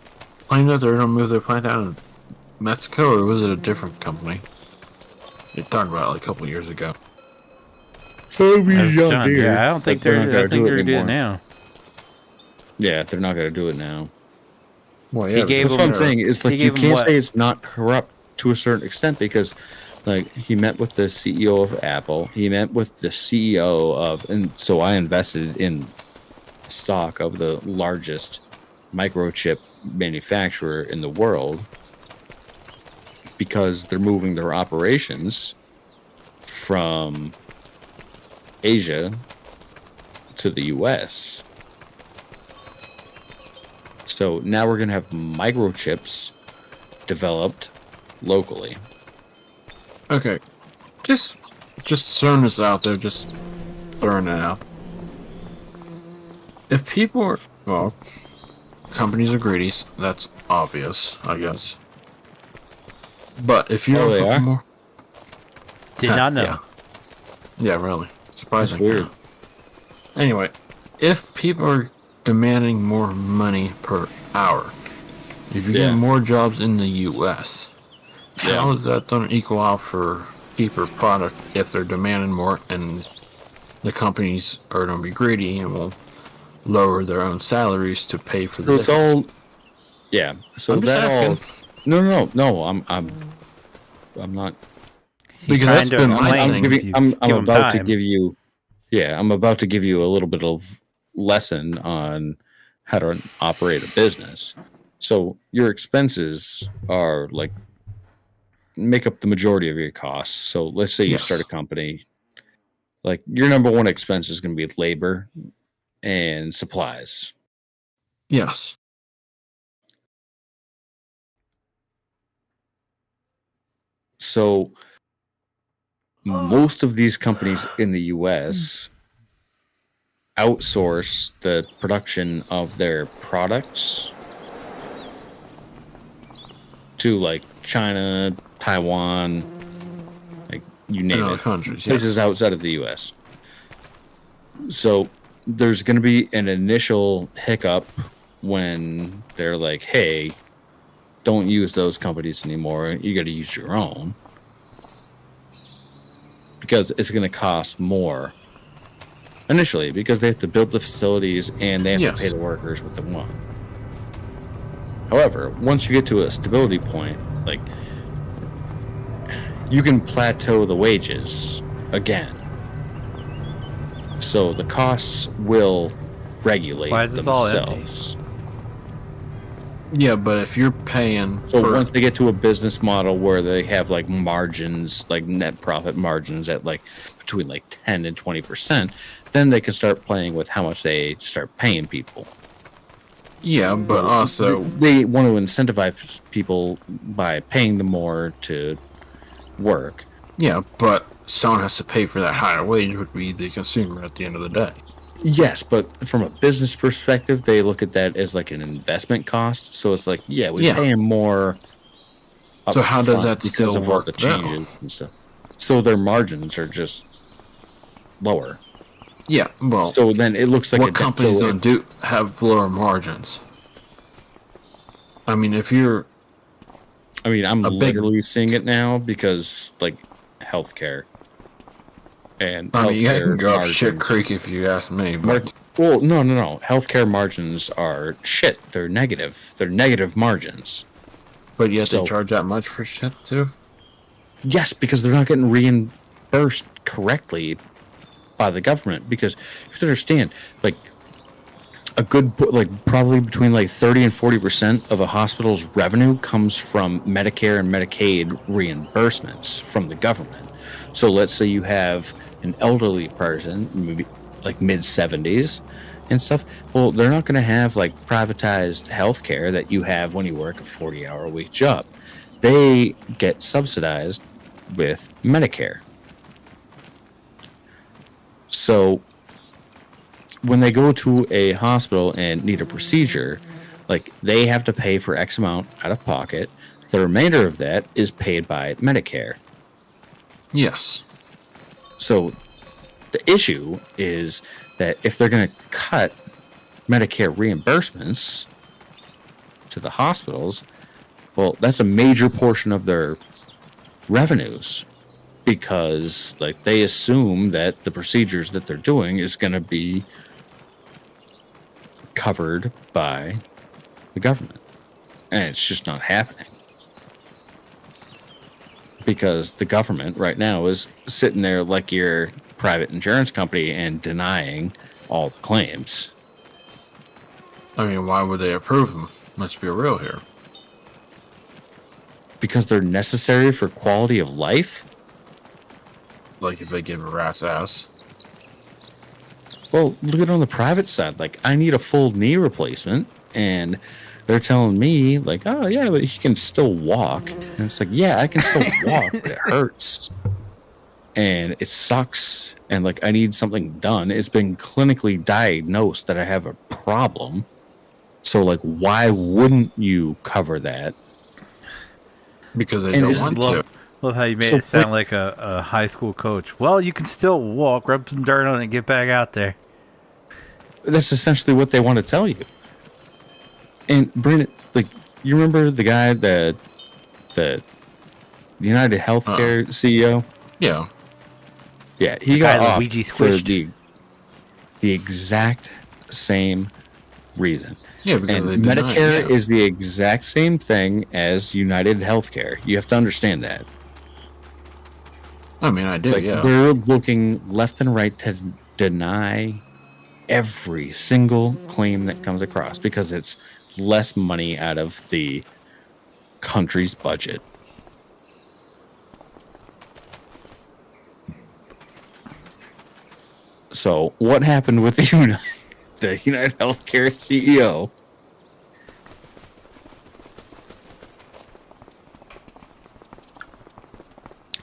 claimed that they're going to move their plant down to Mexico, or was it a different company? They talked about it like a couple years ago. So That's John Deere. I don't think they're not gonna doing do it it now. Yeah, they're not going to do it now. Well, He gave That's them- what I'm saying. It's like he you gave 'em can't what? say it's not corrupt to a certain extent because, like, he met with the CEO of Apple. He met with the CEO of, and so I invested in stock of the largest microchip manufacturer in the world because they're moving their operations from Asia to the US. So now we're going to have microchips developed locally. Okay. Just throwing this out there, just throwing it out. If people are, well, companies are greedy, that's obvious, I guess. But if you're Oh, they are? more, Did not know. yeah, really, surprising. That's weird. Anyway, if people are demanding more money per hour, if you're Yeah. getting more jobs in the U.S., Yeah. how is that going to equal out for cheaper product if they're demanding more and the companies are going to be greedy and will lower their own salaries to pay for So the it's difference? all, yeah. So I'm just that all. asking. No. I'm not. He's Because trying that's to been my explain thing. to Giving, you. I'm Give 'em about to time. give you. Yeah, I'm about to give you a little bit of lesson on how to operate a business. So your expenses are like make up the majority of your costs. So let's say you Yes. start a company. Like your number one expense is going to be labor and supplies. Yes. So most of these companies in the US outsource the production of their products to like China, Taiwan, like you name In other it, countries, places outside of the US. So there's going to be an initial hiccup when they're like, hey, don't use those companies anymore. You got to use your own. Because it's going to cost more initially because they have to build the facilities and they have Yes. to pay the workers what they want. However, once you get to a stability point, like you can plateau the wages again. So the costs will regulate Why is this all empty? themselves. Yeah, but if you're paying So for, once they get to a business model where they have like margins, like net profit margins at like between like 10 and 20%, then they can start playing with how much they start paying people. yeah, but also, They want to incentivize people by paying them more to work. yeah, but someone has to pay for that higher wage, would be the consumer at the end of the day. Yes, but from a business perspective, they look at that as like an investment cost. So it's like, yeah, we Yeah. pay them more. So how does upfront that because still of all work the though? changes and stuff? So their margins are just lower. Yeah, well, So then it looks like what companies don't do have lower margins? I mean, if you're, I mean, I'm a big- literally seeing it now because like healthcare and I mean, you healthcare can go up shit margins- creek if you ask me, but Well, no. Healthcare margins are shit. They're negative. They're negative margins. yet so- they charge that much for shit too. Yes, because they're not getting reimbursed correctly by the government. Because you have to understand, like a good, like probably between like 30 and 40% of a hospital's revenue comes from Medicare and Medicaid reimbursements from the government. So let's say you have an elderly person, maybe like mid 70s and stuff. Well, they're not going to have like privatized healthcare that you have when you work a 40-hour-a-week job. They get subsidized with Medicare. So when they go to a hospital and need a procedure, like they have to pay for X amount out of pocket. The remainder of that is paid by Medicare. Yes. So the issue is that if they're going to cut Medicare reimbursements to the hospitals, well, that's a major portion of their revenues, because like they assume that the procedures that they're doing is going to be covered by the government, and it's just not happening, because the government right now is sitting there like your private insurance company and denying all the claims. I mean, why would they approve them? Let's be real here. Because they're necessary for quality of life. Like if they give a rat's ass. Well, look at it on the private side. Like, I need a full knee replacement, and they're telling me, like, oh, yeah, but he can still walk. And it's like, yeah, I can still walk, but it hurts. And it sucks. And, like, I need something done. It's been clinically diagnosed that I have a problem. So, like, why wouldn't you cover that? Because they And don't it's want love, to. love how you made So it sound like a high school coach. Well, you can still walk, rub some dirt on it, and get back out there. That's essentially what they want to tell you. And Brandon, like, you remember the guy that the United Healthcare CEO? Yeah. Yeah, he The got guy off Luigi for squished. the exact same reason. Yeah, because And they deny it, Medicare yeah. is the exact same thing as United Healthcare. You have to understand that. I mean, I do, Like, yeah. they're looking left and right to deny every single claim that comes across, because it's less money out of the country's budget. So what happened with the United Healthcare CEO?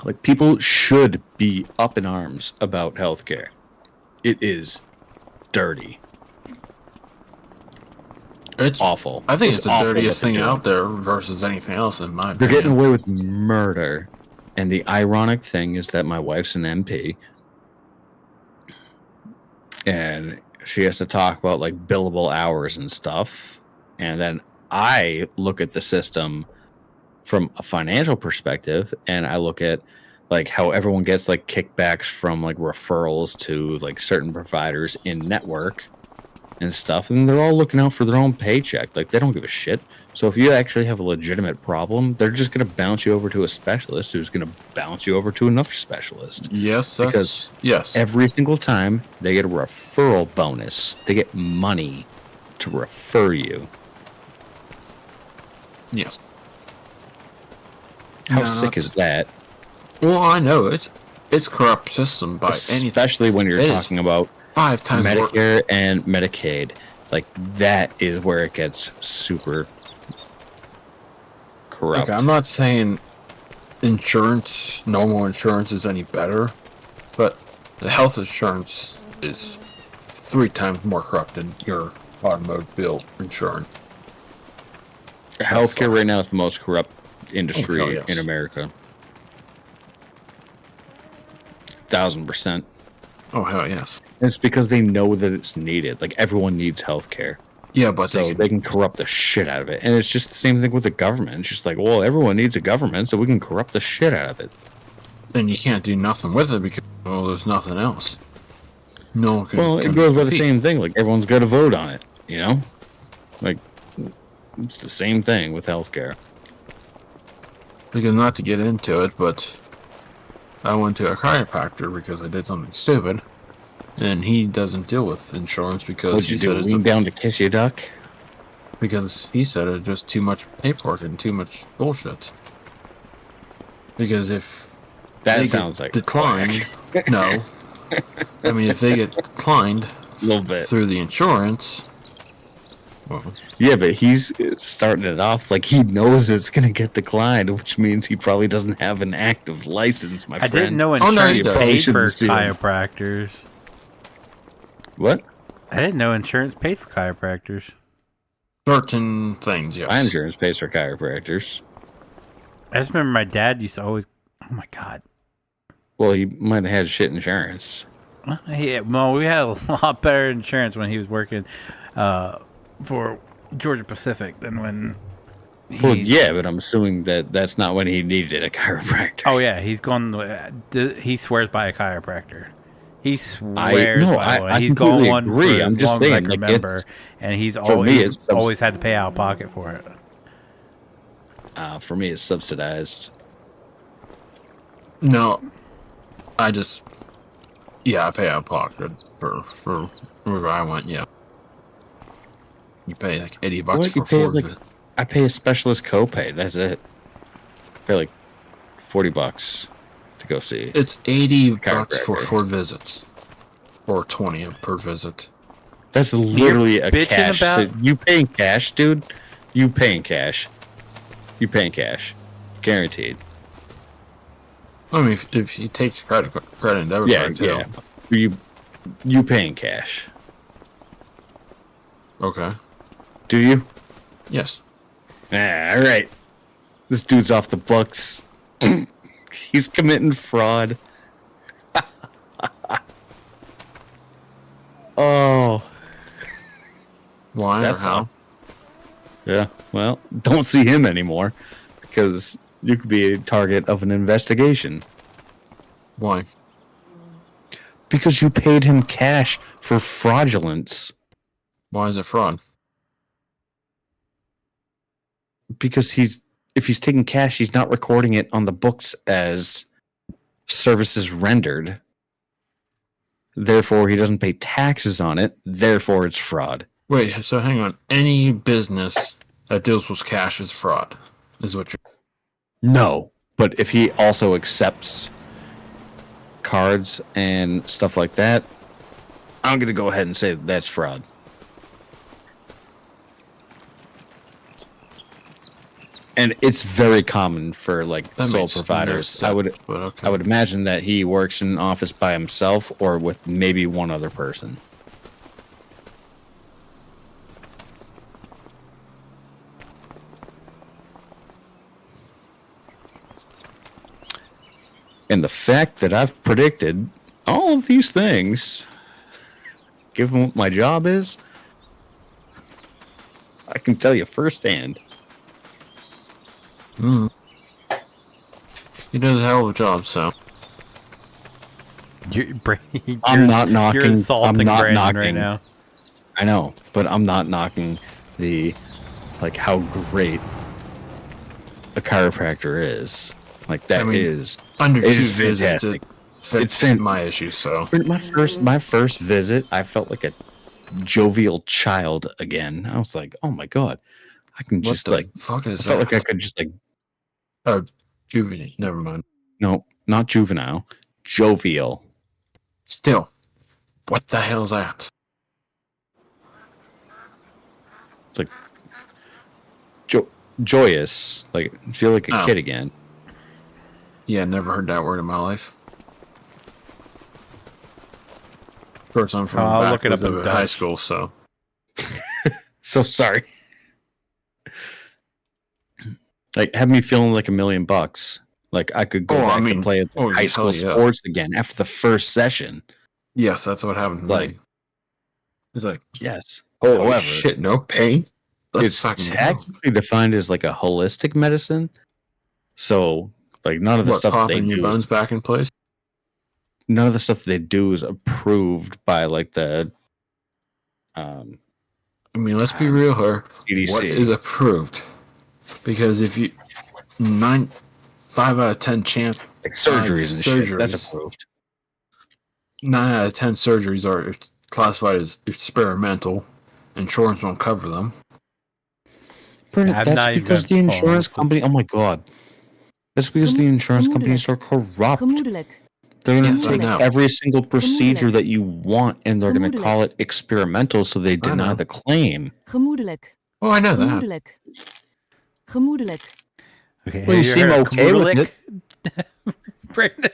Like, people should be up in arms about healthcare. It is dirty. It's Awful. I think it's the awful dirtiest what they're thing doing. out there versus anything else, in my They're opinion. getting away with murder. And the ironic thing is that my wife's an MP. And she has to talk about, like, billable hours and stuff. And then I look at the system from a financial perspective, and I look at, like, how everyone gets, like, kickbacks from, like, referrals to, like, certain providers in network and stuff, and they're all looking out for their own paycheck. Like, they don't give a shit. So if you actually have a legitimate problem, they're just going to bounce you over to a specialist who's going to bounce you over to another specialist. Yes, that's, Because yes. Every single time they get a referral bonus, they get money to refer you. Yes. How No, sick not is that? Well, I know it. It's corrupt system by anything. Especially when you're It is talking about 5 times worse. Medicare and Medicaid. Like, that is where it gets super corrupt. Okay, I'm not saying insurance, normal insurance, is any better, but the health insurance is 3 times more corrupt than your automobile insurance. Healthcare right now is the most corrupt industry Oh, yes. in America. 1000%. Oh, hell yes. It's because they know that it's needed. Like, everyone needs healthcare. Yeah, but So they can corrupt the shit out of it. And it's just the same thing with the government. It's just like, well, everyone needs a government, so we can corrupt the shit out of it. then you can't do nothing with it because, well, there's nothing else. No one can. Well, it can goes by the compete. same thing. Like, everyone's got to vote on it, you know? Like, it's the same thing with healthcare. Because, not to get into it, but I went to a chiropractor because I did something stupid, and he doesn't deal with insurance because What'd you he do? said it's Lean down to kiss your duck? because he said it's just too much paperwork and too much bullshit. Because if That they sounds get like declined, no. I mean, if they get declined a little bit. through the insurance, Well, Yeah, but he's starting it off like he knows it's going to get declined, which means he probably doesn't have an active license, my I friend. didn't know Oh, no, he insurance does. Probably paid shouldn't for sue him. chiropractors. What? I didn't know insurance paid for chiropractors. certain things, yes. My insurance pays for chiropractors. I just remember my dad used to always. Oh my god. Well, he might have had shit insurance. Well, we had a lot better insurance when he was working for Georgia Pacific than when. Well, yeah, but I'm assuming that that's not when he needed a chiropractor. Oh yeah, he's gone. He swears by a chiropractor. He swears by one. I He's gone completely one agree. for I'm as just long as I saying, can like, remember, and he's for me, it's always had to pay out of pocket for it. For me, it's subsidized. No, I pay out of pocket for wherever I went. Yeah, you pay like $80 What, for you pay, four like- visits. I pay a specialist copay. That's it. I pay like $40 to go see. It's $80 for Chiropractor. 4 visits, or 20 per visit. That's literally a bitching cash. about- You paying cash, dude? You paying cash? You paying cash? Guaranteed. I mean, if he takes credit and debit Yeah, card too. yeah. You paying cash? Okay. Do you? Yes. All right. This dude's off the books. He's committing fraud. Oh, Why That's or how? yeah. Well, don't see him anymore because you could be a target of an investigation Why? because you paid him cash for fraudulence. Why is it fraud? Because if he's taking cash, he's not recording it on the books as services rendered. Therefore, he doesn't pay taxes on it. Therefore, it's fraud. Wait, so hang on. Any business that deals with cash is fraud, is what you're... No, but if he also accepts cards and stuff like that, I'm going to go ahead and say that's fraud. And it's very common for like That sole makes no providers. sense, but okay. I would imagine that he works in an office by himself or with maybe one other person. And the fact that I've predicted all of these things, given what my job is, I can tell you firsthand. He does a hell of a job, so... I'm not knocking. You're insulting I'm not Brandon knocking. right now. I know, but I'm not knocking the, like, how great a chiropractor is. Like, that is. Under It 2 is visits, fantastic. it fits It's fan- my issue, so... My first visit, I felt like a jovial child again. I was like, oh my god, I can What just the like. fuck I is felt that? like I could just like. Oh, juvenile. Never mind. No, not juvenile, jovial. Still, what the hell's that? It's like joyous, like feel like a Oh. kid again. Yeah, never heard that word in my life. Of course, I'm from I'll look it up backwards in of high Dutch. school, so... So sorry. Like, have me feeling like $1 million. Like I could go Oh, I back mean, and play oh, high hell school yeah. sports again after the first session. Yes, that's what happened to Like- me. It's like, Yes. oh However, shit, no pain? Let's it's fucking go. technically defined as like a holistic medicine. So, like, none of the What, stuff they popping your do, bones back in place? none of the stuff they do is approved by like the I mean, let's be real here. CDC. What is approved? Because if you... 5 out of 10 chance... like surgeries and shit. That's surgeries. approved. 9 out of 10 surgeries are classified as experimental. Insurance won't cover them. Bernard, I'm that's not because even- the insurance company. Oh my god. That's because the insurance companies are corrupt. Gemoedelijk. They're going Yes, to I take know. every single procedure that you want, and they're going to call it experimental, so they deny know. the claim. Gemoedelijk. Oh, I know that. Gemoedelijk. Gemoedelijk. Okay, Well, you have seem heard okay with gemoedelijk? it. Brandon.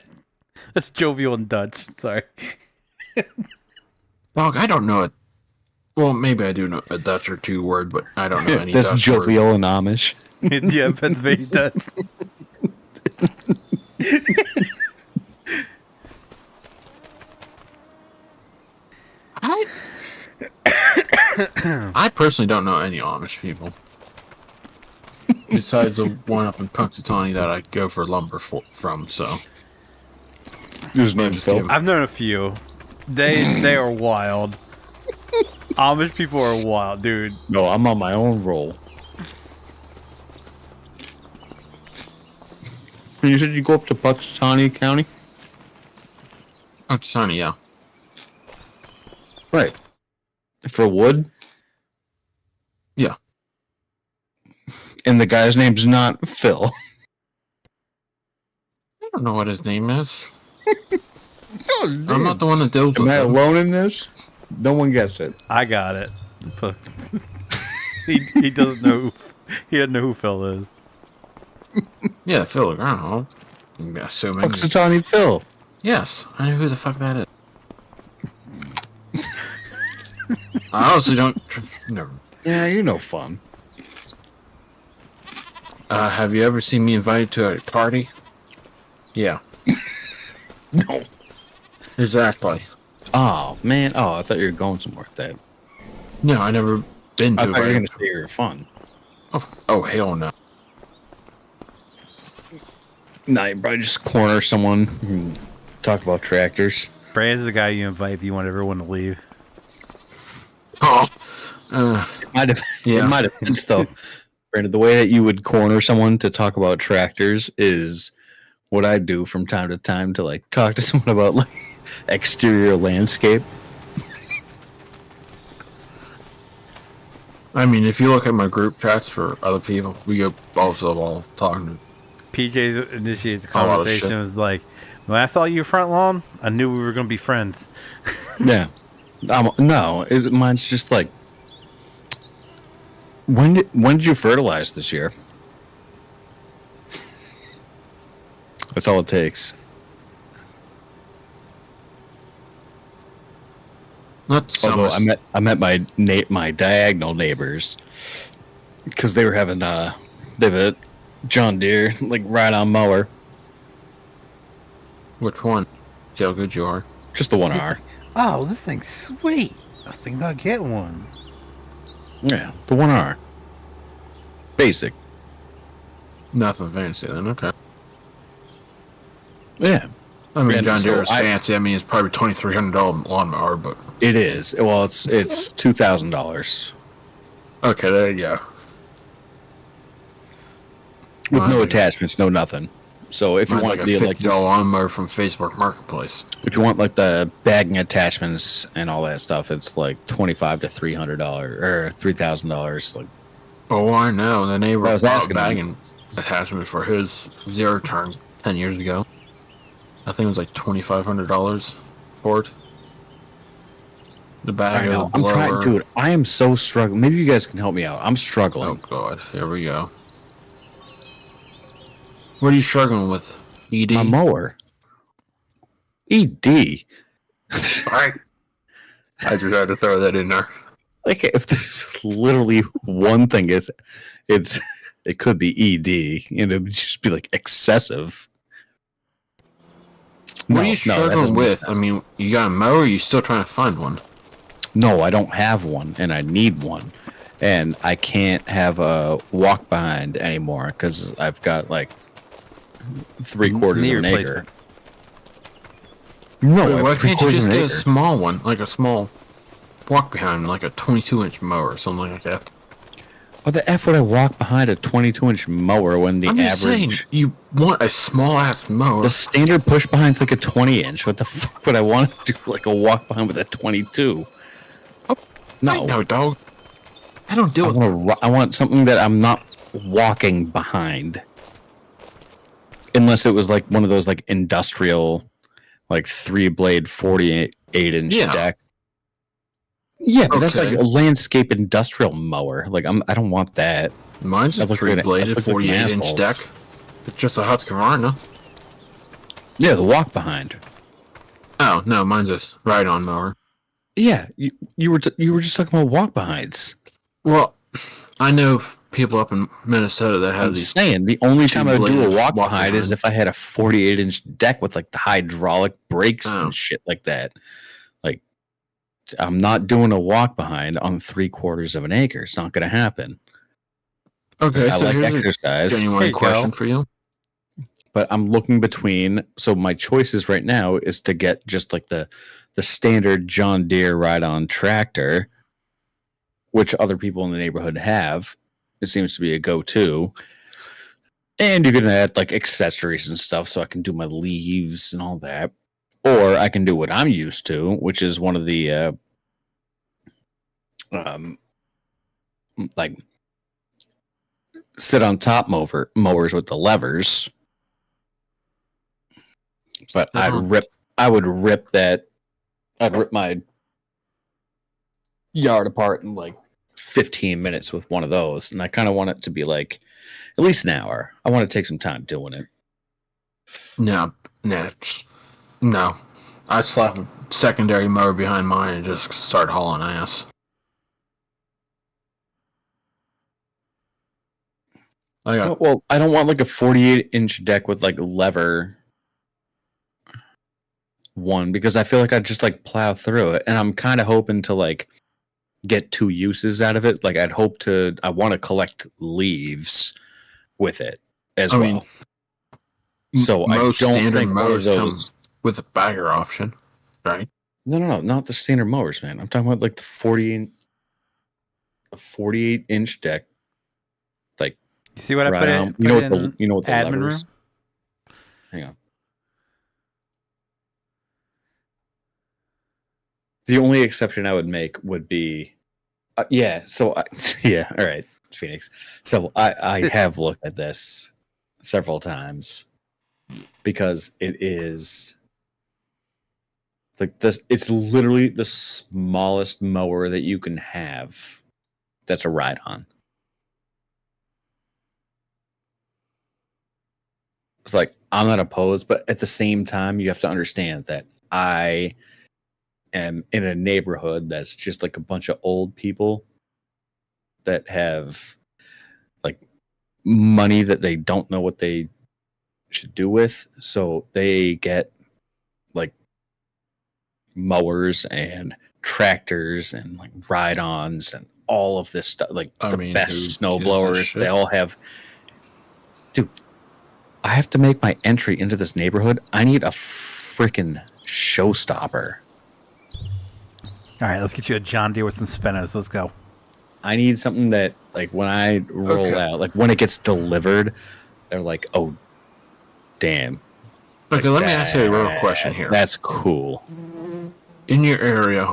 That's jovial in Dutch. Sorry. Dog, I don't know it. Well, maybe I do know a Dutch or two word, but I don't know any That's Dutch word. jovial and Amish. Yeah, Pennsylvania Dutch. I personally don't know any Amish people. Besides the one up in Punxsutawney that I go for lumber from, so. His name's Just Phil. kidding. I've known a few. They are wild. Amish people are wild, dude. No, I'm on my own roll. You said you go up to Punxsutawney County? Punxsutawney, yeah. Right. For wood? Yeah. And the guy's name's not Phil. I don't know what his name is. Oh, I'm not the one that deals Am with I him. alone in this? No one gets it. I got it. But he doesn't know who Phil is. Yeah, Phil the Groundhog. I'm assuming. Punxsutawney Phil. Yes, I know who the fuck that is. I honestly don't. Never. Yeah, you're no fun. Have you ever seen me invited to a party? Yeah, No. exactly. Oh, man. Oh, I thought you were going somewhere with that. No, I never been I to. thought you were a going to say you were fun. Oh, hell no. No, you probably just corner someone and talk about tractors. Brandon's the guy you invite if you want everyone to leave. Oh, My def- Yeah. In my defense, though, Brandon, the way that you would corner someone to talk about tractors is what I do from time to time to like talk to someone about like exterior landscape. I mean, if you look at my group chats for other people, we go also all talking. PJ initiates the A lot of conversation. shit. It was like, when I saw you front lawn, I knew we were going to be friends. Yeah. No, mine's just like, when did you fertilize this year? That's all it takes. Not so Although much. I met my diagonal neighbors because they were having they have a John Deere like ride-on mower, Which one? See how good you are. just the 1R. Oh, this thing's sweet. I was thinking about getting one. Yeah, the 1R. Basic. Nothing fancy then. Okay. Yeah, I mean, And John so Deere is I- fancy. I mean, it's probably $2,300 lawnmower, but it is. Well, it's $2,000 okay, there you go. with Well, no I- attachments, no nothing. So if you Mine's want like a the $50 lawnmower from Facebook Marketplace. if you want like the bagging attachments and all that stuff, it's like $2,500 to $300 or $3,000. Like, Oh, I know. The neighbor I was bought a asking him. bagging attachment for his zero turn 10 years ago. I think it was like $2,500 for it. The bag, I know. the I'm blower. trying, dude. I am so struggling. Maybe you guys can help me out. I'm Oh struggling. god, here we go. What are you struggling with? ED? My mower. ED. Sorry. I just had to throw that in there. Like if there's literally one thing, it could be ED, and it would just be like excessive. What No, are you no, that struggling doesn't make with? I sense. mean, you got a mower, or you still trying to find one? No, I don't have one, and I need one, and I can't have a walk behind anymore because I've got like 3/4 Knee of an acre. replacement. No, I Wait, have why can't you 3/4 of just an get a acre. small one, like a small walk behind, like a 22-inch mower or something like that? What the F would I walk behind a 22-inch mower when the I'm just average... saying, you want a small-ass mower. The standard push behind's like a 20-inch. What the fuck would I want to do like a walk behind with a 22? I No. know, dog. I don't deal with I want something that I'm not walking behind. Unless it was like one of those like industrial, like 3-blade 48-inch Yeah. deck. Yeah, but that's like Okay. a landscape industrial mower. Like I don't want that. Mine's a That looks like an- that 3-bladed looks like an 48-inch asphalt. deck. It's just a Husqvarna. Yeah, the walk behind. Oh no, mine's a ride-on mower. Yeah, you were just talking about walk behinds. Well, I know people up in Minnesota that have I'm these. saying the only time I would do a two-bladed walk walk behind is behind. if I had a 48-inch deck with like the hydraulic brakes Oh. and shit like that. Like, I'm not doing a walk behind on 3/4 of an acre. It's not going to happen. Okay, I so like here's a exercise, There genuine you question go. for you. but I'm looking between. So my choices right now is to get just like the standard John Deere ride-on tractor, which other people in the neighborhood have. It seems to be a go-to. And you can add like accessories and stuff so I can do my leaves and all that. Or I can do what I'm used to, which is one of the like sit on top mowers with the levers. But Uh-huh. I would rip I'd rip my yard apart in like 15 minutes with one of those. And I kind of want it to be like at least an hour. I want to take some time doing it. No. I slap a secondary mower behind mine and just start hauling ass. I got Well, I don't want like a 48-inch deck with like lever one because I feel like I'd just like plow through it. And I'm kind of hoping to like get 2 uses out of it. Like I want to collect leaves with it as I well. mean, So I most don't standard think one of mowers come those. with a bagger option, right? No, not the standard mowers, man. I'm talking about like the 48-inch deck. Like You see what I right put on. in? You know what the admin levers. room? Hang on. The only exception I would make would be, yeah. So yeah, all right, Phoenix. So I have looked at this several times because it is like this. It's literally the smallest mower that you can have. That's a ride on. It's like I'm not opposed, but at the same time, you have to understand that I am in a neighborhood that's just like a bunch of old people that have like money that they don't know what they should do with. So they get like mowers and tractors and like ride-ons and all of this stuff, like I the mean, who best gives snow a blowers. shit? They all have. Dude, I have to make my entry into this neighborhood. I need a freaking showstopper. All right, let's get you a John Deere with some spinners. Let's go. I need something that, like, when I roll Okay. out, like, when it gets delivered, they're like, oh, damn. Okay, let me ask you a real question here. That's cool. In your area,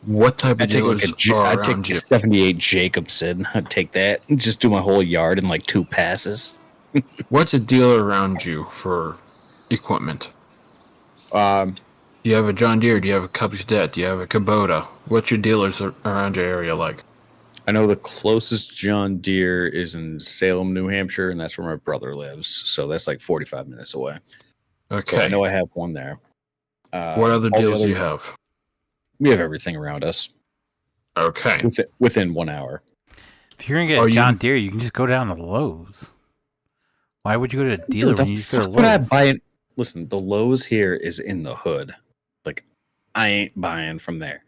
what type I of take dealers like are I'd take around a you? 78 Jacobson. I'd take that and just do my whole yard in like 2 passes. What's a dealer around you for equipment? Do you have a John Deere? Do you have a Cub Cadet? Do you have a Kubota? What's your dealers around your area like? I know the closest John Deere is in Salem, New Hampshire, and that's where my brother lives. So that's like 45 minutes away. Okay. So I know I have one there. What other all the deals do you have? We have everything around us Okay. within 1 hour. If you're gonna get Are a John you- Deere, you can just go down to Lowe's. Why would you go to a dealer Dude, when the you just go to fuck would I Lowe's? buy it? Listen, the Lowe's here is in the hood. Like, I ain't buying from there.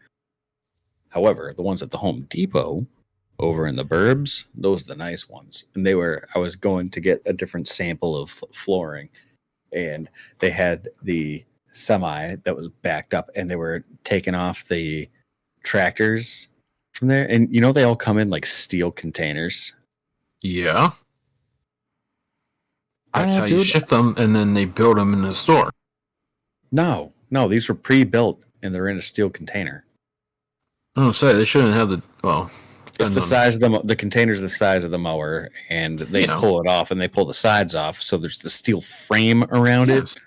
However, the ones at the Home Depot over in the burbs, those are the nice ones. And I was going to get a different sample of flooring, and they had the semi that was backed up, and they were taking off the tractors from there. And you know, they all come in like steel containers. Yeah. That's how you Dude, ship them, and then they build them in the store. No, these were pre-built and they're in a steel container. I don't say they shouldn't have the It's the size of the container's the size of the mower, and they Yeah. pull it off and they pull the sides off, so there's the steel frame around Yes. it,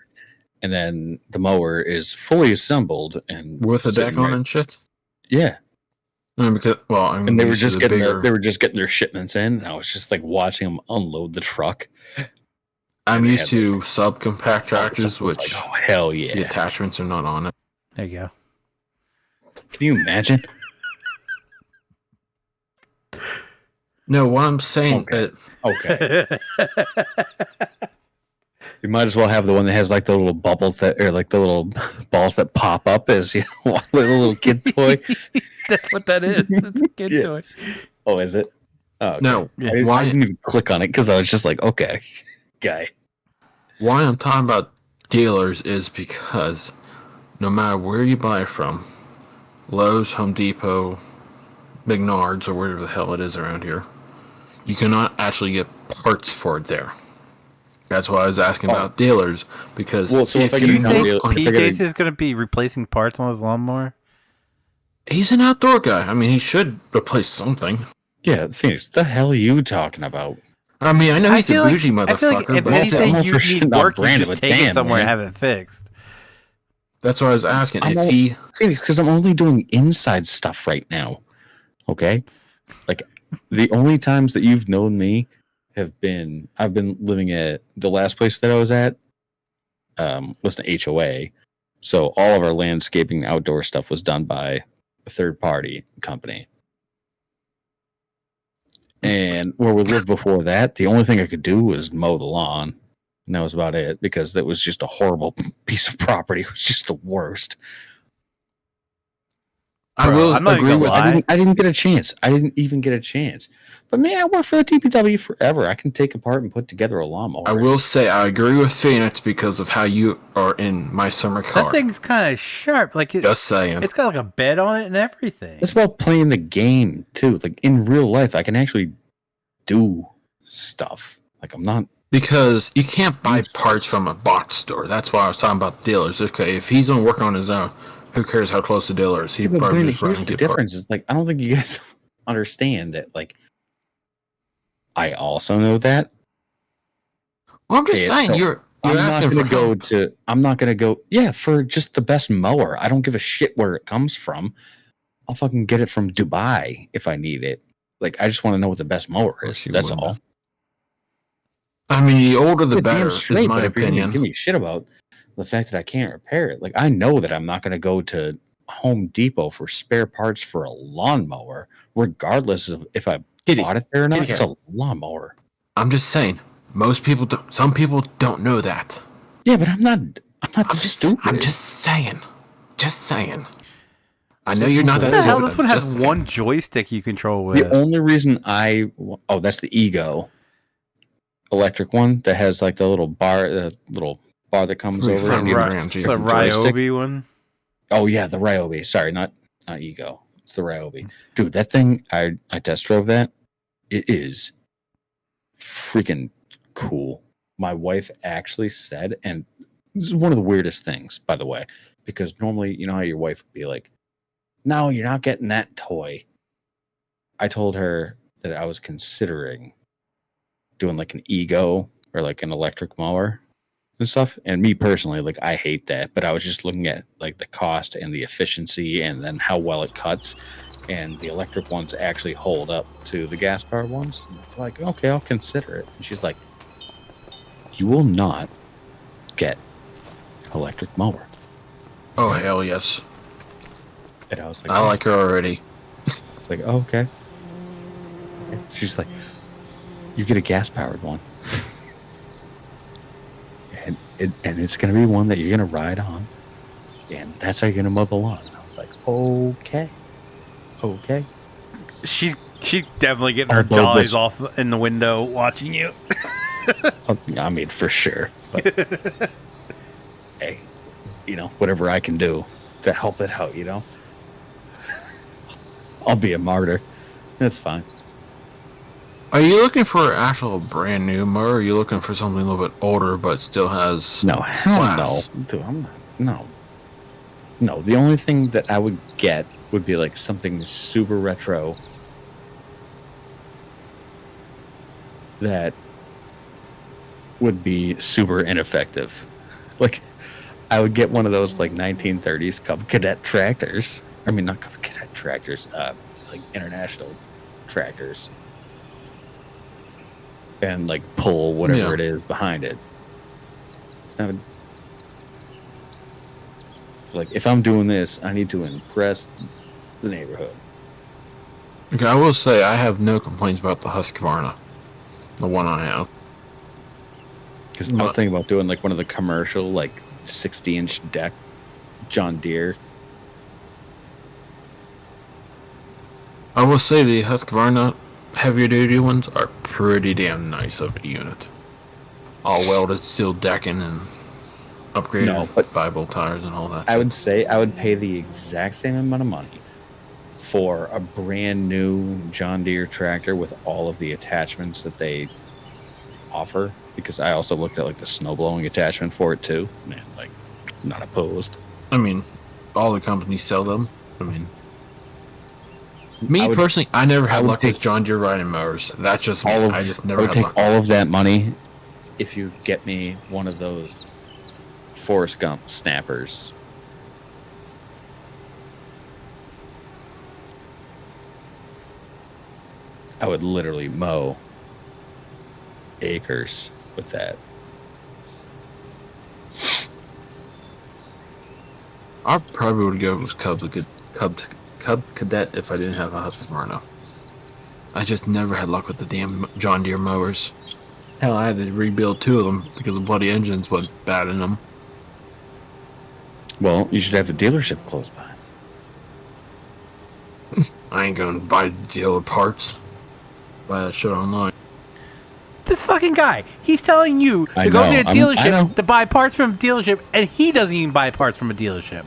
and then the mower is fully assembled and With a deck sitting on right- and shit. Yeah, Because I mean, and they were usually just the getting bigger. they were just getting their shipments in. And I was just like watching them unload the truck. I'm and they used had to subcompact tractors, It's like, which oh hell the yeah! attachments are not on it. There you go. Can you imagine? No, what I'm saying, Okay. Okay, you might as well have the one that has like the little bubbles that, or like the little balls that pop up as you know, like a little kid toy. That's what that is. It's a kid Yeah. toy. Oh, is it? Oh, okay. no, Yeah. I why didn't even click on it because I was just like, okay, guy. why I'm talking about dealers is because no matter where you buy it from, Lowe's, Home Depot, Menards, or wherever the hell it is around here, you cannot actually get parts for it there. That's why I was asking about dealers, because Well, so if I Do get you a think deal- if I get a- PJ's is going to be replacing parts on his lawnmower? he's an outdoor guy. I mean, he should replace something. Yeah, Phoenix, the hell are you talking about? I mean, I know he's a bougie I feel like motherfucker, if but anything, I'm you all for need shitting on work, you brand, just but take it damn, somewhere and man. have it fixed. that's why I was asking I'm if all- he. Phoenix, because I'm only doing inside stuff right now. Okay, like the only times that you've known me have been I've been living at the last place that I was at. Was an HOA, so all of our landscaping outdoor stuff was done by a third party company. And where we lived before that, the only thing I could do was mow the lawn. And that was about it because that was just a horrible piece of property. It was just the worst. I Bro, will I'm not even agree gonna with. lie. I didn't get a chance. I didn't even get a chance. But man, I worked for the TPW forever. I can take apart and put together a lawnmower. I will say I agree with Phoenix because of how you are in my summer car. That thing's kind of sharp. Like Just saying. it's got like a bed on it and everything. It's about playing the game too. Like in real life, I can actually do stuff. Like I'm not. Because you can't buy parts from a box store. That's why I was talking about dealers. Okay, if he's on working on his own, who cares how close the dealer is? He's Yeah, but probably Brandon, just running here's to the get parts. difference. Is like I don't think you guys understand that. Like I also know that. Well, I'm just Yeah, saying so you're I'm not asking going for to go help. to. I'm not going to go. Yeah, for just the best mower. I don't give a shit where it comes from. I'll fucking get it from Dubai if I need it. Like I just want to know what the best mower is. course you That's would. all. I mean, the older the Yeah, damn better, straight, is my but if you're gonna opinion. give me shit about the fact that I can't repair it, like I know that I'm not going to go to Home Depot for spare parts for a lawnmower, regardless of if I Kitty, bought it there or not. kitty It's a lawnmower. I'm just saying. Most people don't. Some people don't know that. Yeah, but I'm not stupid. I'm just saying. Just saying. I know you're not What that the hell? stupid. This one I'm has just one saying. joystick you control with. The only reason that's the Ego electric one that has like the little bar that comes Three over. front and you- Rams, the yeah. joystick. Ryobi one. Oh yeah, the Ryobi. Sorry, not Ego. It's the Ryobi. Dude, that thing I test drove that. It is freaking cool. My wife actually said, and this is one of the weirdest things, by the way, because normally you know how your wife would be like, "No, you're not getting that toy." I told her that I was considering doing like an Ego or like an electric mower and stuff. And me personally, like I hate that, but I was just looking at like the cost and the efficiency and then how well it cuts. And the electric ones actually hold up to the gas powered ones. And it's like, okay, I'll consider it. And she's like, you will not get an electric mower. Oh hell yes! And I was like, I like her already. it's like, oh, okay. She's like, you get a gas powered one. And it's going to be one that you're going to ride on. And that's how you're going to mow the lawn. And I was like, okay. Okay. She's definitely getting I'll her blow jollies this. off in the window watching you. I mean, for sure. But hey, you know, whatever I can do to help it out, you know? I'll be a martyr. That's fine. Are you looking for an actual brand new mower? Or are you looking for something a little bit older but still has? No, hell Glass. no. Dude, I'm not. No. No, the only thing that I would get would be like something super retro that would be super ineffective. Like, I would get one of those like 1930s Cub Cadet tractors. I mean, not Cub Cadet tractors, like international tractors, and like pull whatever it is behind it. I would, like, if I'm doing this, I need to impress the neighborhood. Okay, I will say I have no complaints about the Husqvarna, the one I have. Because I was thinking about doing like one of the commercial, like 60-inch deck John Deere. I will say the Husqvarna heavier duty ones are pretty damn nice of a unit. All welded steel decking and upgraded 5-bolt tires and all that. I would say I would pay the exact same amount of money for a brand new John Deere tractor with all of the attachments that they offer, because I also looked at like the snow blowing attachment for it too. Man, like, not opposed. I mean, all the companies sell them. I mean, personally, I never had luck with John Deere riding mowers. That's just me. I just never had luck. I would take all of that money if you get me one of those Forrest Gump snappers. I would literally mow acres with that. I probably would go with Cub Cadet if I didn't have a Husqvarna. I just never had luck with the damn John Deere mowers. Hell, I had to rebuild 2 of them because the bloody engines was bad in them. Well, you should have a dealership close by. I ain't going to buy dealer parts. Buy that shit online. This fucking guy, he's telling you to go to a dealership to buy parts from a dealership, and he doesn't even buy parts from a dealership.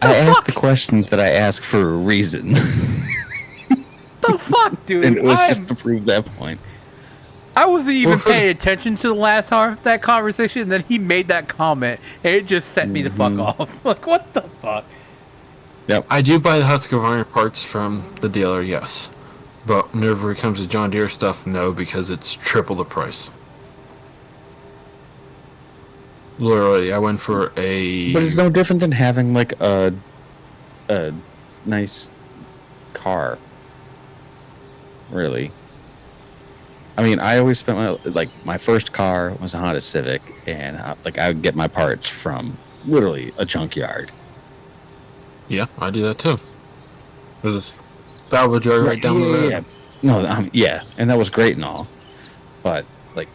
I asked the questions that I ask for a reason. The fuck, dude? And it was just to prove that point. I wasn't even paying attention to the last half of that conversation, and then he made that comment, and it just set me the fuck off. Like, what the fuck? Yep. I do buy the Husqvarna parts from the dealer, yes. But whenever it comes to John Deere stuff, no, because it's triple the price. Literally, I went for a... But it's no different than having, like, a nice car. Really. I mean, I always spent my first car was a Honda Civic, and I would get my parts from literally a junkyard. Yeah, I do that too. There's a salvage yard right down the road. Yeah. No, yeah, and that was great and all, but like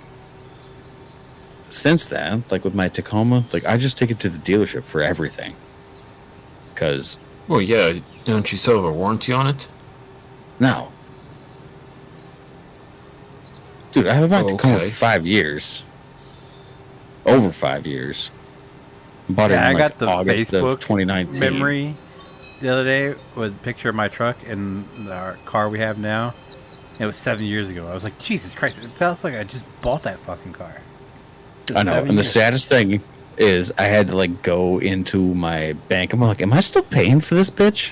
since then, like with my Tacoma, like I just take it to the dealership for everything. Cause well, yeah, don't you still have a warranty on it? No. Dude, I have my Tacoma for 5 years. Over 5 years. Bought it in, I got the August Facebook of 2019. memory the other day with a picture of my truck and our car we have now. It was 7 years ago. I was like, Jesus Christ, it feels like I just bought that fucking car. I know, and the saddest thing is I had to like go into my bank. I'm like, am I still paying for this bitch?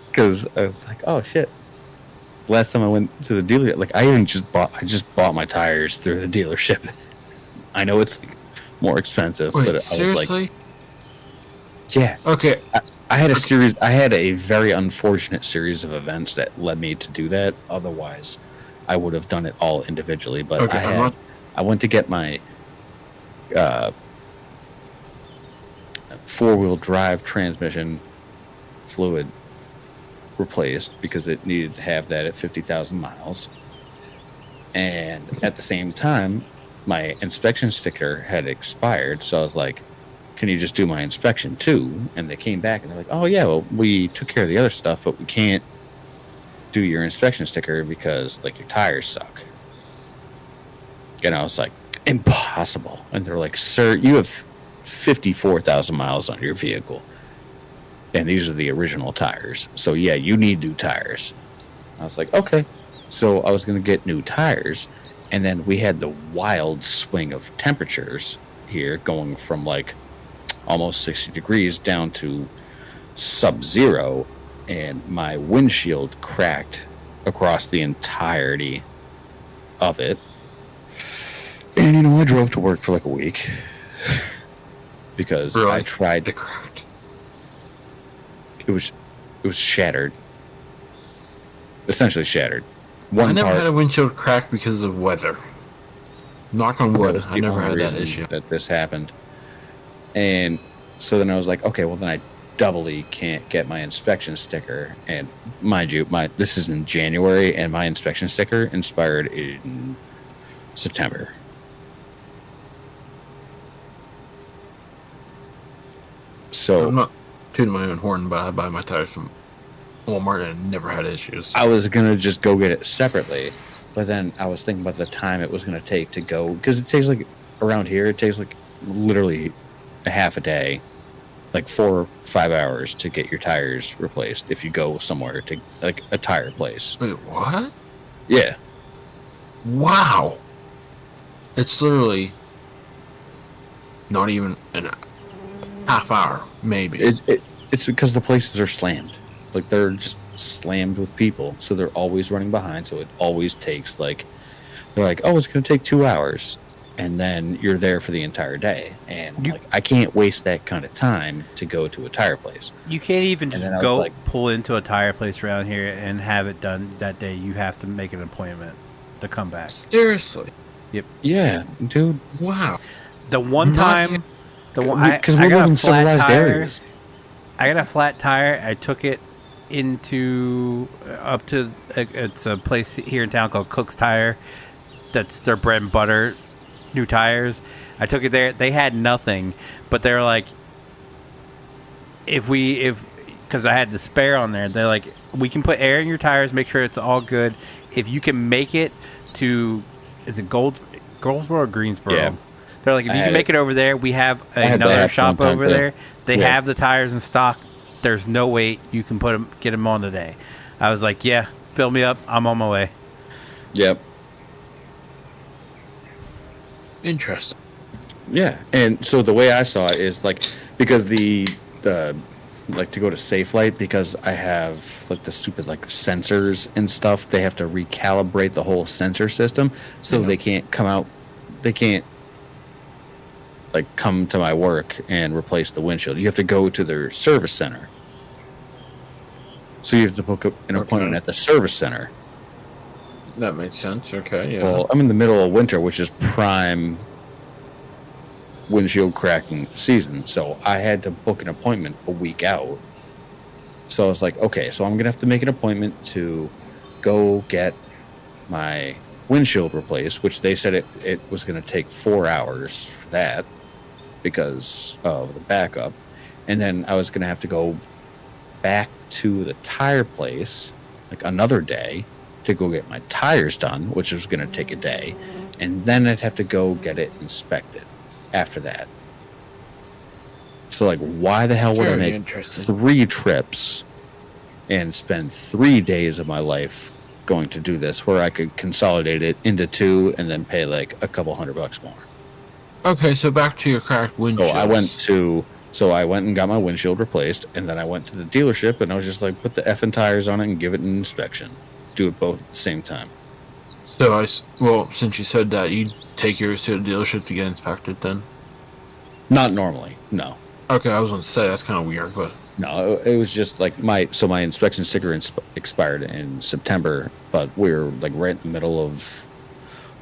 Because I was like, oh shit. Last time I went to the dealership, like I just bought my tires through the dealership. I know it's like more expensive, wait, but I seriously? was like, yeah. Okay. I had a very unfortunate series of events that led me to do that. Otherwise, I would have done it all individually. But okay, I went to get my 4-wheel drive transmission fluid replaced because it needed to have that at 50,000 miles. And at the same time, my inspection sticker had expired. So I was like, can you just do my inspection too? And they came back and they're like, oh yeah, well, we took care of the other stuff, but we can't do your inspection sticker because like your tires suck. And I was like, impossible. And they're like, sir, you have 54,000 miles on your vehicle. And these are the original tires. So yeah, you need new tires. I was like, okay. So I was going to get new tires. And then we had the wild swing of temperatures here going from like almost 60 degrees down to sub-zero. And my windshield cracked across the entirety of it. And, I drove to work for like a week. because Really? I tried. It cracked. It was shattered, essentially shattered. I One never part. had a windshield crack because of weather. Knock on That wood, was I the never only had that reason issue. that this happened. And so then I was like, okay, well then I doubly can't get my inspection sticker. And mind you, this is in January, and my inspection sticker expired in September. So I'm not tooting my own horn, but I buy my tires from Walmart and never had issues. I was gonna just go get it separately, but then I was thinking about the time it was gonna take to go, because it takes like around here, it takes like literally a half a day, like 4 or 5 hours to get your tires replaced if you go somewhere to like a tire place. Wait, what? Yeah. Wow. It's literally not even an half hour, maybe. It's because the places are slammed. Like they're just slammed with people, so they're always running behind. So it always takes they're like, oh, it's going to take 2 hours, and then you're there for the entire day. And I can't waste that kind of time to go to a tire place. You can't even And just then I was go like- pull into a tire place around here and have it done that day. You have to make an appointment to come back. Seriously. Yeah, dude. Wow. The one Not time, Because I we got live a in flat civilized tire. areas. I got a flat tire. I took it into up to it's a place here in town called Cook's Tire. That's their bread and butter, new tires. I took it there. They had nothing, but they were like, because I had the spare on there, they're like, we can put air in your tires, make sure it's all good. If you can make it to, is it Goldsboro or Greensboro? Yeah. They're like, if you can make it over there, we have had another that shop one time, over too. there. They Yeah. have the tires in stock. There's no wait. You can get them on today. I was like, yeah, fill me up. I'm on my way. Yep. Interesting. Yeah, and so the way I saw it is like, because the like to go to Safelite, because I have like the stupid like sensors and stuff, they have to recalibrate the whole sensor system, so they can't like come to my work and replace the windshield. You have to go to their service center. So you have to book an appointment at the service center. That makes sense. Okay, yeah. Well, I'm in the middle of winter, which is prime windshield cracking season, so I had to book an appointment a week out. So I was like, okay, so I'm gonna have to make an appointment to go get my windshield replaced, which they said it was gonna take 4 hours for that because of the backup, and then I was gonna have to go back to the tire place like another day to go get my tires done, which was gonna take a day, and then I'd have to go get it inspected after that. So like, why the hell would I Very make interesting. 3 trips and spend 3 days of my life going to do this, where I could consolidate it into 2 and then pay like a couple $100 more? Okay, so back to your cracked windshield. So I went and got my windshield replaced, and then I went to the dealership and I was just like, put the effing tires on it and give it an inspection. Do it both at the same time. So well, since you said that, you take yours to the dealership to get inspected then? Not normally, no. Okay, I was going to say, that's kind of weird, but... No, it was just like my inspection sticker expired in September, but we were like right in the middle of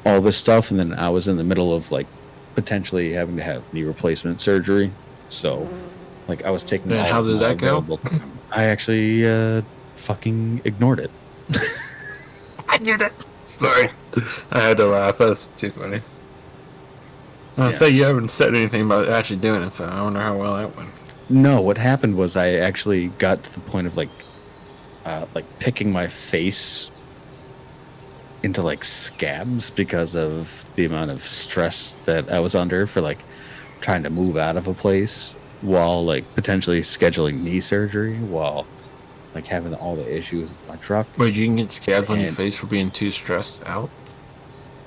all this stuff, and then I was in the middle of like potentially having to have knee replacement surgery. So like I was taking And all how of did my that go? available time. I actually fucking ignored it. I knew that. Sorry. I had to laugh. That's too funny. I say you haven't said anything about actually doing it, so I wonder how well that went. No, what happened was I actually got to the point of like picking my face into like scabs because of the amount of stress that I was under for like trying to move out of a place while like potentially scheduling knee surgery while like having all the issues with my truck. Wait, you can get scabs on your And- face for being too stressed out?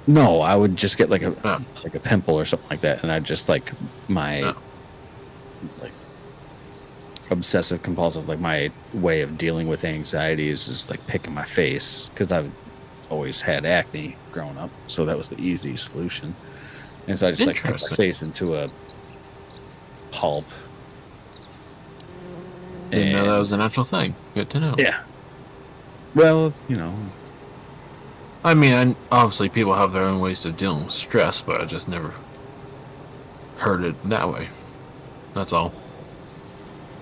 No, I would just get like a Oh. like a pimple or something like that, and I just like my Oh. like obsessive compulsive, like my way of dealing with anxiety is just like picking my face, because I've always had acne growing up, so that was the easy solution. And so I just like picked my Interesting. face into a pulp. Didn't know that And- was an actual thing. Good to know. Yeah. Well, you know. I mean, obviously people have their own ways of dealing with stress, but I just never heard it that way. That's all.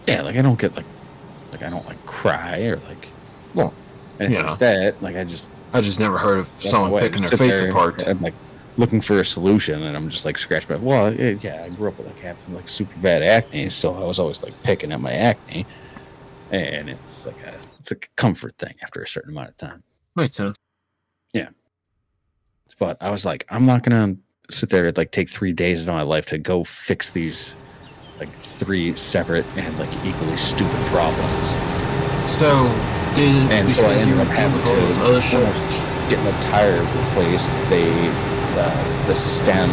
Yeah, like I don't get like I don't like cry or like Well, anything yeah. like that. Like I just never heard of someone away. picking Just their sit face there, apart. I'm like looking for a solution, and I'm just like scratching my. Well, yeah, I grew up with like having like super bad acne, so I was always like picking at my acne, and it's like a comfort thing after a certain amount of time. Makes sense. But I was like, I'm not gonna sit there and like take 3 days of my life to go fix these like 3 separate and like equally stupid problems. So, And so I ended up having all this other to shit. almost get the tire replaced. The stem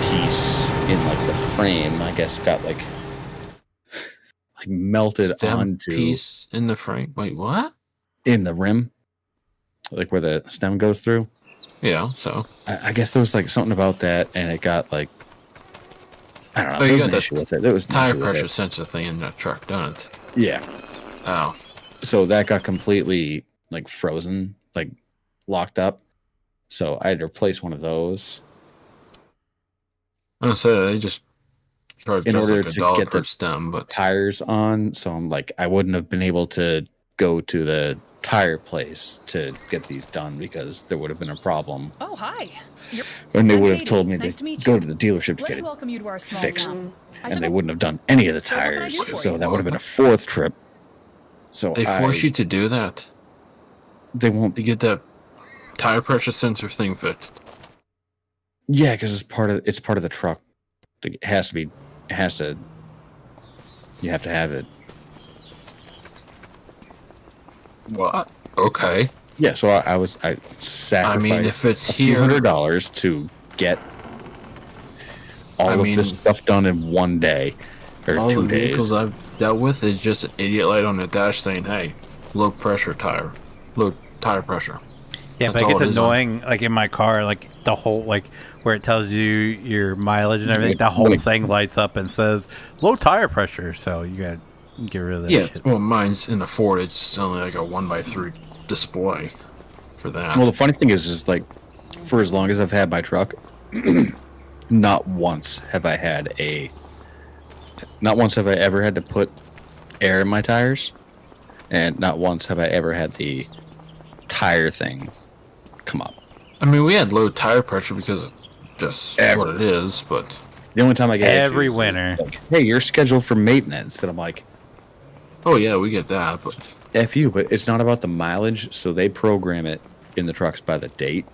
piece in like the frame, I guess, got like melted Stem onto piece in the frame. Wait, what? in the rim, like where the stem goes through. Yeah. So. I guess there was like something about that, and it got like I don't know. Oh, There you was got an that issue with it. There was an Tire issue with pressure it. sensor thing in that truck, don't it? Yeah. Oh. So that got completely like frozen, like locked up. So I had to replace one of those I said they just charge in us order like to $1 get per the stem, but tires on. So I'm like, I wouldn't have been able to go to the tire place to get these done because there would have been a problem. Oh, hi. You're And they I'm would have Katie. told me Nice to to meet go you. to the dealership to Let get me it welcome you to our small fixed. town. I And should they have- wouldn't have done any of the So what can I tires. do for So you? that would have been a 4th trip. So they force you to do that they won't to get that tire pressure sensor thing fixed. Yeah, because it's part of the truck. You have to have it. What? Okay. Yeah, so I sacrificed if it's here- $100 to get all of this stuff done in one day or All 2 the vehicles days. I've dealt with is just an idiot light on the dash saying, "Hey, low tire pressure." Yeah, That's but it all gets it is on- annoying, like in my car, like the whole, like where it tells you your mileage and everything, the whole Like- thing lights up and says low tire pressure. So you gotta get rid of that Yeah, shit. well, mine's in a Ford. It's only like a 1x3 display for that. Well, the funny thing is like for as long as I've had my truck, not once have I ever had to put air in my tires, and not once have I ever had the tire thing come up. I mean, we had low tire pressure because of just what it is, but The only time I get Every issues is winter. like, hey, you're scheduled for maintenance, and I'm like, oh yeah, we get that. But F you, but it's not about the mileage, so they program it in the trucks by the date,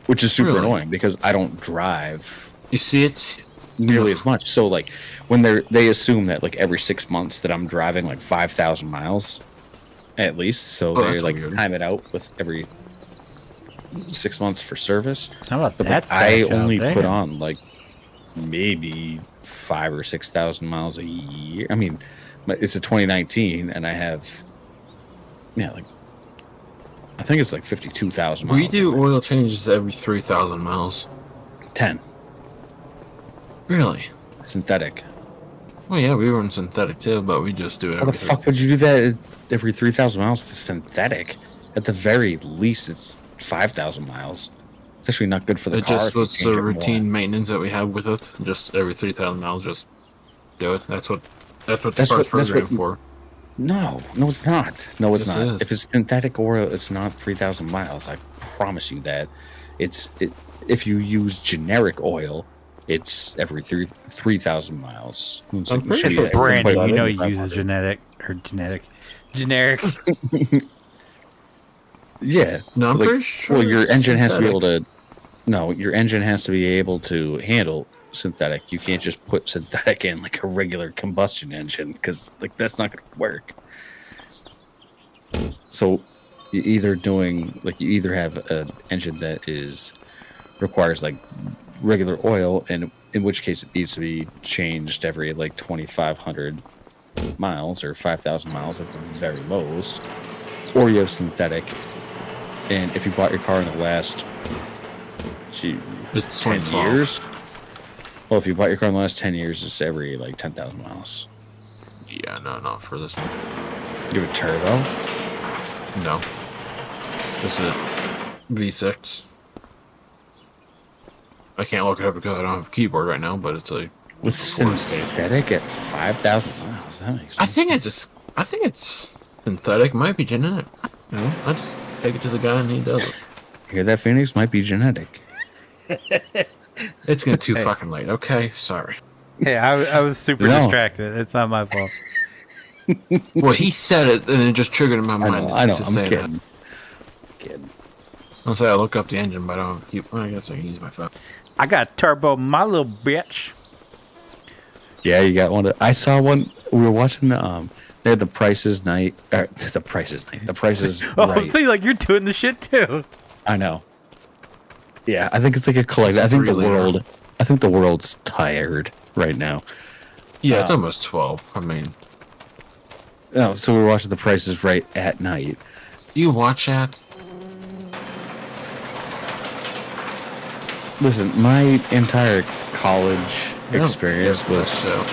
which is super Really? annoying because I don't drive you see, it's nearly as much. So like when they assume that like every 6 months that I'm driving like 5,000 miles at least, so Oh, they that's like weird. time it out with every 6 months for service. How about But that? like, I stash out only there? put on like maybe 5,000 or 6,000 miles a year. I mean, it's a 2019, and I have like I think it's like 52,000 miles. we do oil changes every 3,000 miles. 10 Really? synthetic. Well, yeah, we run synthetic too, but we just do it How every. the fuck would you do that every 3,000 miles with synthetic? At the very least, it's 5,000 miles. It's actually not good for the It car. just if you was change the it more. routine maintenance that we have with it. Just every 3,000 miles, just do it. That's what the That's car's what- that's what- programmed for. No, it's not. No, it's Yes, not. it is. If it's synthetic oil, it's not 3,000 miles. I promise you that. If you use generic oil, it's every 3,000 miles. I'm pretty It's sure a brand Quite new. You know, right. he uses generic. Yeah. No, I'm like, pretty sure. Well, your it's engine has to be able synthetic. to. No, your engine has to be able to handle synthetic. You can't just put synthetic in like a regular combustion engine because like that's not going to work. So you either have an engine that requires like regular oil, and in which case it needs to be changed every like 2,500 miles or 5,000 miles at the very most, or you have synthetic. And if you bought your car in the last It's 10 2012. years, Well, if you bought your car in the last 10 years, it's every like 10,000 miles. Yeah, no, not for this one. You have a turbo? No. This is V6. I can't look it up because I don't have a keyboard right now, but it's a With synthetic at 5,000 miles. That makes sense. I think it's synthetic. Might be genetic. You know, I just take it to the guy and he does it. Hear that, Phoenix? Might be genetic. It's getting too fucking late. Okay, sorry. Hey, I was super distracted. It's not my fault. Well, he said it, and it just triggered in my mind. I know. To I'm say kidding. That. Kidding. I'll say I look up the engine, but I don't keep. Well, I guess I can use my phone. I got turbo, my little bitch. Yeah, you got one. I saw one. We were watching. They had the Price's Night. The Price's Night. The Price's Oh, Right. see, like you're doing the shit too. I know. Yeah, I think it's like a collective. I think the world. I think the world's tired right now. Yeah, it's almost 12. I mean, No, so we were watching the Price's Right at night. do you watch that? Listen, my entire college experience was so.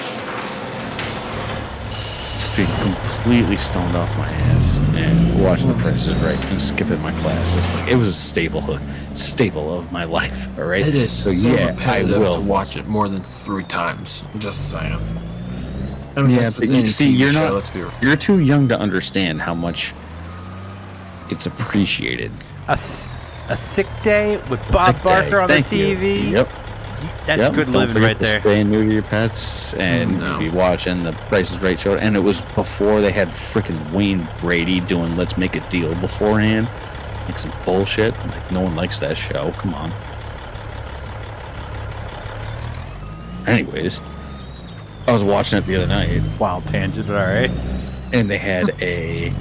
just being completely stoned off my ass and watching the Price is Right and skipping my classes. Like, it was a staple of my life. All right. It is so yeah, I repetitive will to watch it more than 3 times. Just saying. I mean, Yeah, that's but with you any see, TV you're show, not. let's be real. You're too young to understand how much it's appreciated. A sick day with Bob Sick Barker day. on Thank the you. TV. Yep. That's Yep. good Don't living forget right to there. Stay new to your pets and No. be watching the Price is Right show. And it was before they had freaking Wayne Brady doing Let's Make a Deal beforehand. Like some bullshit. Like, no one likes that show. Come on. Anyways, I was watching it the other night. Wild tangent, all right. And they had a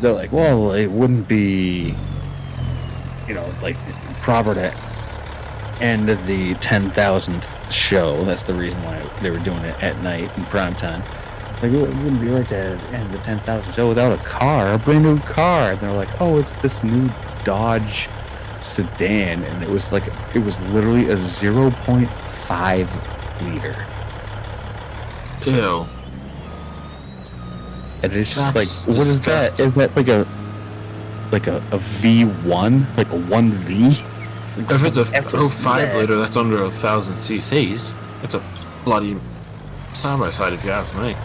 they're like, well, it wouldn't be, like proper to end the 10,000th show. That's the reason why they were doing it at night in prime time. Like, it wouldn't be right to end the 10,000th show without a car, a brand new car. And they're like, oh, it's this new Dodge sedan, and it was literally a 0.5 liter. Ew. And it's just That's like, what is that? Is that like a V1? Like a 1V? If it's a What the heck is 05 that? liter, that's under 1,000 cc's. It's a bloody side by side, if you ask me.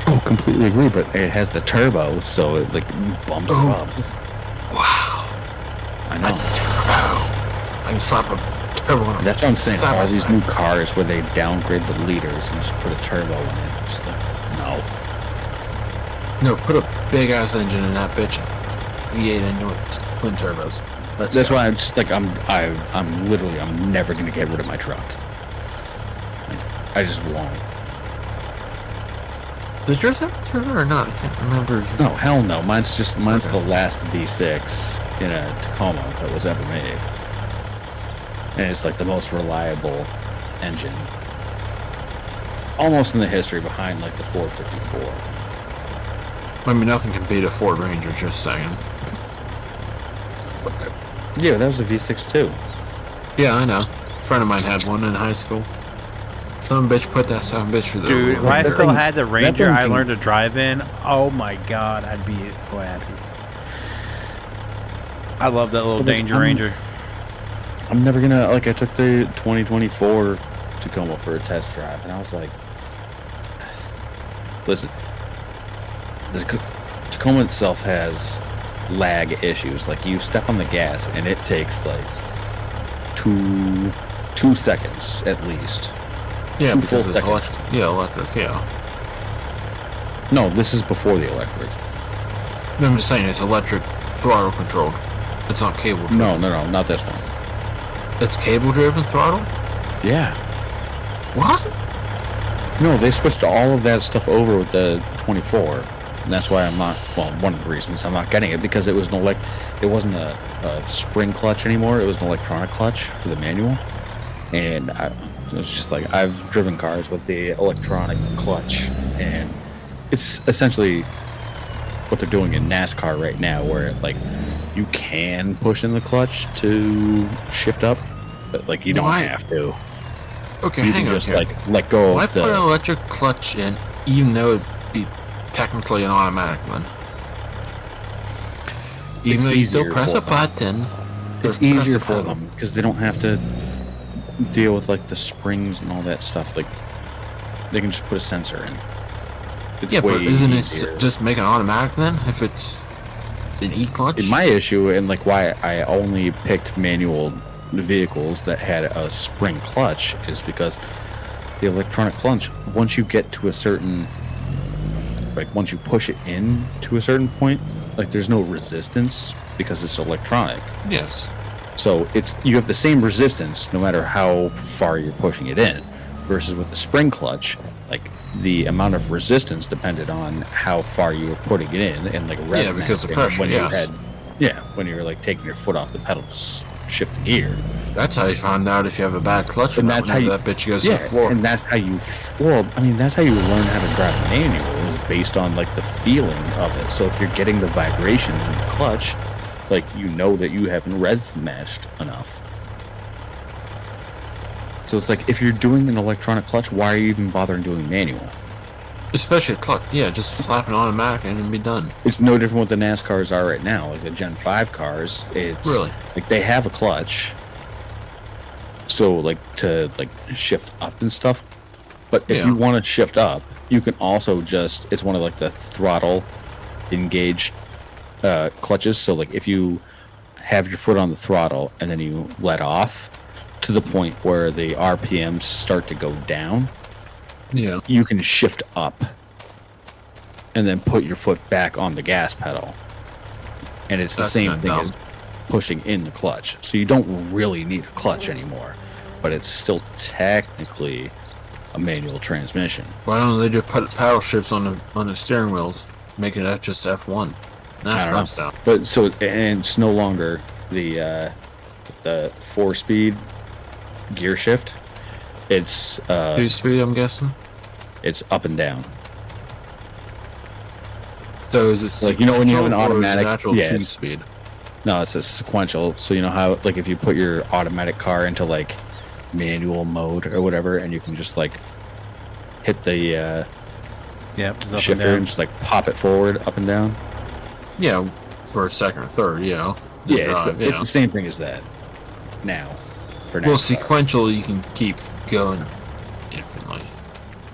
Oh, completely agree, but it has the turbo, so it like bumps it up. Wow. I A know. turbo. I can slap a turbo on a That's what I'm saying. side by All these side. new cars where they downgrade the liters and just put a turbo in it. Just like, no. No, put a big ass engine in that bitch. V8 into it. Twin turbos. That's why I'm just like I'm never gonna get rid of my truck. I just won't. Does yours have a turbo or not? I can't remember. No, hell no. Mine's the last V6 in a Tacoma that was ever made. And it's like the most reliable engine. Almost in the history behind like the 454. I mean, nothing can beat a Ford Ranger, just saying. Yeah, that was a V6 too. Yeah, I know. A friend of mine had one in high school. Some bitch put that son bitch through the Dude, if I that still thing- had the that Ranger thing I can- learned to drive in, oh my god, I'd be so happy. I love that little But, like, Danger I'm- Ranger. I'm never gonna I took the 2024 Tacoma for a test drive, and I was like, listen, the Tacoma itself has lag issues. Like, you step on the gas and it takes like two seconds at least. Yeah, 2 because full it's seconds. electric. Yeah, electric, yeah. No, this is before the electric. No, I'm just saying it's electric throttle controlled. It's not cable driven. No, not this one. It's cable driven throttle? Yeah. What? No, they switched all of that stuff over with the 24. And that's why I'm not, well, one of the reasons I'm not getting it, because it was it wasn't a spring clutch anymore. It was an electronic clutch for the manual. And it was just like, I've driven cars with the electronic clutch, and it's essentially what they're doing in NASCAR right now, where like you can push in the clutch to shift up, But like you don't Why? have to. Okay, You hang can on just here. like let go Why of put an the. electric clutch in, even though it'd be technically an automatic one? Even It's though you still easier press for a them. button. It's or press easier a for pedal. them because they don't have to deal with like the springs and all that stuff. Like they can just put a sensor in. It's Yeah, way but isn't easier. it just make an automatic then? If it's an E-clutch? My issue and like why I only picked manual vehicles that had a spring clutch is because the electronic clutch, once you get to a certain, like once you push it in to a certain point, like there's no resistance because it's electronic. Yes. So you have the same resistance no matter how far you're pushing it in, versus with the spring clutch, like the amount of resistance depended on how far you were putting it in, and like Yeah, because of pressure, when yes. when you were like taking your foot off the pedal to shift the gear. That's how you find out if you have a bad clutch or And not. that's how Whenever you- that bitch goes to the floor. And that's how you that's how you learn how to drive manual, is based on like the feeling of it. So if you're getting the vibrations in the clutch, like you know that you haven't rev matched enough. So it's like if you're doing an electronic clutch, why are you even bothering doing manual? Especially a clutch. Yeah, just slap an automatic and it'll be done. It's no different what the NASCARs are right now. Like the Gen 5 cars, it's Really? like they have a clutch. So like to like shift up and stuff. But if Yeah. you want to shift up, you can also it's one of like the throttle engaged clutches. So like if you have your foot on the throttle and then you let off to the point where the RPMs start to go down, Yeah. you can shift up and then put your foot back on the gas pedal. And it's the That's same kinda thing dumb. as pushing in the clutch. So you don't really need a clutch anymore, but it's still technically a manual transmission. Why don't they just put paddle shifts on the steering wheels, making that just F1? I don't know. Style. But so and it's no longer the 4-speed gear shift. It's 2-speed, I'm guessing. it's up and down. So is it Like, you know when you have an sequential or is it automatic- natural yeah, it's- 2-speed? No, it's a sequential. So you know how like if you put your automatic car into like manual mode or whatever, and you can just like hit the Yep, it's up and shifter down. and just like pop it forward, up and down. Yeah, for a second or third, yeah. The Yeah, drive, it's the same thing as that. Now, for Well, NASCAR. sequential, you can keep going infinitely.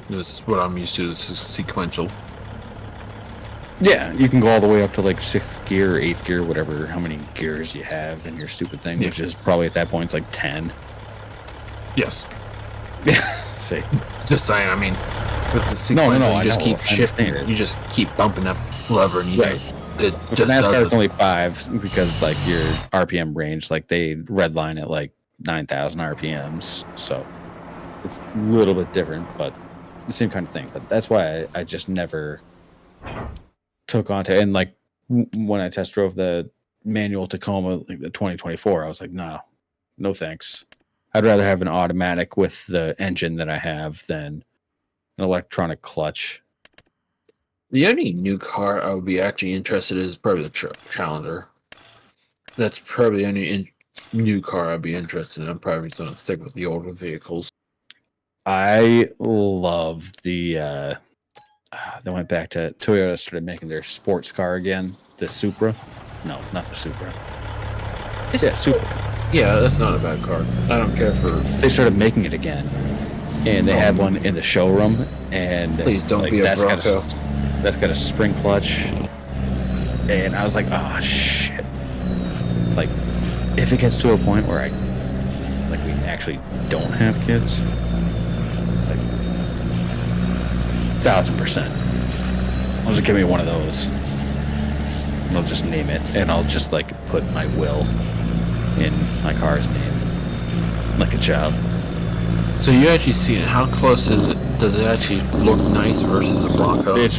That's what I'm used to, is sequential. Yeah, you can go all the way up to like 6th gear, or 8th gear, whatever, how many gears you have in your stupid thing, Yeah. which is probably at that point it's like 10. Yes. See, Just saying, I mean, with the No, sequential, no, I you just know, keep I shifting. understand it. You just keep bumping that lever and you Right. it with just NASCAR does it's it. only 5 because like your RPM range, like they redline at like 9,000 RPMs, so it's a little bit different, but the same kind of thing. But that's why I just never took onto and like when I test drove the manual Tacoma, like the 2024, I was like, no thanks. I'd rather have an automatic with the engine that I have than an electronic clutch. The only new car I would be actually interested in is probably the Challenger. That's probably the only new car I'd be interested in. I'm probably going to stick with the older vehicles. I love the they went back to Toyota, started making their sports car again, the Supra. No, not the Supra. Yeah, Supra. Yeah, that's not a bad car. I don't care for... They started making it again, and they had one in the showroom. And Please don't like, be a that's Bronco. That's got a spring clutch, and I was like, oh shit! Like, if it gets to a point where we actually don't have kids, like 1,000%, I'll just give me one of those, and I'll just name it, and I'll just like put my will in my car's name, like a child. So you actually seen it. How close is it? Does it actually look nice versus a Bronco? It's.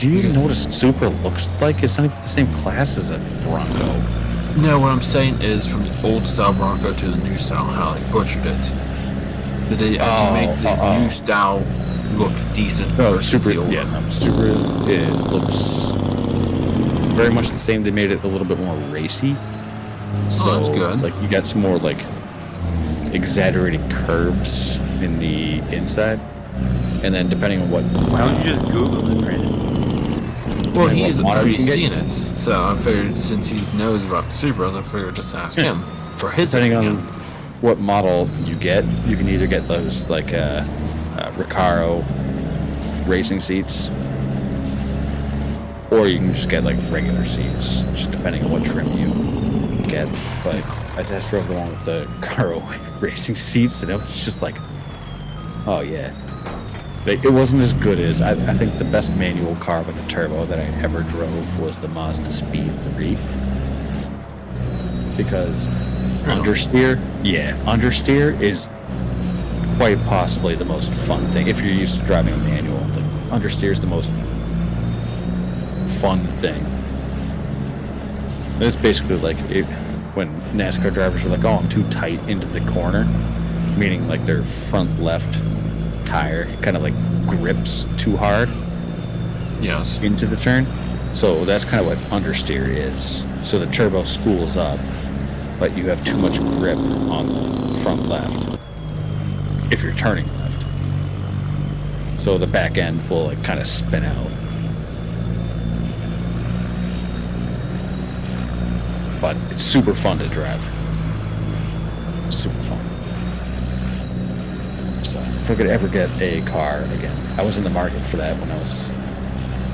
Do you even know what a Supra looks like? It's not even the same class as a Bronco. No, what I'm saying is from the old style Bronco to the new style, how they butchered it. Did they actually make the new style look decent? No, versus Supra. the old Yeah, one? no, Supra. It looks very much the same. They made it a little bit more racy. So that's good. like you got some more like exaggerated curves in the inside, and then depending on what Why don't you just Google it, Brandon? Well, Depending he's what model already you can get. seen it, so I figured since he knows about the Supras, I figured just ask him for his depending opinion. on what model you get, you can either get those like Recaro racing seats, or you can just get like regular seats, just depending on what trim you get. But I test drove the one with the Recaro racing seats, and it was just like, oh yeah. Like, it wasn't as good as I think the best manual car with a turbo that I ever drove was the Mazda Speed 3. Because understeer is quite possibly the most fun thing. If you're used to driving a manual, it's like understeer is the most fun thing. It's basically like when NASCAR drivers are like, oh, I'm too tight into the corner, meaning like their front left tire kind of like grips too hard Yes. into the turn. So that's kind of what understeer is. So the turbo spools up, but you have too much grip on the front left if you're turning left. So the back end will like kind of spin out. But it's super fun to drive. Super fun. So if I could ever get a car again, I was in the market for that when I was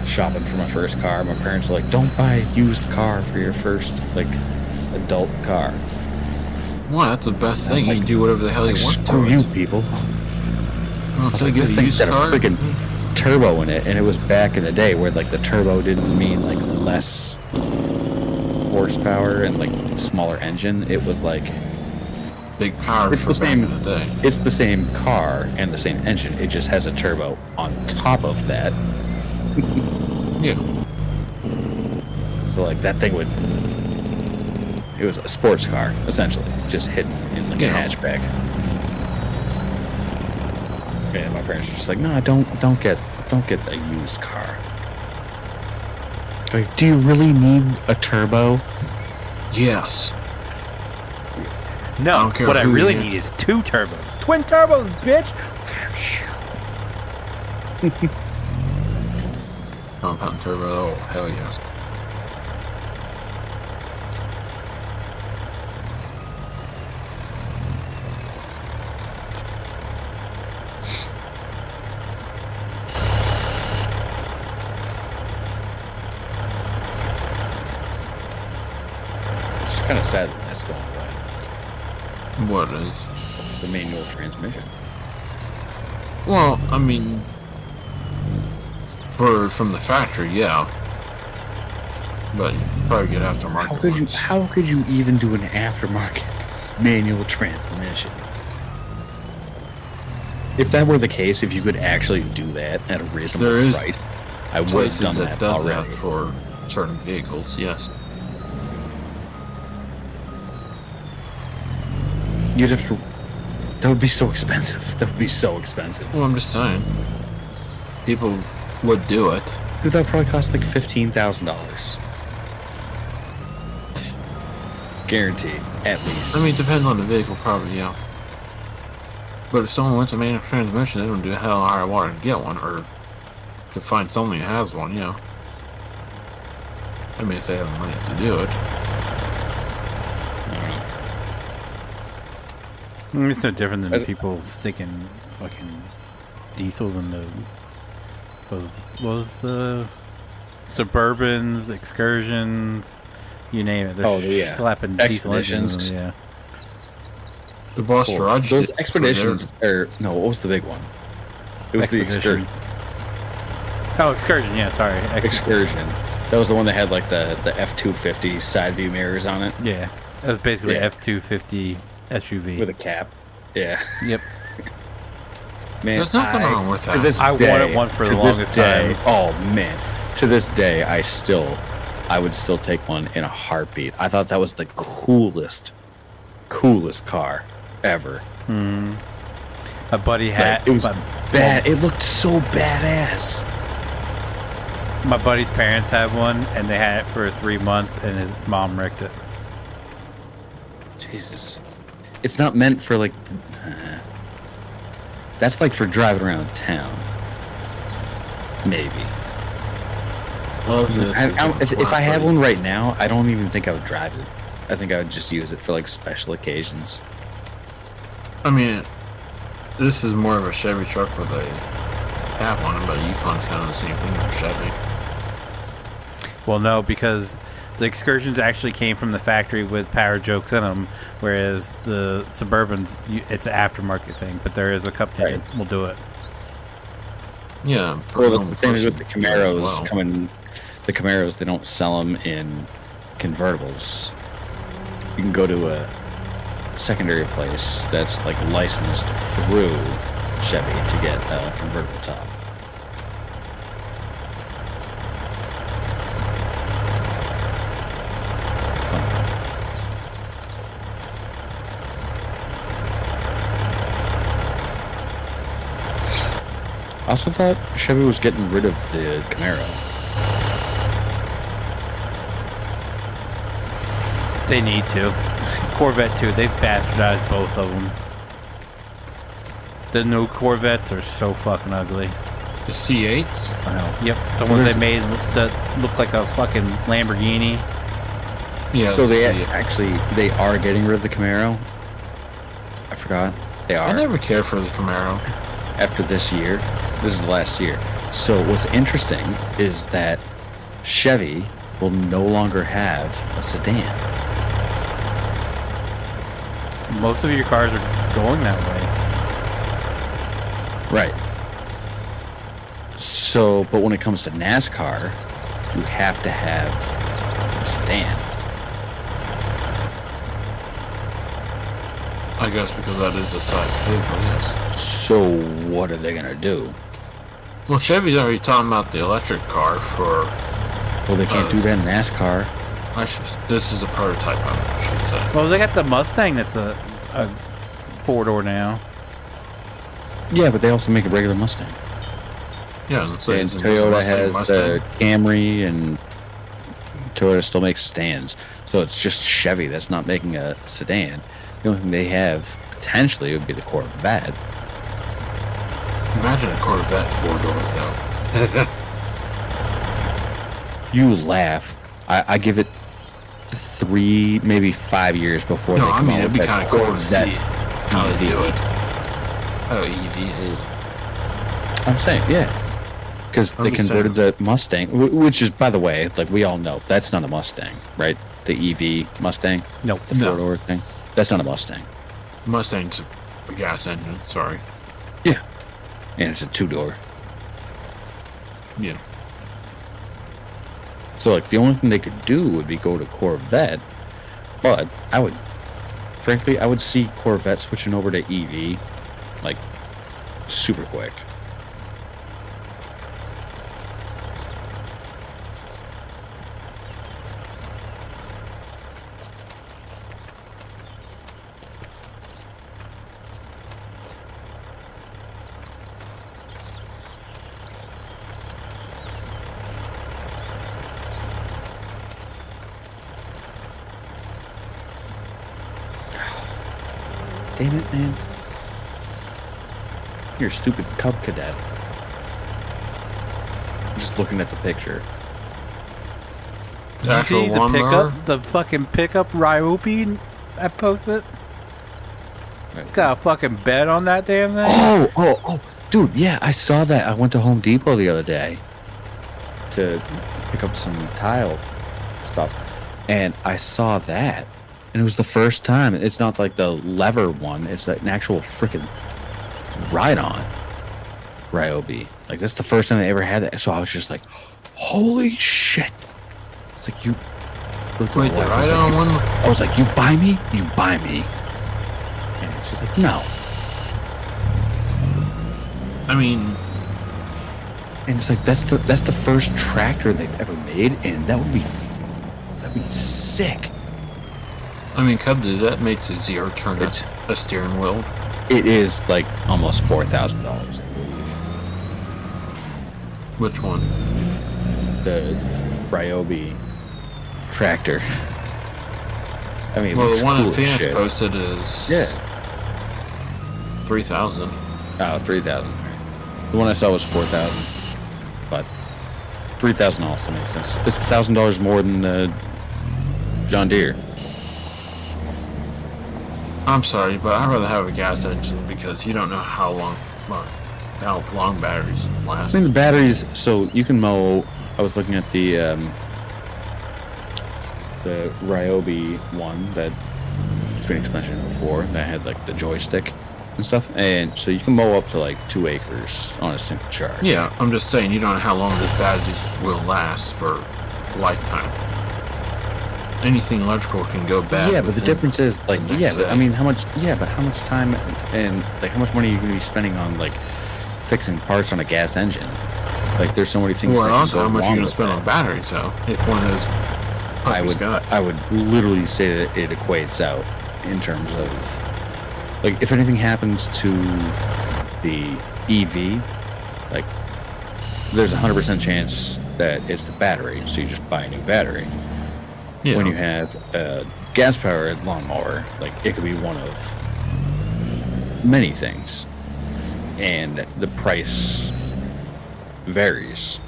shopping for my first car. My parents were like, don't buy a used car for your first like adult car. Well, that's the best thing. like- You can do whatever the hell you want Screw to you it. people. Well, I was so like, get this a thing's used got a car. freaking turbo in it, and it was back in the day where like the turbo didn't mean like less horsepower and like smaller engine. It was like Big power it's for the back same. in the day. It's the same car and the same engine. It just has a turbo on top of that. Yeah. So like that thing would. It was a sports car essentially, just hidden in like Yeah. a hatchback. And my parents were just like, no, don't get a used car. Like, do you really need a turbo? Yes. I No, don't care what I who really you- need is 2 turbos. Twin turbos, bitch! Compound turbo. Oh, hell yes. It's kind of sad that that's going away. What is? The manual transmission. Well, I mean, from the factory, yeah. But you can probably get aftermarket. ones. How could you even do an aftermarket manual transmission? If that were the case, if you could actually do that at a reasonable There is price, I would have Places done that that does already. that for certain vehicles, yes. You'd have to. That would be so expensive. That would be so expensive. Well, I'm just saying. People would do it. Dude, that would probably cost like $15,000. Guaranteed, at least. I mean, it depends on the vehicle, probably, yeah. But if someone wants a manual transmission, they don't do hell or high water to get one, or to find someone who has one, yeah. I mean, if they have the money to do it. It's no different than I- people sticking fucking diesels in those Suburbans, Excursions, you name it. They're Oh, yeah. slapping diesel engines. Expeditions. in them, The Boss Cool. Garage. Those did for expeditions, or no, what was the big one? It was the Expedition. excursion. Oh, Excursion. Yeah, sorry. Excursion. That was the one that had like the F-250 side view mirrors on it Yeah, that was basically Yeah. F-250 SUV. with a cap. Yeah, Yep. man. There's nothing wrong with to that. this I day- wanted one for the to this longest day- time. Oh man, to this day, I would still take one in a heartbeat. I thought that was the coolest car ever. My buddy had. Like, it was my, bad. It looked so badass. My buddy's parents had one, and they had it for 3 months, and his mom wrecked it. Jesus. It's not meant for like. That's like for driving around town. Maybe. If I had one right now, I don't even think I would drive it. I think I would just use it for like special occasions. I mean, this is more of a Chevy truck with a cap on it, but a Yukon's kind of the same thing for Chevy. Well, no, because the Excursions actually came from the factory with power jokes in them, whereas the Suburbans, it's an aftermarket thing. But there is a company that will do it. Yeah. Well, that's the same as with the Camaros coming. The Camaros, they don't sell them in convertibles. You can go to a secondary place that's like licensed through Chevy to get a convertible top. I also thought Chevy was getting rid of the Camaro. They need to. Corvette too. They've bastardized both of them. The new Corvettes are so fucking ugly. The C8s? I know. Yep. The ones they made that look like a fucking Lamborghini. Yeah. So they they are getting rid of the Camaro. I forgot. They are. I never cared for the Camaro. After this year, this is the last year. So what's interesting is that Chevy will no longer have a sedan. Most of your cars are going that way. Right. So, but when it comes to NASCAR, you have to have a sedan. I guess because that is a size vehicle, yes. So what are they going to do? Well, Chevy's already talking about the electric car for... Well, they can't do that in NASCAR. This is a prototype, I should say. Well, they got the Mustang that's a four-door now. Yeah, but they also make a regular Mustang. Yeah, and Toyota has the Camry, and Toyota still makes sedans. So it's just Chevy that's not making a sedan. The only thing they have potentially would be the Corvette. Imagine a Corvette four-door though. You laugh. I give it 3, maybe 5 years before they come out with that Corvette how EV. they do it. Oh, EV. I'm saying, yeah. Because they converted the Mustang, which is, by the way, like we all know, that's not a Mustang, right? The EV Mustang? Nope. The four-door thing? That's not a Mustang. Mustang's a gas engine, sorry. Yeah. And it's a 2-door. Yeah. So, like, the only thing they could do would be go to Corvette, but frankly, I would see Corvette switching over to EV, like, super quick. Damn it, man. You're a stupid Cub Cadet. I'm just looking at the picture. Did you see the pickup? The fucking pickup Ryobi I posted? Got a fucking bed on that damn thing? Oh, dude, yeah, I saw that. I went to Home Depot the other day to pick up some tile stuff, and I saw that. And it was the first time. It's not like the lever one. It's like an actual freaking ride-on Ryobi. Like, that's the first time they ever had that. So I was just like, holy shit. It's like, you... Wait, the ride-on one? I was like, you buy me? You buy me. And she's like, no. I mean... And it's like, that's the first tractor they've ever made, and that'd be sick. I mean, Cub did that, made to zero turn a steering wheel. It is like almost $4,000, I believe. Which one? The Ryobi tractor. I mean, it Well, looks the one cool in as Phoenix shit. posted is Yeah. 3,000. Oh, 3,000. The one I saw was 4,000, but 3,000 also makes sense. It's $1,000 more than the John Deere. I'm sorry, but I'd rather have a gas engine because you don't know how long batteries last. I mean, the batteries. So you can mow. I was looking at the Ryobi one that Phoenix mentioned before that had like the joystick and stuff, and so you can mow up to like 2 acres on a single charge. Yeah, I'm just saying you don't know how long the batteries will last for lifetime. Anything electrical can go bad. Yeah, but the within difference is like, the next yeah, but I day. mean, how much time and like how much money are you going to be spending on like fixing parts on a gas engine? Like, there's so many things. Well, that and also can go how much wrong you're gonna with spend that. on batteries, though. If one of those I puppies would got. I would literally say that it equates out in terms of like if anything happens to the EV, like there's a 100% chance that it's the battery, so you just buy a new battery. Yeah. When you have a gas-powered lawnmower, like it could be one of many things, and the price varies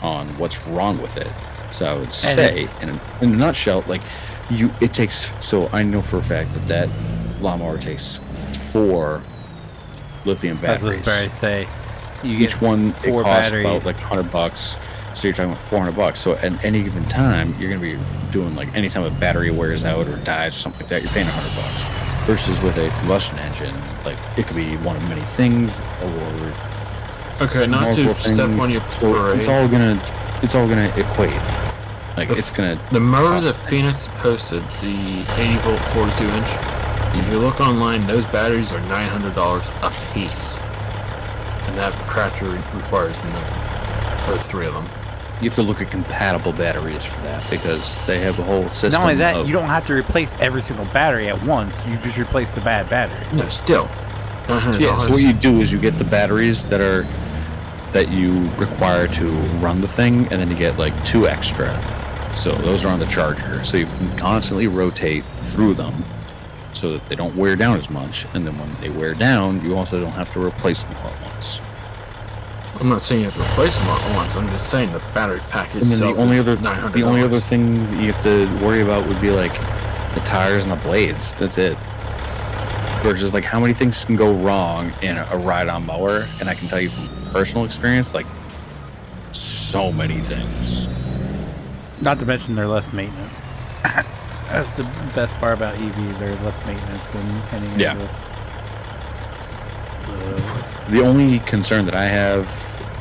on what's wrong with it. So I would say, it's- in a nutshell, like it takes. So I know for a fact that lawnmower takes 4 lithium That's what I batteries. was about to say. You Each get one it 4 costs batteries. about like $100. So you're talking about $400. So at any given time, you're gonna be doing like anytime a battery wears out or dies or something like that, you're paying $100. Versus with a combustion engine, like it could be one of many things or Okay, not multiple to step on things. your So parade. it's all gonna equate. Like it's gonna. The mower cost that Phoenix posted, the 80-volt 42-inch, if you look online, those batteries are $900 a piece. And that tractor requires nothing. Or 3 of them. You have to look at compatible batteries for that because they have a whole system. Not only that, of, you don't have to replace every single battery at once. You just replace the bad battery. No, still. $900. Yeah. So what you do is you get the batteries that you require to run the thing, and then you get like 2 extra. So those are on the charger. So you can constantly rotate through them so that they don't wear down as much. And then when they wear down, you also don't have to replace them all at once. I'm not saying you have to replace them all at once. I'm just saying the battery pack And then itself the only is other $900. thing that you have to worry about would be like the tires and the blades. That's it. Versus like how many things can go wrong in a ride-on mower, and I can tell you from personal experience, like so many things. Not to mention they're less maintenance. That's the best part about EVs. They're less maintenance than any Yeah. of the The only concern that I have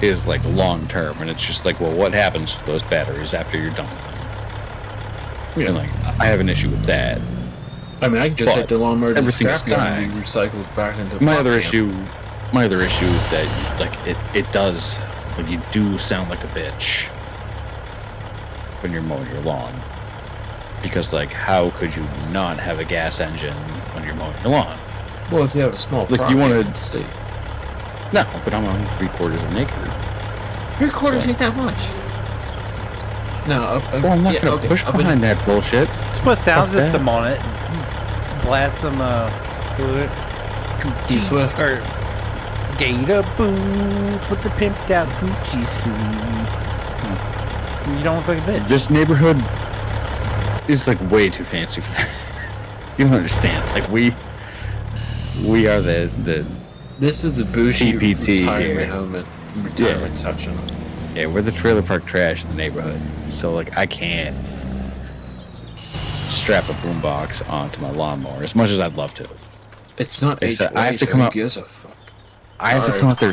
is like long term, and it's just like, well, what happens to those batteries after you're done with them? And like, I have an issue with that. I mean, I can just But take the lawnmower to the everything scrapyard and aside, recycle it back into My pop other can. issue is that like it does, like, you do sound like a bitch when you're mowing your lawn, because like how could you not have a gas engine when you're mowing your lawn? Well, if you have a small Like, prop, you wanna- can see. No, but I'm on 3/4 of an acre. 3/4 So- ain't that much. No, Well, I'm not gonna push behind that bullshit. Just put sound Fuck system that. on it. Blast some who is it? Gucci Swift. or Gator boots with the pimped out Gucci suits. You don't look like a bitch. This neighborhood is like way too fancy for that. You don't understand. Like we are the This is the bougie TPT retirement here. home, retirement section. yeah, we're the trailer park trash in the neighborhood. So like I can't strap a boombox onto my lawnmower as much as I'd love to. It's not It's HOH, I have to so come who out- gives a fuck? I have to Alright. come out there.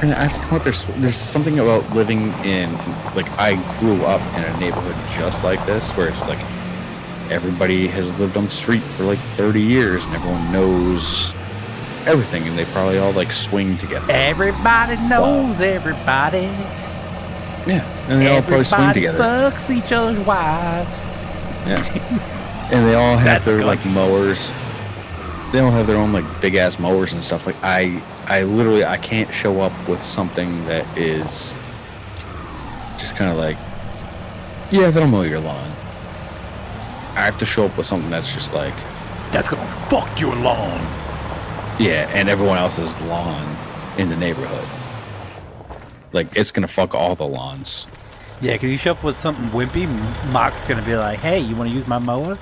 I have to come out there. There's something about living in, like, I grew up in a neighborhood just like this, where it's like everybody has lived on the street for like 30 years, and everyone knows everything, and they probably all like swing together. Everybody knows everybody. Yeah, and they all probably swing Everybody together. fucks each other's wives. Yeah, and they all have That's their good. like mowers. They all have their own like big ass mowers and stuff. Like I literally I can't show up with something that is just kind of like, yeah, that'll mow your lawn. I have to show up with something that's just like, That's gonna fuck your lawn. yeah, and everyone else's lawn in the neighborhood. Like, it's gonna fuck all the lawns. Yeah, because you show up with something wimpy, Mock's gonna be like, "Hey, you want to use my mower?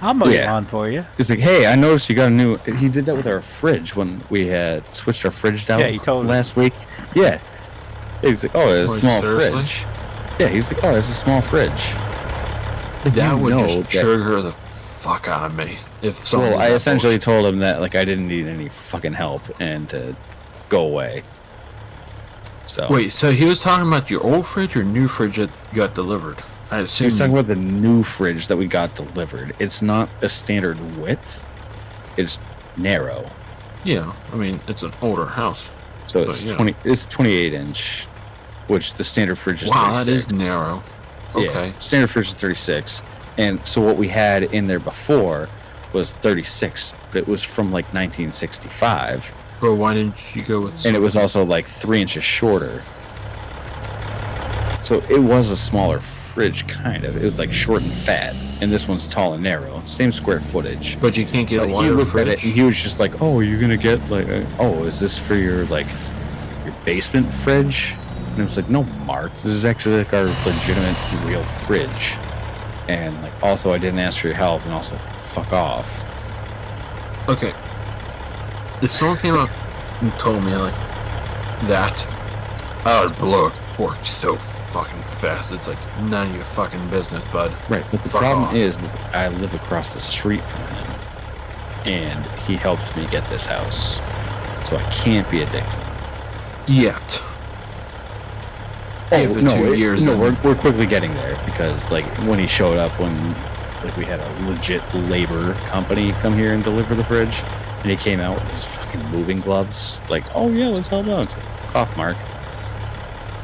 I'll mow your lawn for you." He's like, hey, I noticed you got a new... He did that with our fridge when we had switched our fridge down He told us. last week. Yeah. He's like, oh, it's a Wait, small seriously? fridge. Yeah, he's like, oh, it's a small fridge. Like, That you would know just that- trigger the fuck out of me. If someone Well, did I that essentially bullshit. told him that, like, I didn't need any fucking help and to go away. So... Wait, so he was talking about your old fridge or new fridge that got delivered? I He assume. was talking about the new fridge that we got delivered. It's not a standard width. It's narrow. Yeah, I mean it's an older house. So But, it's yeah. 20. It's 28 inch, which the standard fridge is. Wow, 36. that is narrow. Okay. Yeah, standard fridge is 36, and so what we had in there before was 36, but it was from like 1965, But why didn't you go with? and it was also like 3 inches shorter. So it was a smaller fridge, kind of. It was like short and fat, and this one's tall and narrow. Same square footage. But you can't get But a he wider looked at it fridge. and he was just like, "Oh, you're gonna get like, oh, is this for your like your basement fridge?" And I was like, "No, Mark, this is actually like our legitimate real fridge." And like, also, I didn't ask for your help, and also, fuck off. Okay. If someone came up and told me like that, I would blow a cork so fucking fast. It's like none of your fucking business, bud. Right, but the Fuck problem off. is, I live across the street from him, and he helped me get this house, so I can't be a dick to him. Yet. Give it 2 years no, and- we're quickly getting there because like when he showed up, when like we had a legit labor company come here and deliver the fridge, and he came out with his fucking moving gloves, like, oh yeah, let's help out. It's like, fuck off, Mark.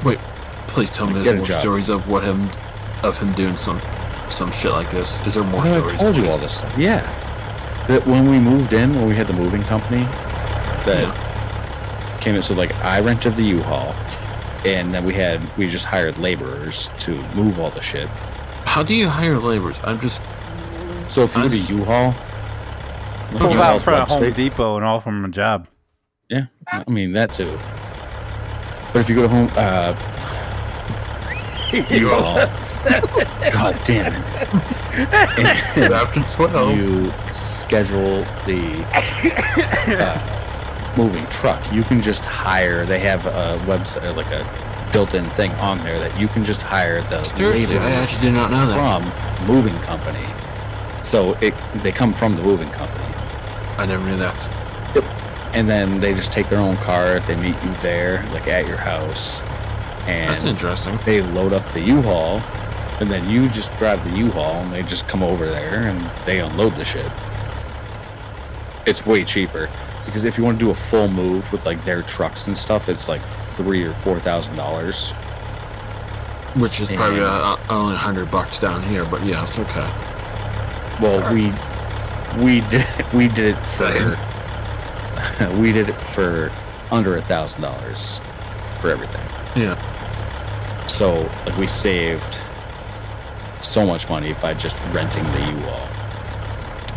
Wait, please tell me Get there's a more job. stories of him doing some shit like this. Is there more I stories? told you please? all this stuff. Yeah, that when we moved in, when we had the moving company, that came in. So like I rented the U-Haul, and then we just hired laborers to move all the shit. How do you hire laborers? I'm just So if you go to U-Haul, Pull out U-Haul's from Home website- Depot and all from a job. Yeah, I mean that too. But if you go to home, U-Haul, God damn it! after 12. You schedule the moving truck. You can just hire. They have a website, like a built-in thing on there that you can just hire the Seriously, labor I actually did not know that. from moving company. So they come from the moving company. I never knew that. Yep. And then they just take their own car. They meet you there, like at your house, That's and interesting. they load up the U-Haul, and then you just drive the U-Haul, and they just come over there and they unload the shit. It's way cheaper because if you want to do a full move with like their trucks and stuff, it's like $3,000 or $4,000. Which is probably And- only $100 down here, but yeah, it's okay. Well, Sorry. we did it Same. for we did it for under $1,000 for everything. Yeah. So like we saved so much money by just renting the U-Haul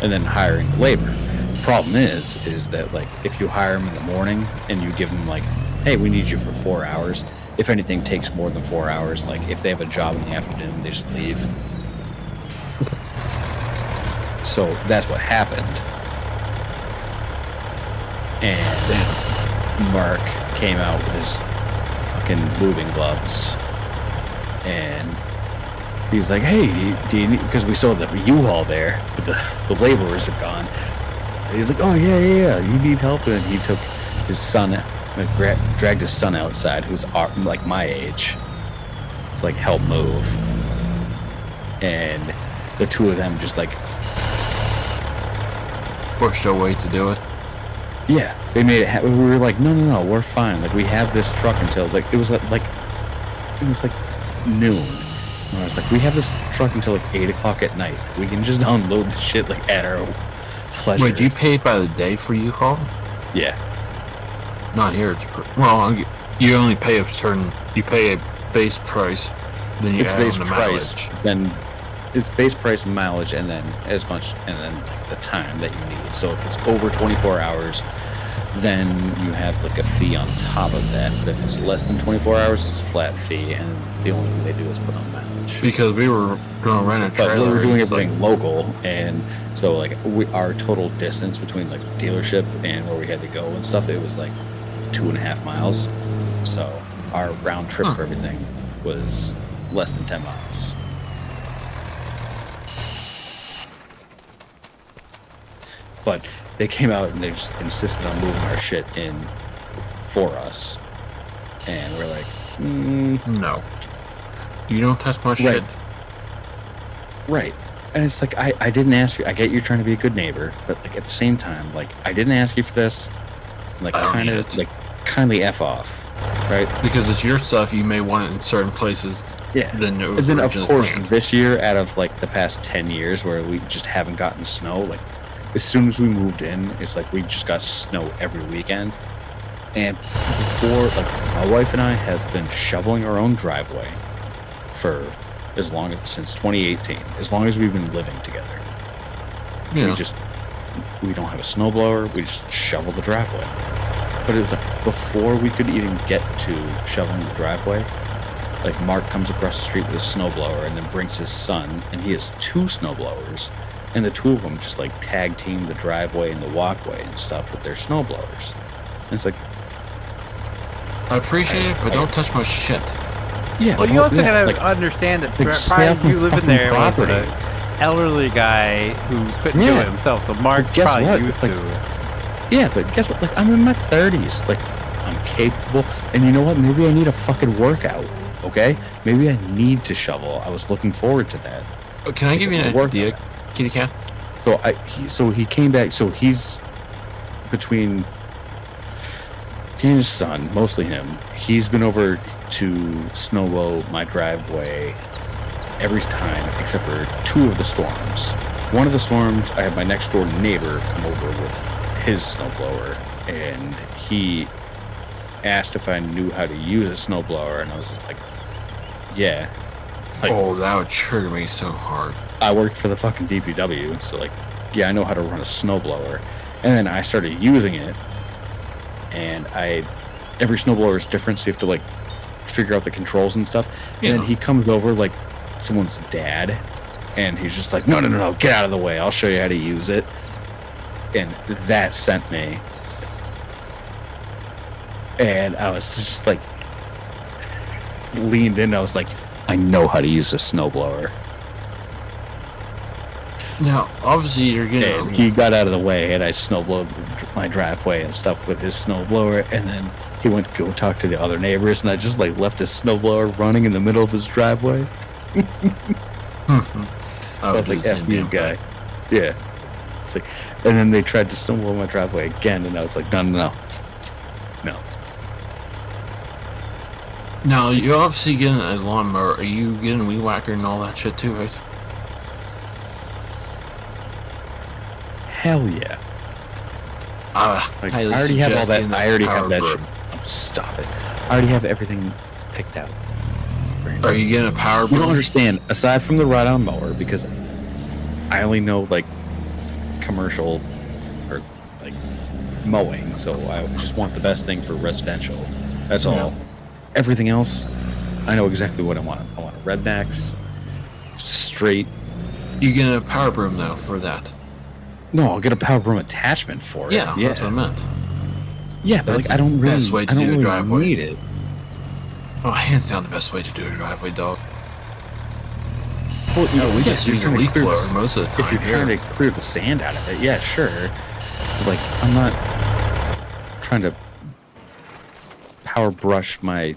and then hiring the labor. The problem is that like if you hire them in the morning and you give them like, hey, we need you for 4 hours. If anything takes more than 4 hours, like if they have a job in the afternoon, they just leave. So that's what happened. And Mark came out with his fucking moving gloves, and he's like, "Hey, do you need?" Because we saw the U-Haul there, but the laborers are gone. And he's like, "Oh yeah, you need help?" And he took his son, like, dragged his son outside, who's like my age, to like help move. And the two of them just like, Pushed a way to do it. yeah, they made it happen. We were like, no, we're fine. Like we have this truck until like it was like noon. And I was like, we have this truck until like 8 o'clock at night. We can just unload the shit like at our pleasure. Wait, you paid by the day for U-Haul? Yeah, Not here. It's well, you only pay you pay a base price, then you it's add base on the price. mileage. Then it's base price and mileage, and then as much, and then like the time that you need. So if it's over 24 hours, then you have like a fee on top of that. But if it's less than 24 hours, it's a flat fee, and the only thing they do is put on mileage. Because we were going to rent a But trailer. we were doing it's everything local, and so like our total distance between like the dealership and where we had to go and stuff, it was like 2.5 miles. So our round trip for everything was less than 10 miles. But they came out and they just insisted on moving our shit in for us, and we're like, No. You don't touch my shit. Right. And it's like, I didn't ask you. I get you're trying to be a good neighbor, but like at the same time, like I didn't ask you for this. Like I don't kind need of it. like kindly F off, right? Because it's your stuff, you may want it in certain places. Yeah. Than it was And then of originally course planned. this year, out of like the past 10 years where we just haven't gotten snow, like as soon as we moved in, it's like we just got snow every weekend. And before, like my wife and I have been shoveling our own driveway for as long as since 2018, as long as we've been living together. Yeah. We don't have a snowblower, we just shovel the driveway. But it was like before we could even get to shoveling the driveway, like Mark comes across the street with a snowblower and then brings his son, and he has 2 snowblowers, and the 2 of them just like tag team the driveway and the walkway and stuff with their snowblowers. And it's like, I appreciate it, but don't touch my shit. yeah. Well, you also yeah, gotta like, understand that like, stay prior off to my you living fucking there was property. an elderly guy who couldn't do Yeah. it himself, so Mark's guess probably what? used Like, to it. yeah, but guess what? Like, I'm in my 30s. Like, I'm capable. And you know what? Maybe I need a fucking workout, okay? Maybe I need to shovel. I was looking forward to that. Can I give you an Work idea, on it. kitty cat? So he came back. So he's between he and his son, mostly him. He's been over to snowblow my driveway every time except for 2 of the storms. One of the storms, I had my next door neighbor come over with his snowblower, and he asked if I knew how to use a snowblower, and I was just like, yeah. Like, Oh, that would trigger me so hard. I worked for the fucking DPW, so like, yeah, I know how to run a snowblower. And then I started using it, and every snowblower is different, so you have to like figure out the controls and stuff. Yeah. And then he comes over like someone's dad, and he's just like, no, get out of the way, I'll show you how to use it. And that sent me. And I was just like leaned in, I was like, I know how to use a snowblower. Now, obviously, you're getting. And he got out of the way, and I snowblowed my driveway and stuff with his snowblower, and then he went to go talk to the other neighbors, and I just like left his snowblower running in the middle of his driveway. I was like, F you, guy. Yeah. It's like, and then they tried to snowblow my driveway again, and I was like, no. Now, you're obviously getting a lawnmower. Are you getting a weed whacker and all that shit too, right? Hell yeah. Like, I highly already have all suggest that. getting I already have power that broom. shit. Oh, stop it. I already have everything picked out. Are you getting a power You don't broom? understand. Aside from the ride-on mower, because I only know like commercial or like mowing, so I just want the best thing for residential. That's all. Everything else, I know exactly what I want. I want a rednecks, straight. You getting a power broom though for that? No, I'll get a power broom attachment for it. Yeah, that's what I meant. Yeah, but That's like I don't the really, best way to I don't do a really driveway. need it. Oh, hands down the best way to do a driveway, dog. Well, you know, we yeah, just you're use a trying to leaf clear the blower most of the If time you're trying here. to clear the sand out of it, yeah, sure. But, like, I'm not trying to power brush my,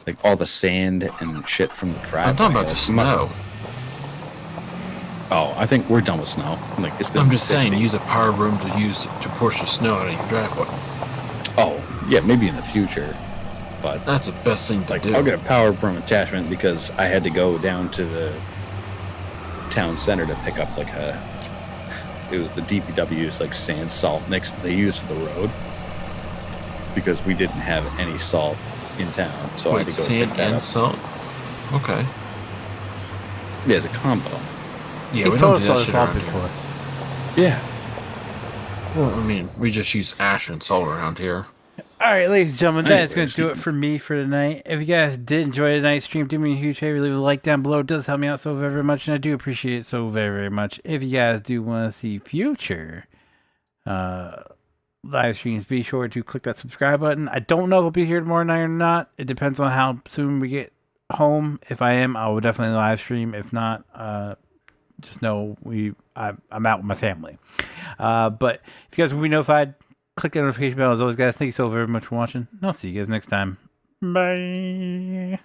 like, all the sand and shit from the driveway. I'm talking about the Like, I'm not- snow. Oh, I think we're done with snow. Like, it's been I'm just 60. saying, use a power broom to push the snow out of your driveway. Oh, yeah, maybe in the future. But That's the best thing to like, do. I'll get a power broom attachment because I had to go down to the town center to pick up like it was the DPW's like sand salt mix that they use for the road because we didn't have any salt in town, so I had Wait, to go sand pick that and up. salt? Okay. Yeah, as a combo. Yeah, He's we told don't us do all that this shit all around before. here. Yeah. Well, I mean, we just use ash and salt around here. All right, ladies and gentlemen, that's going Anyways, to do it for me for tonight. If you guys did enjoy tonight's stream, do me a huge favor, leave a like down below. It does help me out so very, very much, and I do appreciate it so very, very much. If you guys do want to see future live streams, be sure to click that subscribe button. I don't know if I'll be here tomorrow night or not. It depends on how soon we get home. If I am, I will definitely live stream. If not, just know I'm out with my family. But if you guys want to be notified, click the notification bell. As always, guys, thank you so very much for watching. And I'll see you guys next time. Bye.